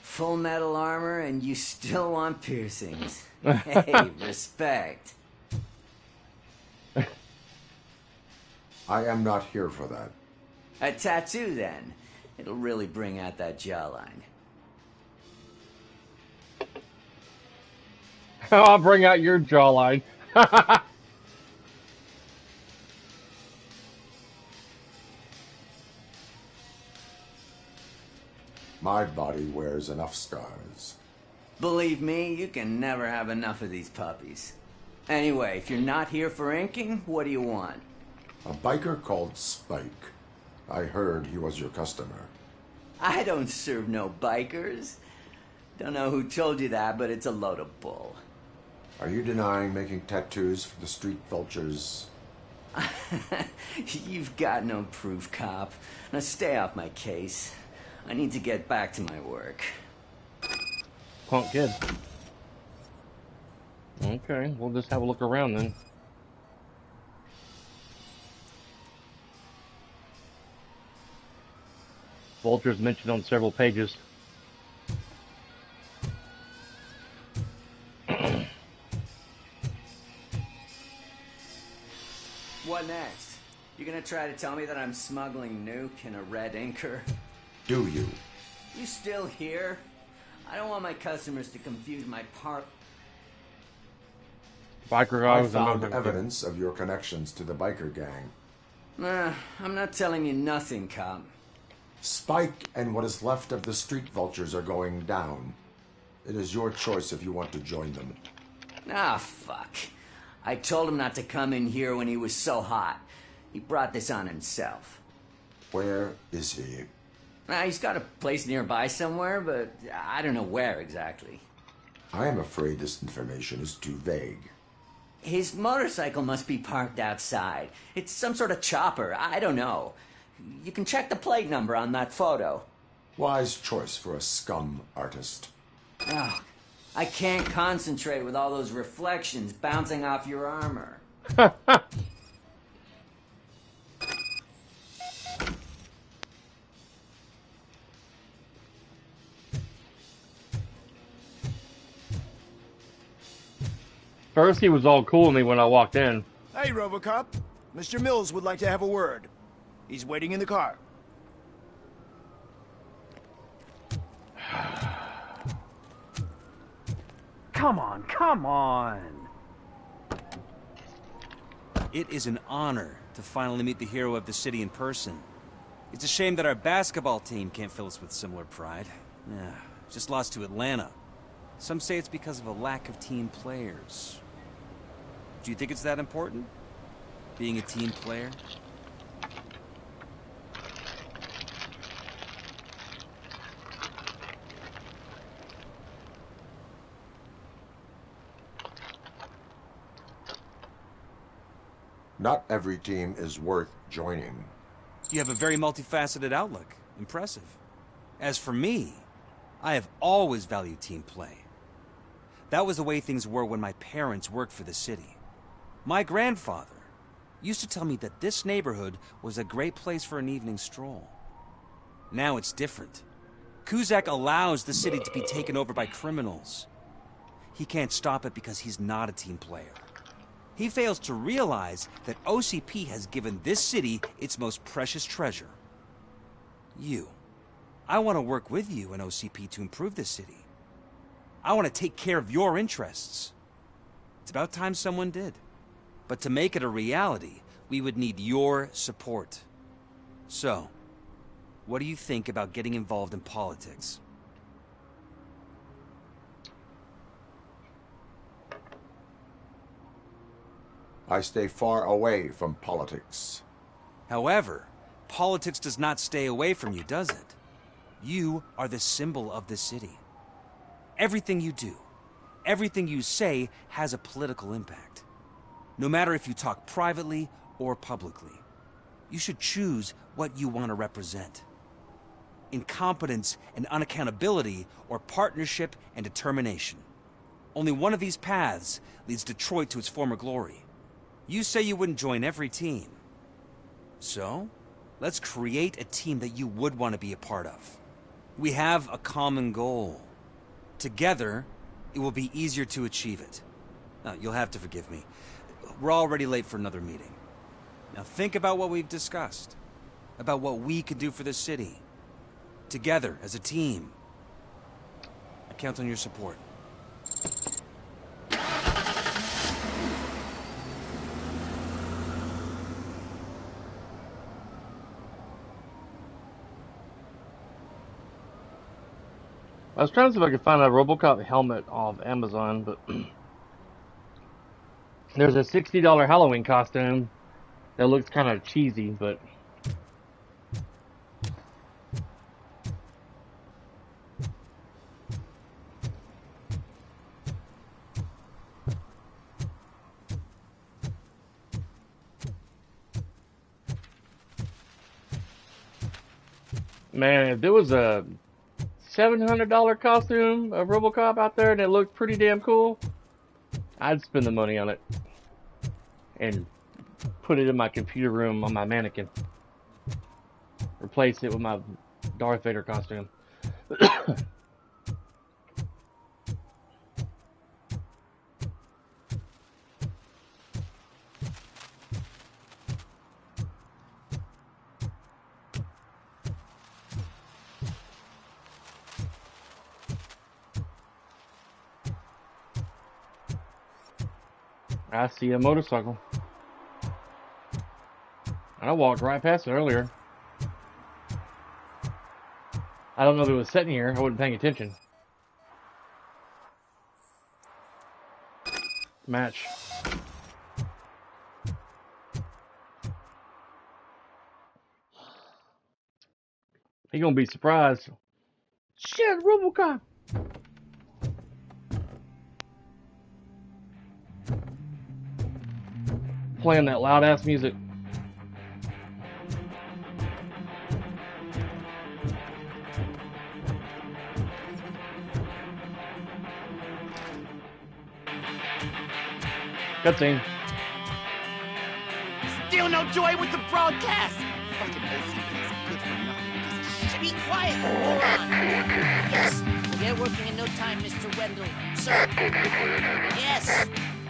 Full metal armor and you still want piercings. Hey, respect. I am not here for that. A tattoo, then. It'll really bring out that jawline. I'll bring out your jawline. My body wears enough scars. Believe me, you can never have enough of these puppies. Anyway, if you're not here for inking, what do you want? A biker called Spike. I heard he was your customer. I don't serve no bikers. Don't know who told you that, but it's a load of bull. Are you denying making tattoos for the street vultures? You've got no proof, cop. Now stay off my case. I need to get back to my work. Punk kid. Okay, we'll just have a look around then. Vulture's mentioned on several pages. What next? You gonna try to tell me that I'm smuggling nuke in a red inker? Do you? You still here? I don't want my customers to confuse my Biker I guys. found evidence of your connections to the biker gang. I'm not telling you nothing, cop. Spike and what is left of the street vultures are going down. It is your choice if you want to join them. Ah, fuck. I told him not to come in here when he was so hot. He brought this on himself. Where is he? He's got a place nearby somewhere, but I don't know where exactly. I am afraid this information is too vague. His motorcycle must be parked outside. It's some sort of chopper. I don't know. You can check the plate number on that photo. Wise choice for a scum artist. Oh, I can't concentrate with all those reflections bouncing off your armor. First, he was all cool to me when I walked in. Hey, RoboCop. Mr. Mills would like to have a word. He's waiting in the car. Come on, come on. It is an honor to finally meet the hero of the city in person. It's a shame that our basketball team can't fill us with similar pride. Yeah, just lost to Atlanta. Some say it's because of a lack of team players. Do you think it's that important? Being a team player? Not every team is worth joining. You have a very multifaceted outlook. Impressive. As for me, I have always valued team play. That was the way things were when my parents worked for the city. My grandfather used to tell me that this neighborhood was a great place for an evening stroll. Now it's different. Kuzak allows the city to be taken over by criminals. He can't stop it because he's not a team player. He fails to realize that OCP has given this city its most precious treasure. You. I want to work with you and OCP to improve this city. I want to take care of your interests. It's about time someone did. But to make it a reality, we would need your support. So, what do you think about getting involved in politics? I stay far away from politics. However, politics does not stay away from you, does it? You are the symbol of the city. Everything you do, everything you say has a political impact. No matter if you talk privately or publicly, you should choose what you want to represent. Incompetence and unaccountability, or partnership and determination. Only one of these paths leads Detroit to its former glory. You say you wouldn't join every team. So, let's create a team that you would want to be a part of. We have a common goal. Together, it will be easier to achieve it. Now, you'll have to forgive me. We're already late for another meeting. Now think about what we've discussed. About what we can do for this city. Together, as a team. I count on your support. I was trying to see if I could find a RoboCop helmet off Amazon, but there's a $60 Halloween costume that looks kind of cheesy, but man, if there was a $700 costume of RoboCop out there and it looked pretty damn cool, I'd spend the money on it and put it in my computer room on my mannequin. Replace it with my Darth Vader costume. I see a motorcycle. I walked right past it earlier. I don't know if it was sitting here. I wasn't paying attention. Match. He gonna be surprised. Shit, RoboCop. Playing that loud ass music. Cutscene. Still no joy with the broadcast. Fucking OCP's good for nothing. Be quiet, moron. Yes, we'll get working in no time, Mr. Wendell. Sir. Yes.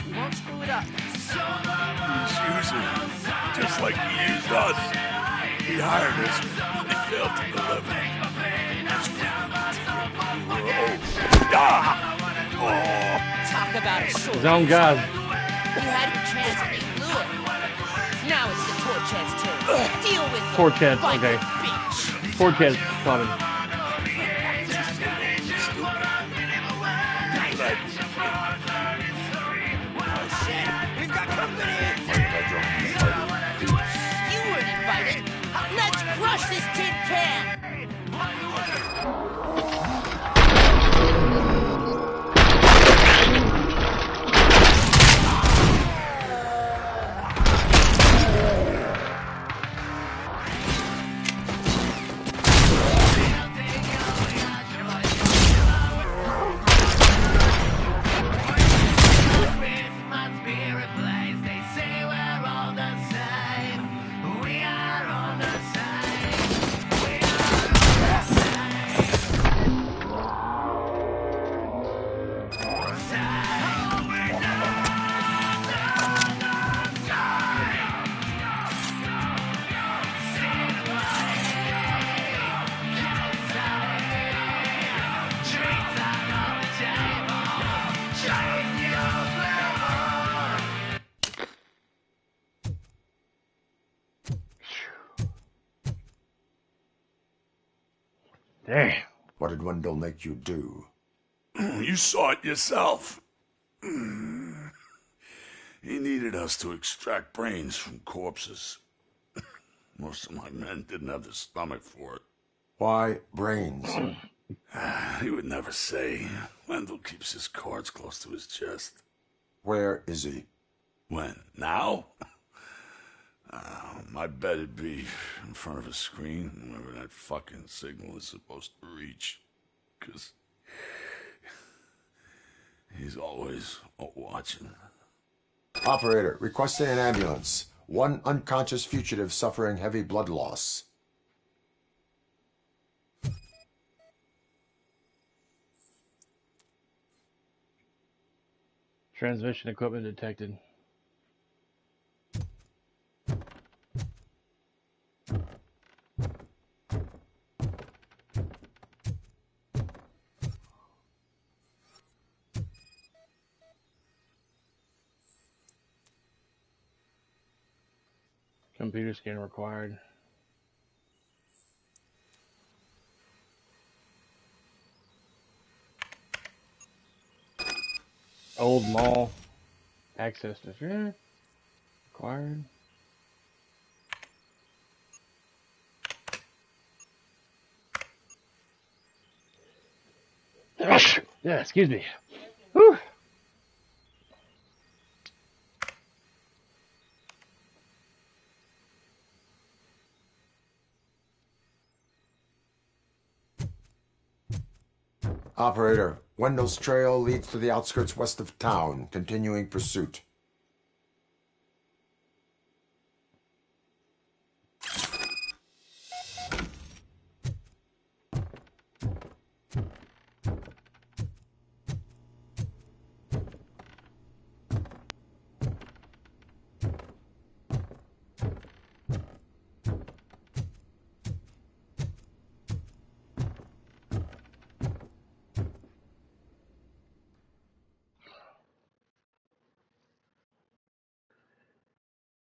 We won't screw it up. He's using us, just like he used us. He hired us, and he failed to deliver. Talk about a sword. His own guy. You had your chance and you blew it. Now it's the Torchhead's turn. Deal with it. Torchhead, Like okay. a bitch. Torchhead caught him. Oh shit, we've got company. You weren't invited. Let's crush this tin can. Damn. What did Wendell make you do? You saw it yourself. He needed us to extract brains from corpses. Most of my men didn't have the stomach for it. Why brains? He would never say. Wendell keeps his cards close to his chest. Where is he? When? Now? I bet it'd be in front of a screen whenever that fucking signal is supposed to reach. 'Cause he's always watching. Operator, requesting an ambulance. One unconscious fugitive suffering heavy blood loss. Transmission equipment detected. Computer scan required. Old mall. Access to required. Yeah, excuse me. Whew. Operator, Wendell's trail leads to the outskirts west of town, continuing pursuit.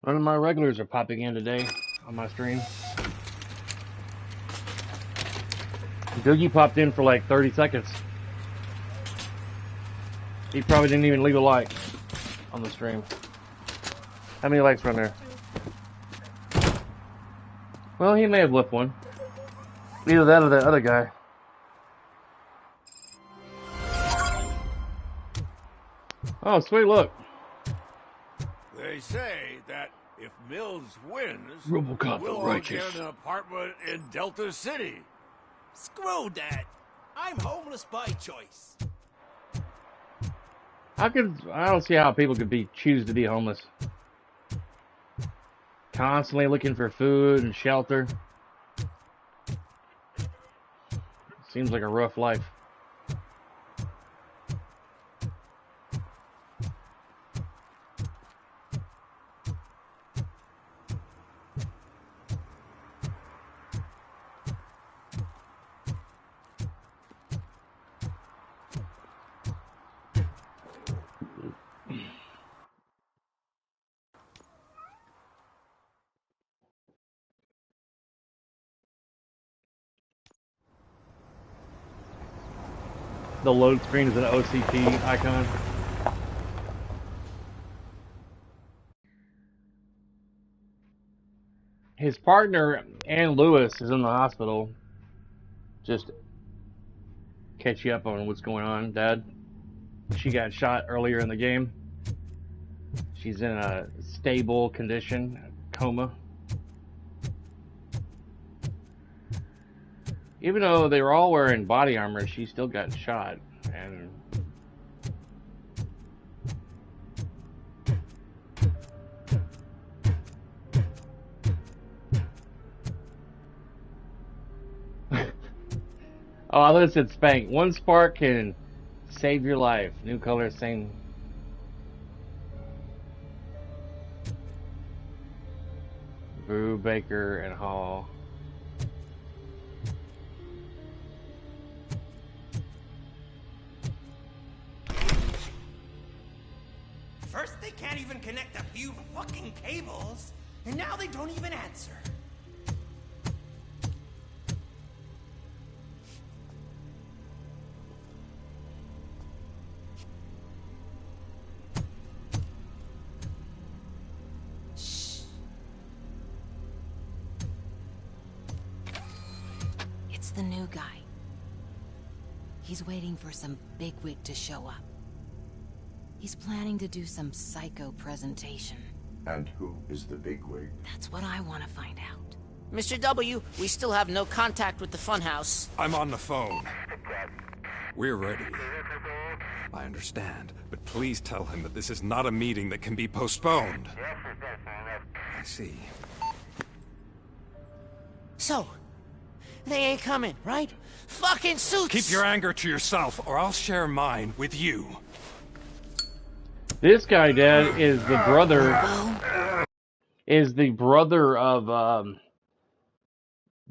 One of my regulars are popping in today on my stream. Doogie popped in for like 30 seconds. He probably didn't even leave a like on the stream. How many likes were on there? Well, he may have left one. Either that or the other guy. Oh, sweet, look. They say that if Mills wins, RoboCop we'll the all righteous. get an apartment in Delta City. Screw that. I'm homeless by choice. I don't see how people could choose to be homeless. Constantly looking for food and shelter. Seems like a rough life. The load screen is an OCP icon. His partner, Ann Lewis, is in the hospital. Just catch you up on what's going on, Dad. She got shot earlier in the game. She's in a stable condition, coma. Even though they were all wearing body armor, she still got shot. And oh, I thought it said spank. One spark can save your life. New color, same. Boo, Baker, and Hall. First, they can't even connect a few fucking cables, and now they don't even answer. Shh. It's the new guy. He's waiting for some bigwig to show up. He's planning to do some psycho presentation. And who is the bigwig? That's what I want to find out. Mr. W, we still have no contact with the funhouse. I'm on the phone. We're ready. I understand, but please tell him that this is not a meeting that can be postponed. I see. So, they ain't coming, right? Fucking suits! Keep your anger to yourself, or I'll share mine with you. This guy, Dad, is the brother of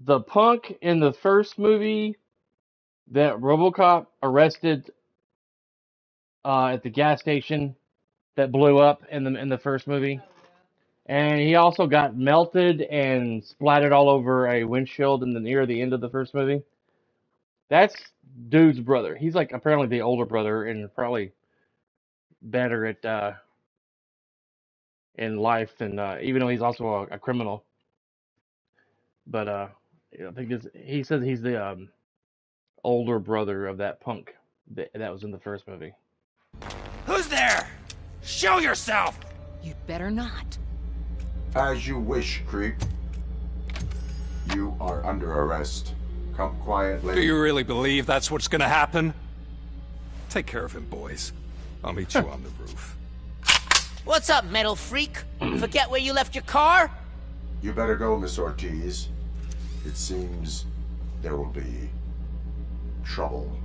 the punk in the first movie that RoboCop arrested at the gas station that blew up in the first movie. And he also got melted and splattered all over a windshield near the end of the first movie. That's dude's brother. He's like apparently the older brother and probably better at in life than even though he's also a criminal. But I think he says he's the older brother of that punk that was in the first movie. Who's there? Show yourself! You'd better not. As you wish, creep. You are under arrest. Come quietly. Do you really believe that's what's gonna happen? Take care of him, boys. I'll meet you on the roof. What's up, metal freak? Forget where you left your car? You better go, Miss Ortiz. It seems there will be trouble.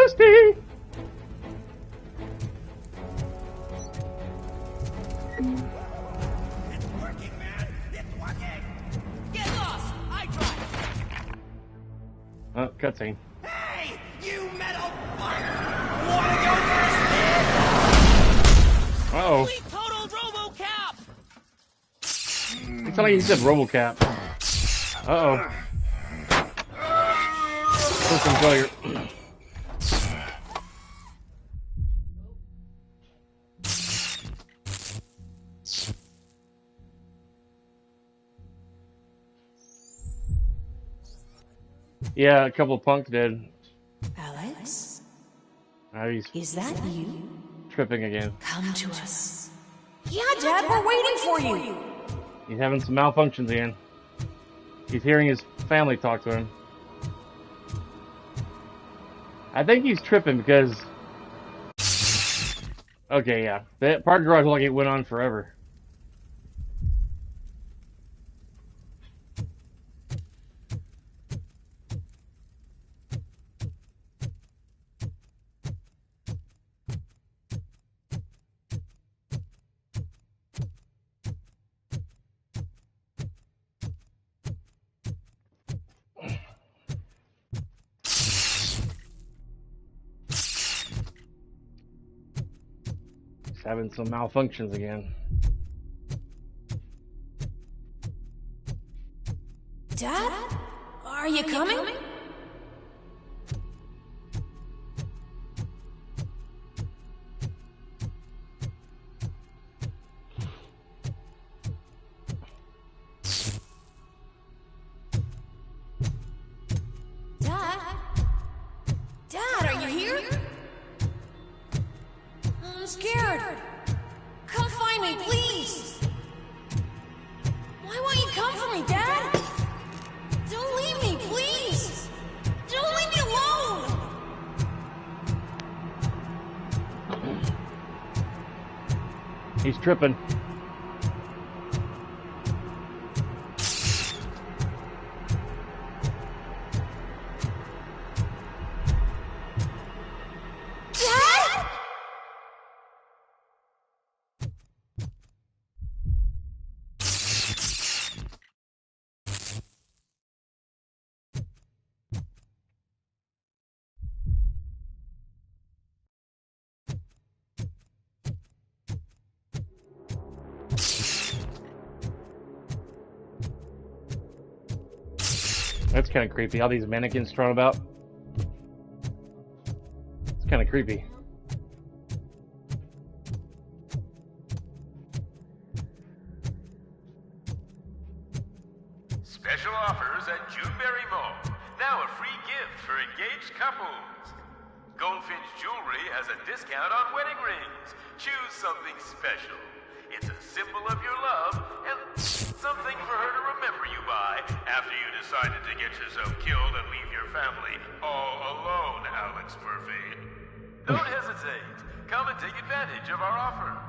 Toasty! It's working, man! It's working! Get lost! I drive! Oh, cutscene. Hey! You metal fuck! Wanna go first, man? Uh-oh. Complete total RoboCop! It sounded like he said RoboCap. Uh-oh. System failure. Yeah, a couple of punks did. Alex? Now he's Is that you? tripping again. Come to us. Yeah, Dad, we're waiting for you. He's having some malfunctions again. He's hearing his family talk to him. I think he's tripping because... Okay, yeah. That park garage like it went on forever. He's having some malfunctions again. Dad? Are you coming? Dad? Dad, are you here? I'm scared. Come find me, please. Why won't you come for me, Dad? Don't leave me, please. Don't leave me alone. He's tripping. Dad? That's kind of creepy. All these mannequins thrown about. It's kind of creepy. Special offers at Juneberry Mall. Now a free gift for engaged couples. Goldfinch Jewelry has a discount on wedding rings. Choose something special. It's a symbol of your love and something for her to remember you by after you decided to get yourself killed and leave your family all alone, Alex Murphy. Don't hesitate. Come and take advantage of our offer.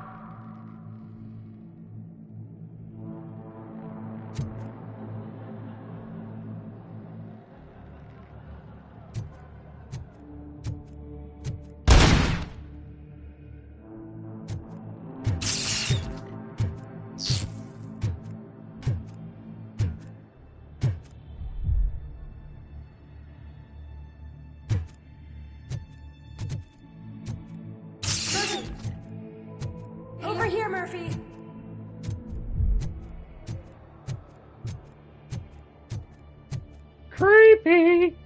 Over here, Murphy. Creepy.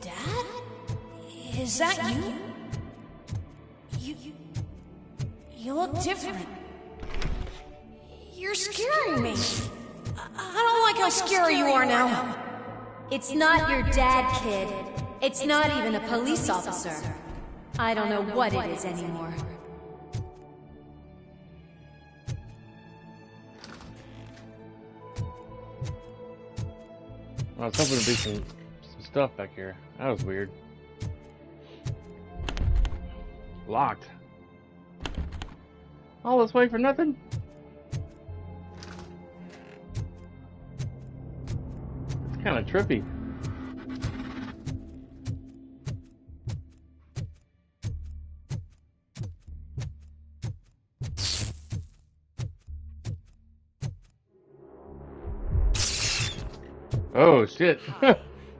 Dad? Is that you? You look different. You're scaring me. I don't like how scary you are now. It's not your dad, kid. It's not even a police officer. I don't know what it is anymore. I was hoping to be some stuff back here. That was weird. Locked. All this way for nothing? It's kind of trippy. Oh, shit.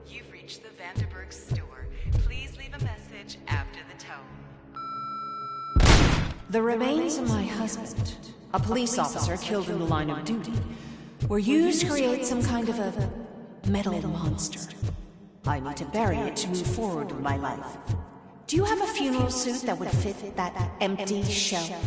You've reached the Vanderburg store. Please leave a message after the tone. The remains of my husband, a police officer killed in the line of duty, were used to create some kind of a metal monster. I need to bury it to move forward with my life. Do you have a funeral suit that would fit that empty shell?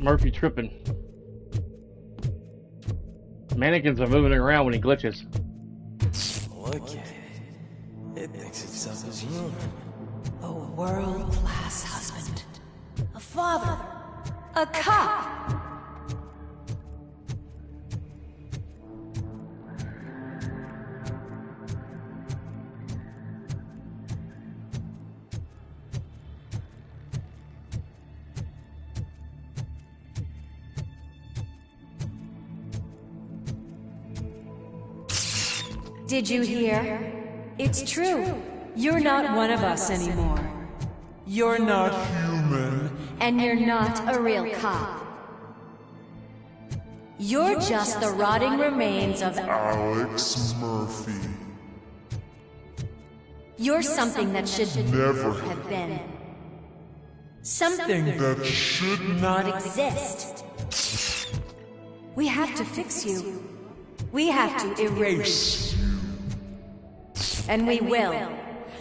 Murphy tripping. Mannequins are moving around when he glitches. Look at it. It thinks itself as human. A world-class husband. A father. A cop. Did you hear? It's true. You're not one of us anymore. You're not human. And you're not a real cop. You're just the rotting remains of Alex Murphy. You're something that should Never have been. Something that should not exist. We have to fix you. We have to erase you. And we will.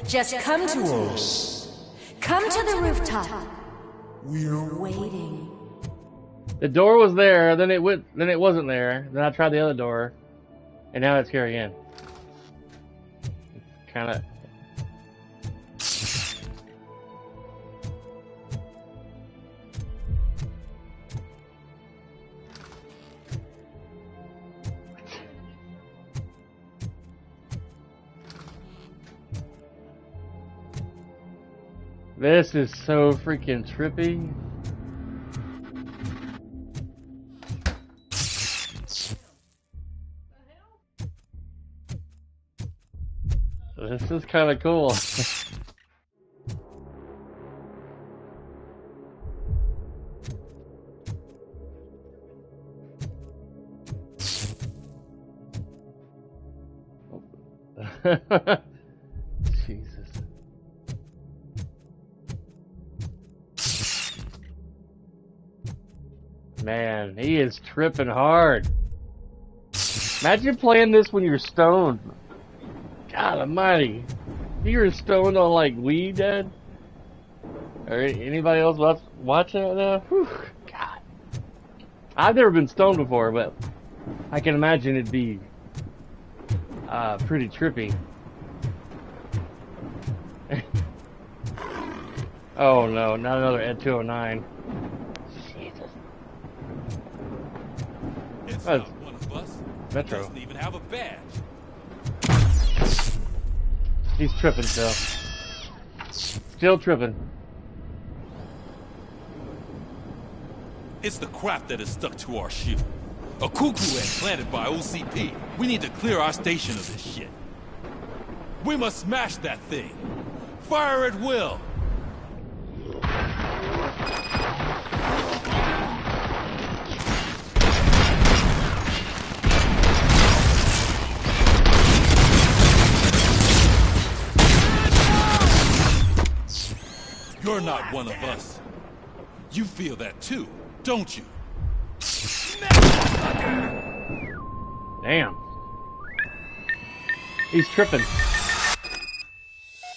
Just come to us. Come to the rooftop. We're waiting. The door was there, then it wasn't there. Then I tried the other door, and now it's here again. It's kind of. This is so freaking trippy. This is kind of cool. Jesus. Man, he is tripping hard. Imagine playing this when you're stoned. God almighty. You're stoned on like weed, Dad? Or anybody else watching it now? Whew, God. I've never been stoned before, but I can imagine it'd be pretty trippy. Oh no, not another Ed 209. It's Oh, not one of us. Metro. He doesn't even have a badge. He's tripping still. Still tripping. It's the crap that is stuck to our shoe. A cuckoo egg planted by OCP. We need to clear our station of this shit. We must smash that thing. Fire at will. You're not one of us. You feel that too, don't you? Damn. He's tripping.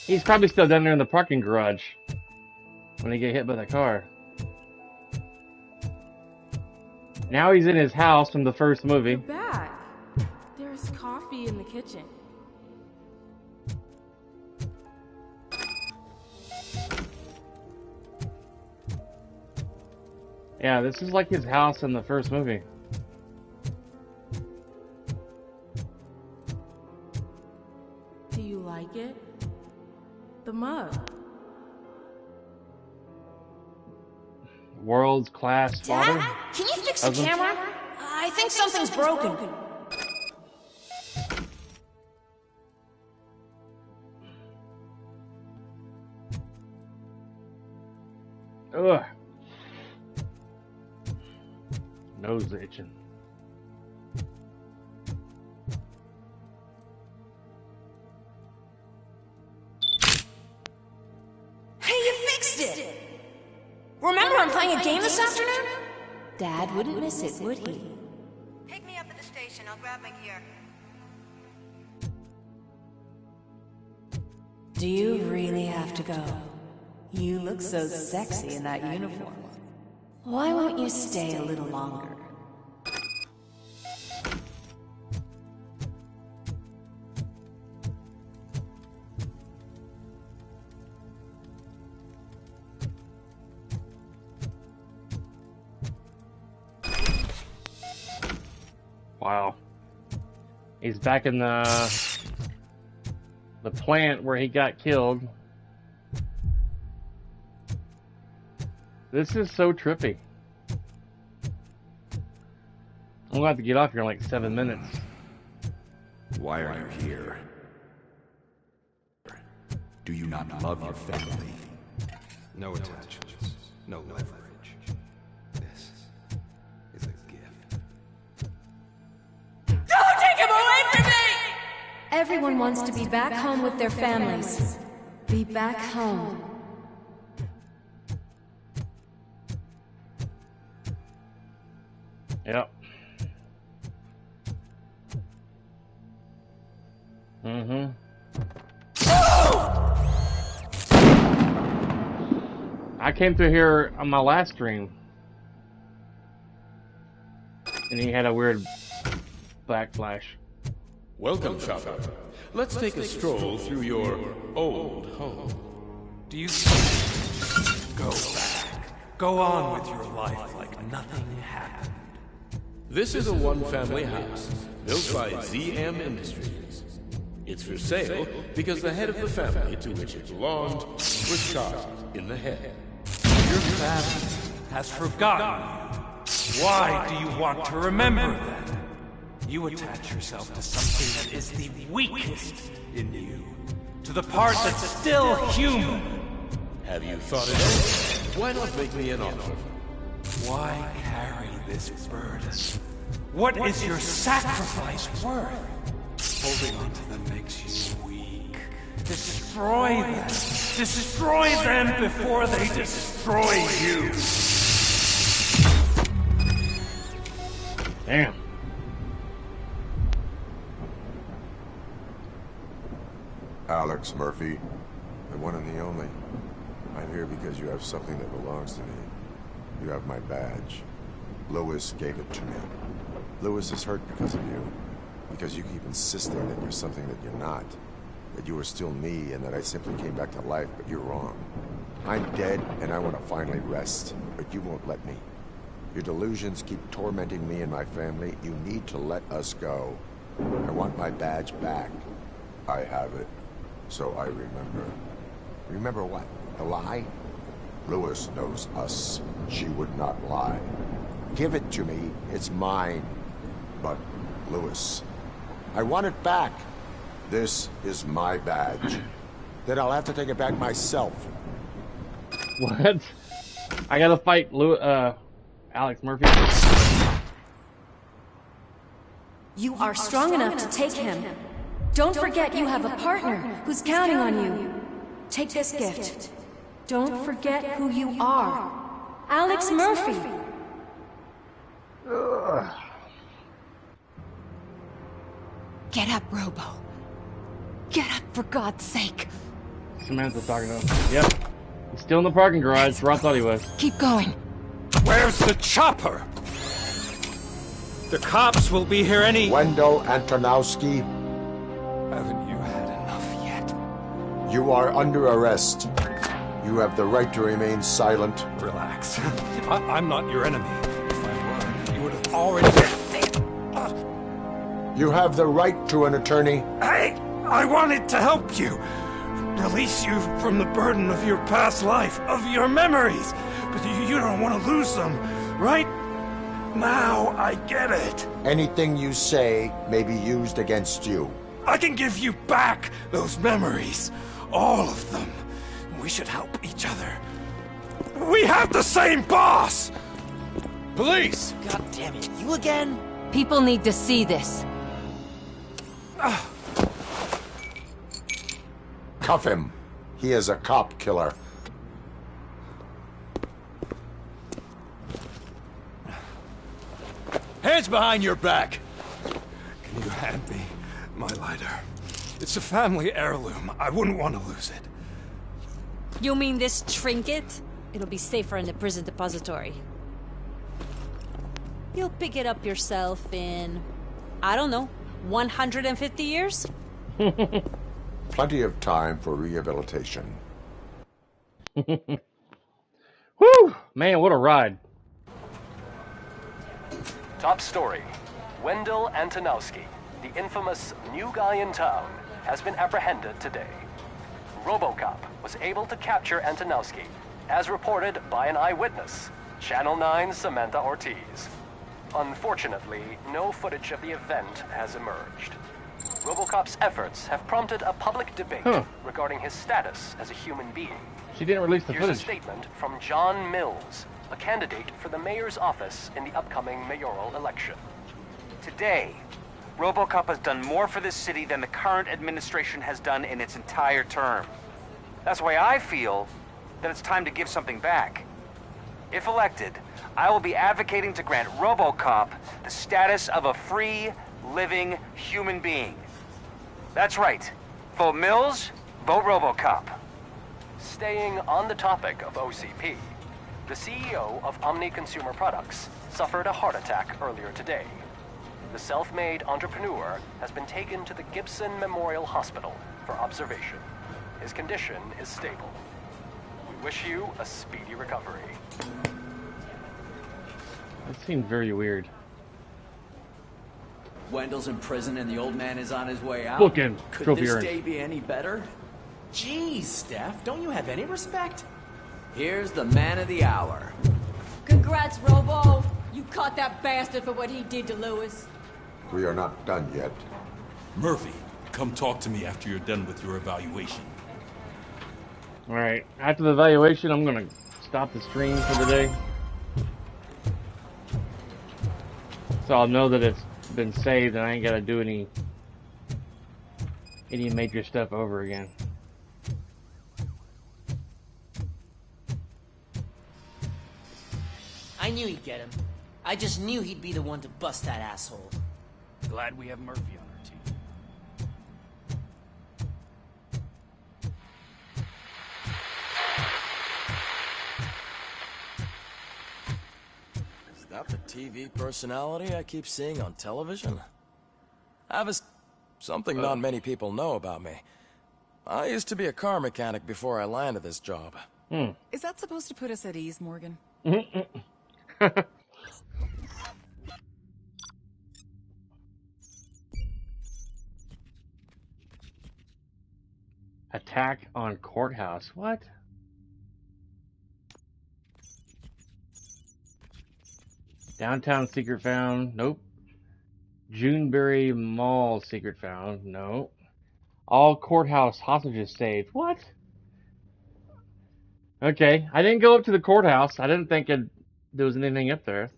He's probably still down there in the parking garage when he get hit by the car. Now he's in his house from the first movie. You're back. There's coffee in the kitchen. Yeah, this is like his house in the first movie. Do you like it? The mug. World's class father. Dad, can you fix the camera? I think something's broken. Ugh. Nose itching. Hey, you fixed it! Remember I'm playing a game this afternoon? Dad wouldn't miss it, would he? Pick me up at the station. I'll grab my gear. Do you really have to go? You look so sexy in that uniform. Why won't you stay a little longer? Wow. He's back in the plant where he got killed. This is so trippy. I'm gonna have to get off here in like 7 minutes. Why are you here? Do you not love your family? No attachments, no leverage. This is a gift. Don't take him away from me! Everyone wants to be back home with their families. Be back home. Yep. Mm-hmm. I came through here on my last stream. And he had a weird backflash. Welcome, shopper. Let's take a stroll through your old home. Do you go back? Go on with your life like nothing happened. This is a one-family house built by ZM Industries. It's for sale because the head of the family to which it belonged was shot in the head. Your family has forgotten you. Why do you want to remember them? You attach yourself to something that is the weakest in you, to the part that's still human. Have you thought it over? Why not make me an offer? Why carry this burden? What is your sacrifice worth? Holding on to them makes you weak. Destroy them. Destroy them before they destroy you. Damn. Alex Murphy, the one and the only. I'm here because you have something that belongs to me. You have my badge. Lewis gave it to me. Lewis is hurt because of you. Because you keep insisting that you're something that you're not. That you are still me and that I simply came back to life, but you're wrong. I'm dead and I want to finally rest, but you won't let me. Your delusions keep tormenting me and my family. You need to let us go. I want my badge back. I have it. So I remember. Remember what? The lie? Lewis knows us. She would not lie. Give it to me. It's mine. But, Lewis, I want it back. This is my badge. Then I'll have to take it back myself. What? I gotta fight Alex Murphy. You are strong enough to take him. Don't forget you have a partner who's counting on you. Take this gift. Don't forget who you are. Alex Murphy. Get up, Robo. Get up, for God's sake. Samantha talking to him. Yep. He's still in the parking garage where I thought he was. Keep going. Where's the chopper? The cops will be here any... Wendell Antonowski. Haven't you had enough yet? You are under arrest. You You have the right to remain silent. Relax. I'm not your enemy. If I were, you would have already... You have the right to an attorney. Hey! I wanted to help you. Release you from the burden of your past life, of your memories. But you don't want to lose them, right? Now I get it. Anything you say may be used against you. I can give you back those memories. All of them. We should help each other. We have the same boss! Police! God damn it, you again? People need to see this. Cuff him. He is a cop killer. Hands behind your back! Can you hand me my lighter? It's a family heirloom. I wouldn't want to lose it. You mean this trinket? It'll be safer in the prison depository. You'll pick it up yourself in, I don't know, 150 years? Plenty of time for rehabilitation. Woo! Man, what a ride. Top story. Wendell Antonowski, the infamous new guy in town, has been apprehended today. RoboCop was able to capture Antonowski, as reported by an eyewitness, Channel 9's Samantha Ortiz. Unfortunately, no footage of the event has emerged. RoboCop's efforts have prompted a public debate regarding his status as a human being. She didn't release the Here's footage. a statement from John Mills, a candidate for the mayor's office in the upcoming mayoral election. Today, RoboCop has done more for this city than the current administration has done in its entire term. That's why I feel that it's time to give something back. If elected, I will be advocating to grant RoboCop the status of a free, living human being. That's right. Vote Mills, vote RoboCop. Staying on the topic of OCP, the CEO of Omni Consumer Products suffered a heart attack earlier today. The self-made entrepreneur has been taken to the Gibson Memorial Hospital for observation. His condition is stable. We wish you a speedy recovery. That seemed very weird. Wendell's in prison and the old man is on his way out. Bookend. Could Trophy this earned. day be any better? Jeez, Steph, don't you have any respect? Here's the man of the hour. Congrats, Robo! You caught that bastard for what he did to Lewis. We are not done yet. Murphy, come talk to me after you're done with your evaluation. Alright, after the evaluation, I'm gonna stop the stream for the day. So I'll know that it's been saved and I ain't gotta do any major stuff over again. I knew he'd get him. I just knew he'd be the one to bust that asshole. Glad we have Murphy on our team. Is that the TV personality I keep seeing on television? Something not many people know about me. I used to be a car mechanic before I landed this job. Is that supposed to put us at ease, Morgan? Attack on courthouse. What? Downtown secret found. Nope. Juneberry Mall secret found. No. All courthouse hostages saved. What? Okay. I didn't go up to the courthouse. I didn't think there was anything up there.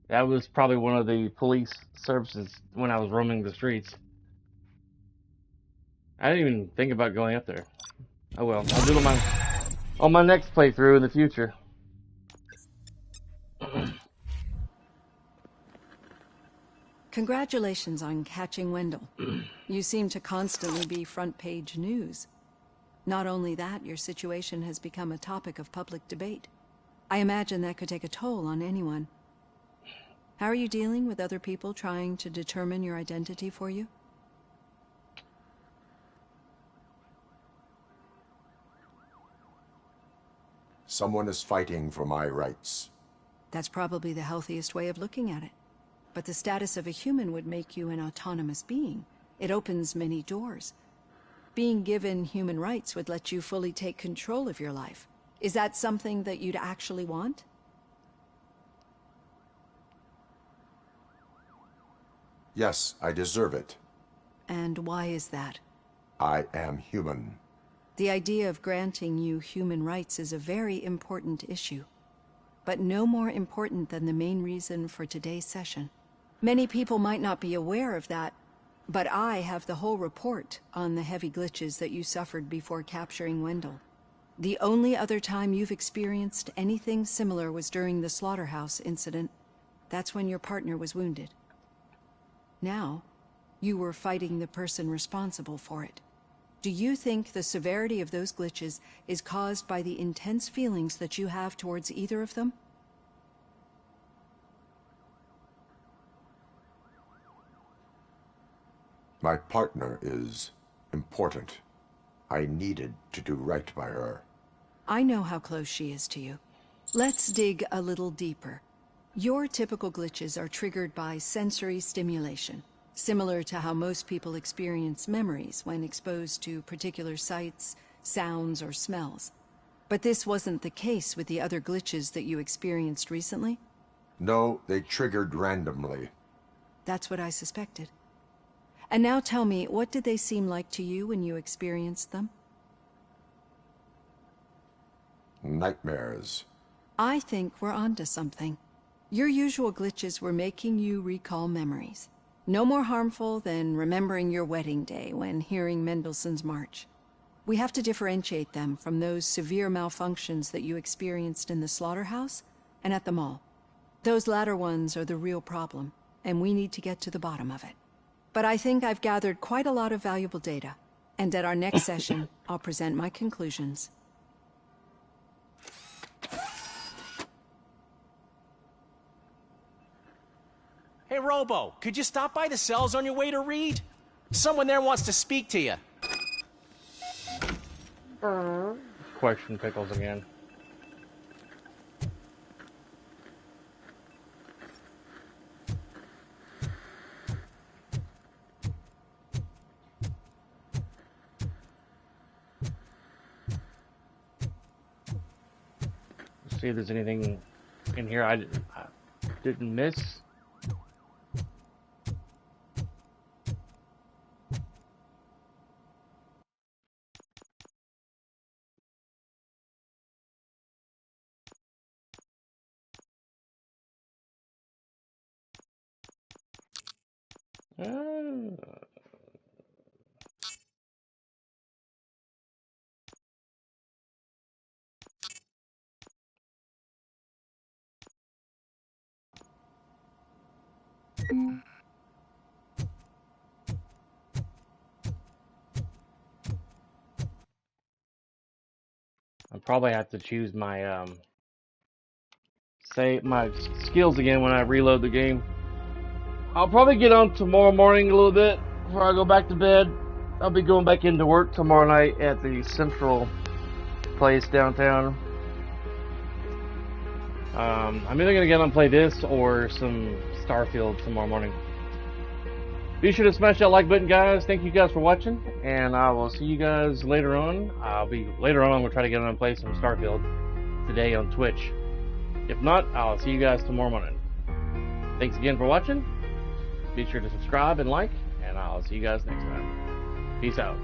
That was probably one of the police services when I was roaming the streets. I didn't even think about going up there. Oh well, I'll do it on my next playthrough in the future. Congratulations on catching Wendell. You seem to constantly be front page news. Not only that, your situation has become a topic of public debate. I imagine that could take a toll on anyone. How are you dealing with other people trying to determine your identity for you? Someone is fighting for my rights. That's probably the healthiest way of looking at it. But the status of a human would make you an autonomous being. It opens many doors. Being given human rights would let you fully take control of your life. Is that something that you'd actually want? Yes, I deserve it. And why is that? I am human. The idea of granting you human rights is a very important issue, but no more important than the main reason for today's session. Many people might not be aware of that, but I have the whole report on the heavy glitches that you suffered before capturing Wendell. The only other time you've experienced anything similar was during the slaughterhouse incident. That's when your partner was wounded. Now, you were fighting the person responsible for it. Do you think the severity of those glitches is caused by the intense feelings that you have towards either of them? My partner is important. I needed to do right by her. I know how close she is to you. Let's dig a little deeper. Your typical glitches are triggered by sensory stimulation, similar to how most people experience memories when exposed to particular sights, sounds, or smells. But this wasn't the case with the other glitches that you experienced recently? No, they triggered randomly. That's what I suspected. And now tell me, what did they seem like to you when you experienced them? Nightmares. I think we're onto something. Your usual glitches were making you recall memories. No more harmful than remembering your wedding day when hearing Mendelssohn's March. We have to differentiate them from those severe malfunctions that you experienced in the slaughterhouse and at the mall. Those latter ones are the real problem, and we need to get to the bottom of it. But I think I've gathered quite a lot of valuable data, and at our next session, I'll present my conclusions. Hey, Robo, could you stop by the cells on your way to Reed? Someone there wants to speak to you. Question Pickles again. Let's see if there's anything in here I didn't miss. I probably have to choose my my skills again when I reload the game. I'll probably get on tomorrow morning a little bit before I go back to bed. I'll be going back into work tomorrow night at the Central place downtown. I'm either gonna get on and play this or some Starfield tomorrow morning. Be sure to smash that like button, guys. Thank you guys for watching, and I will see you guys later on. Later on, we'll try to get on and play some Starfield today on Twitch. If not, I'll see you guys tomorrow morning. Thanks again for watching. Be sure to subscribe and like, and I'll see you guys next time. Peace out.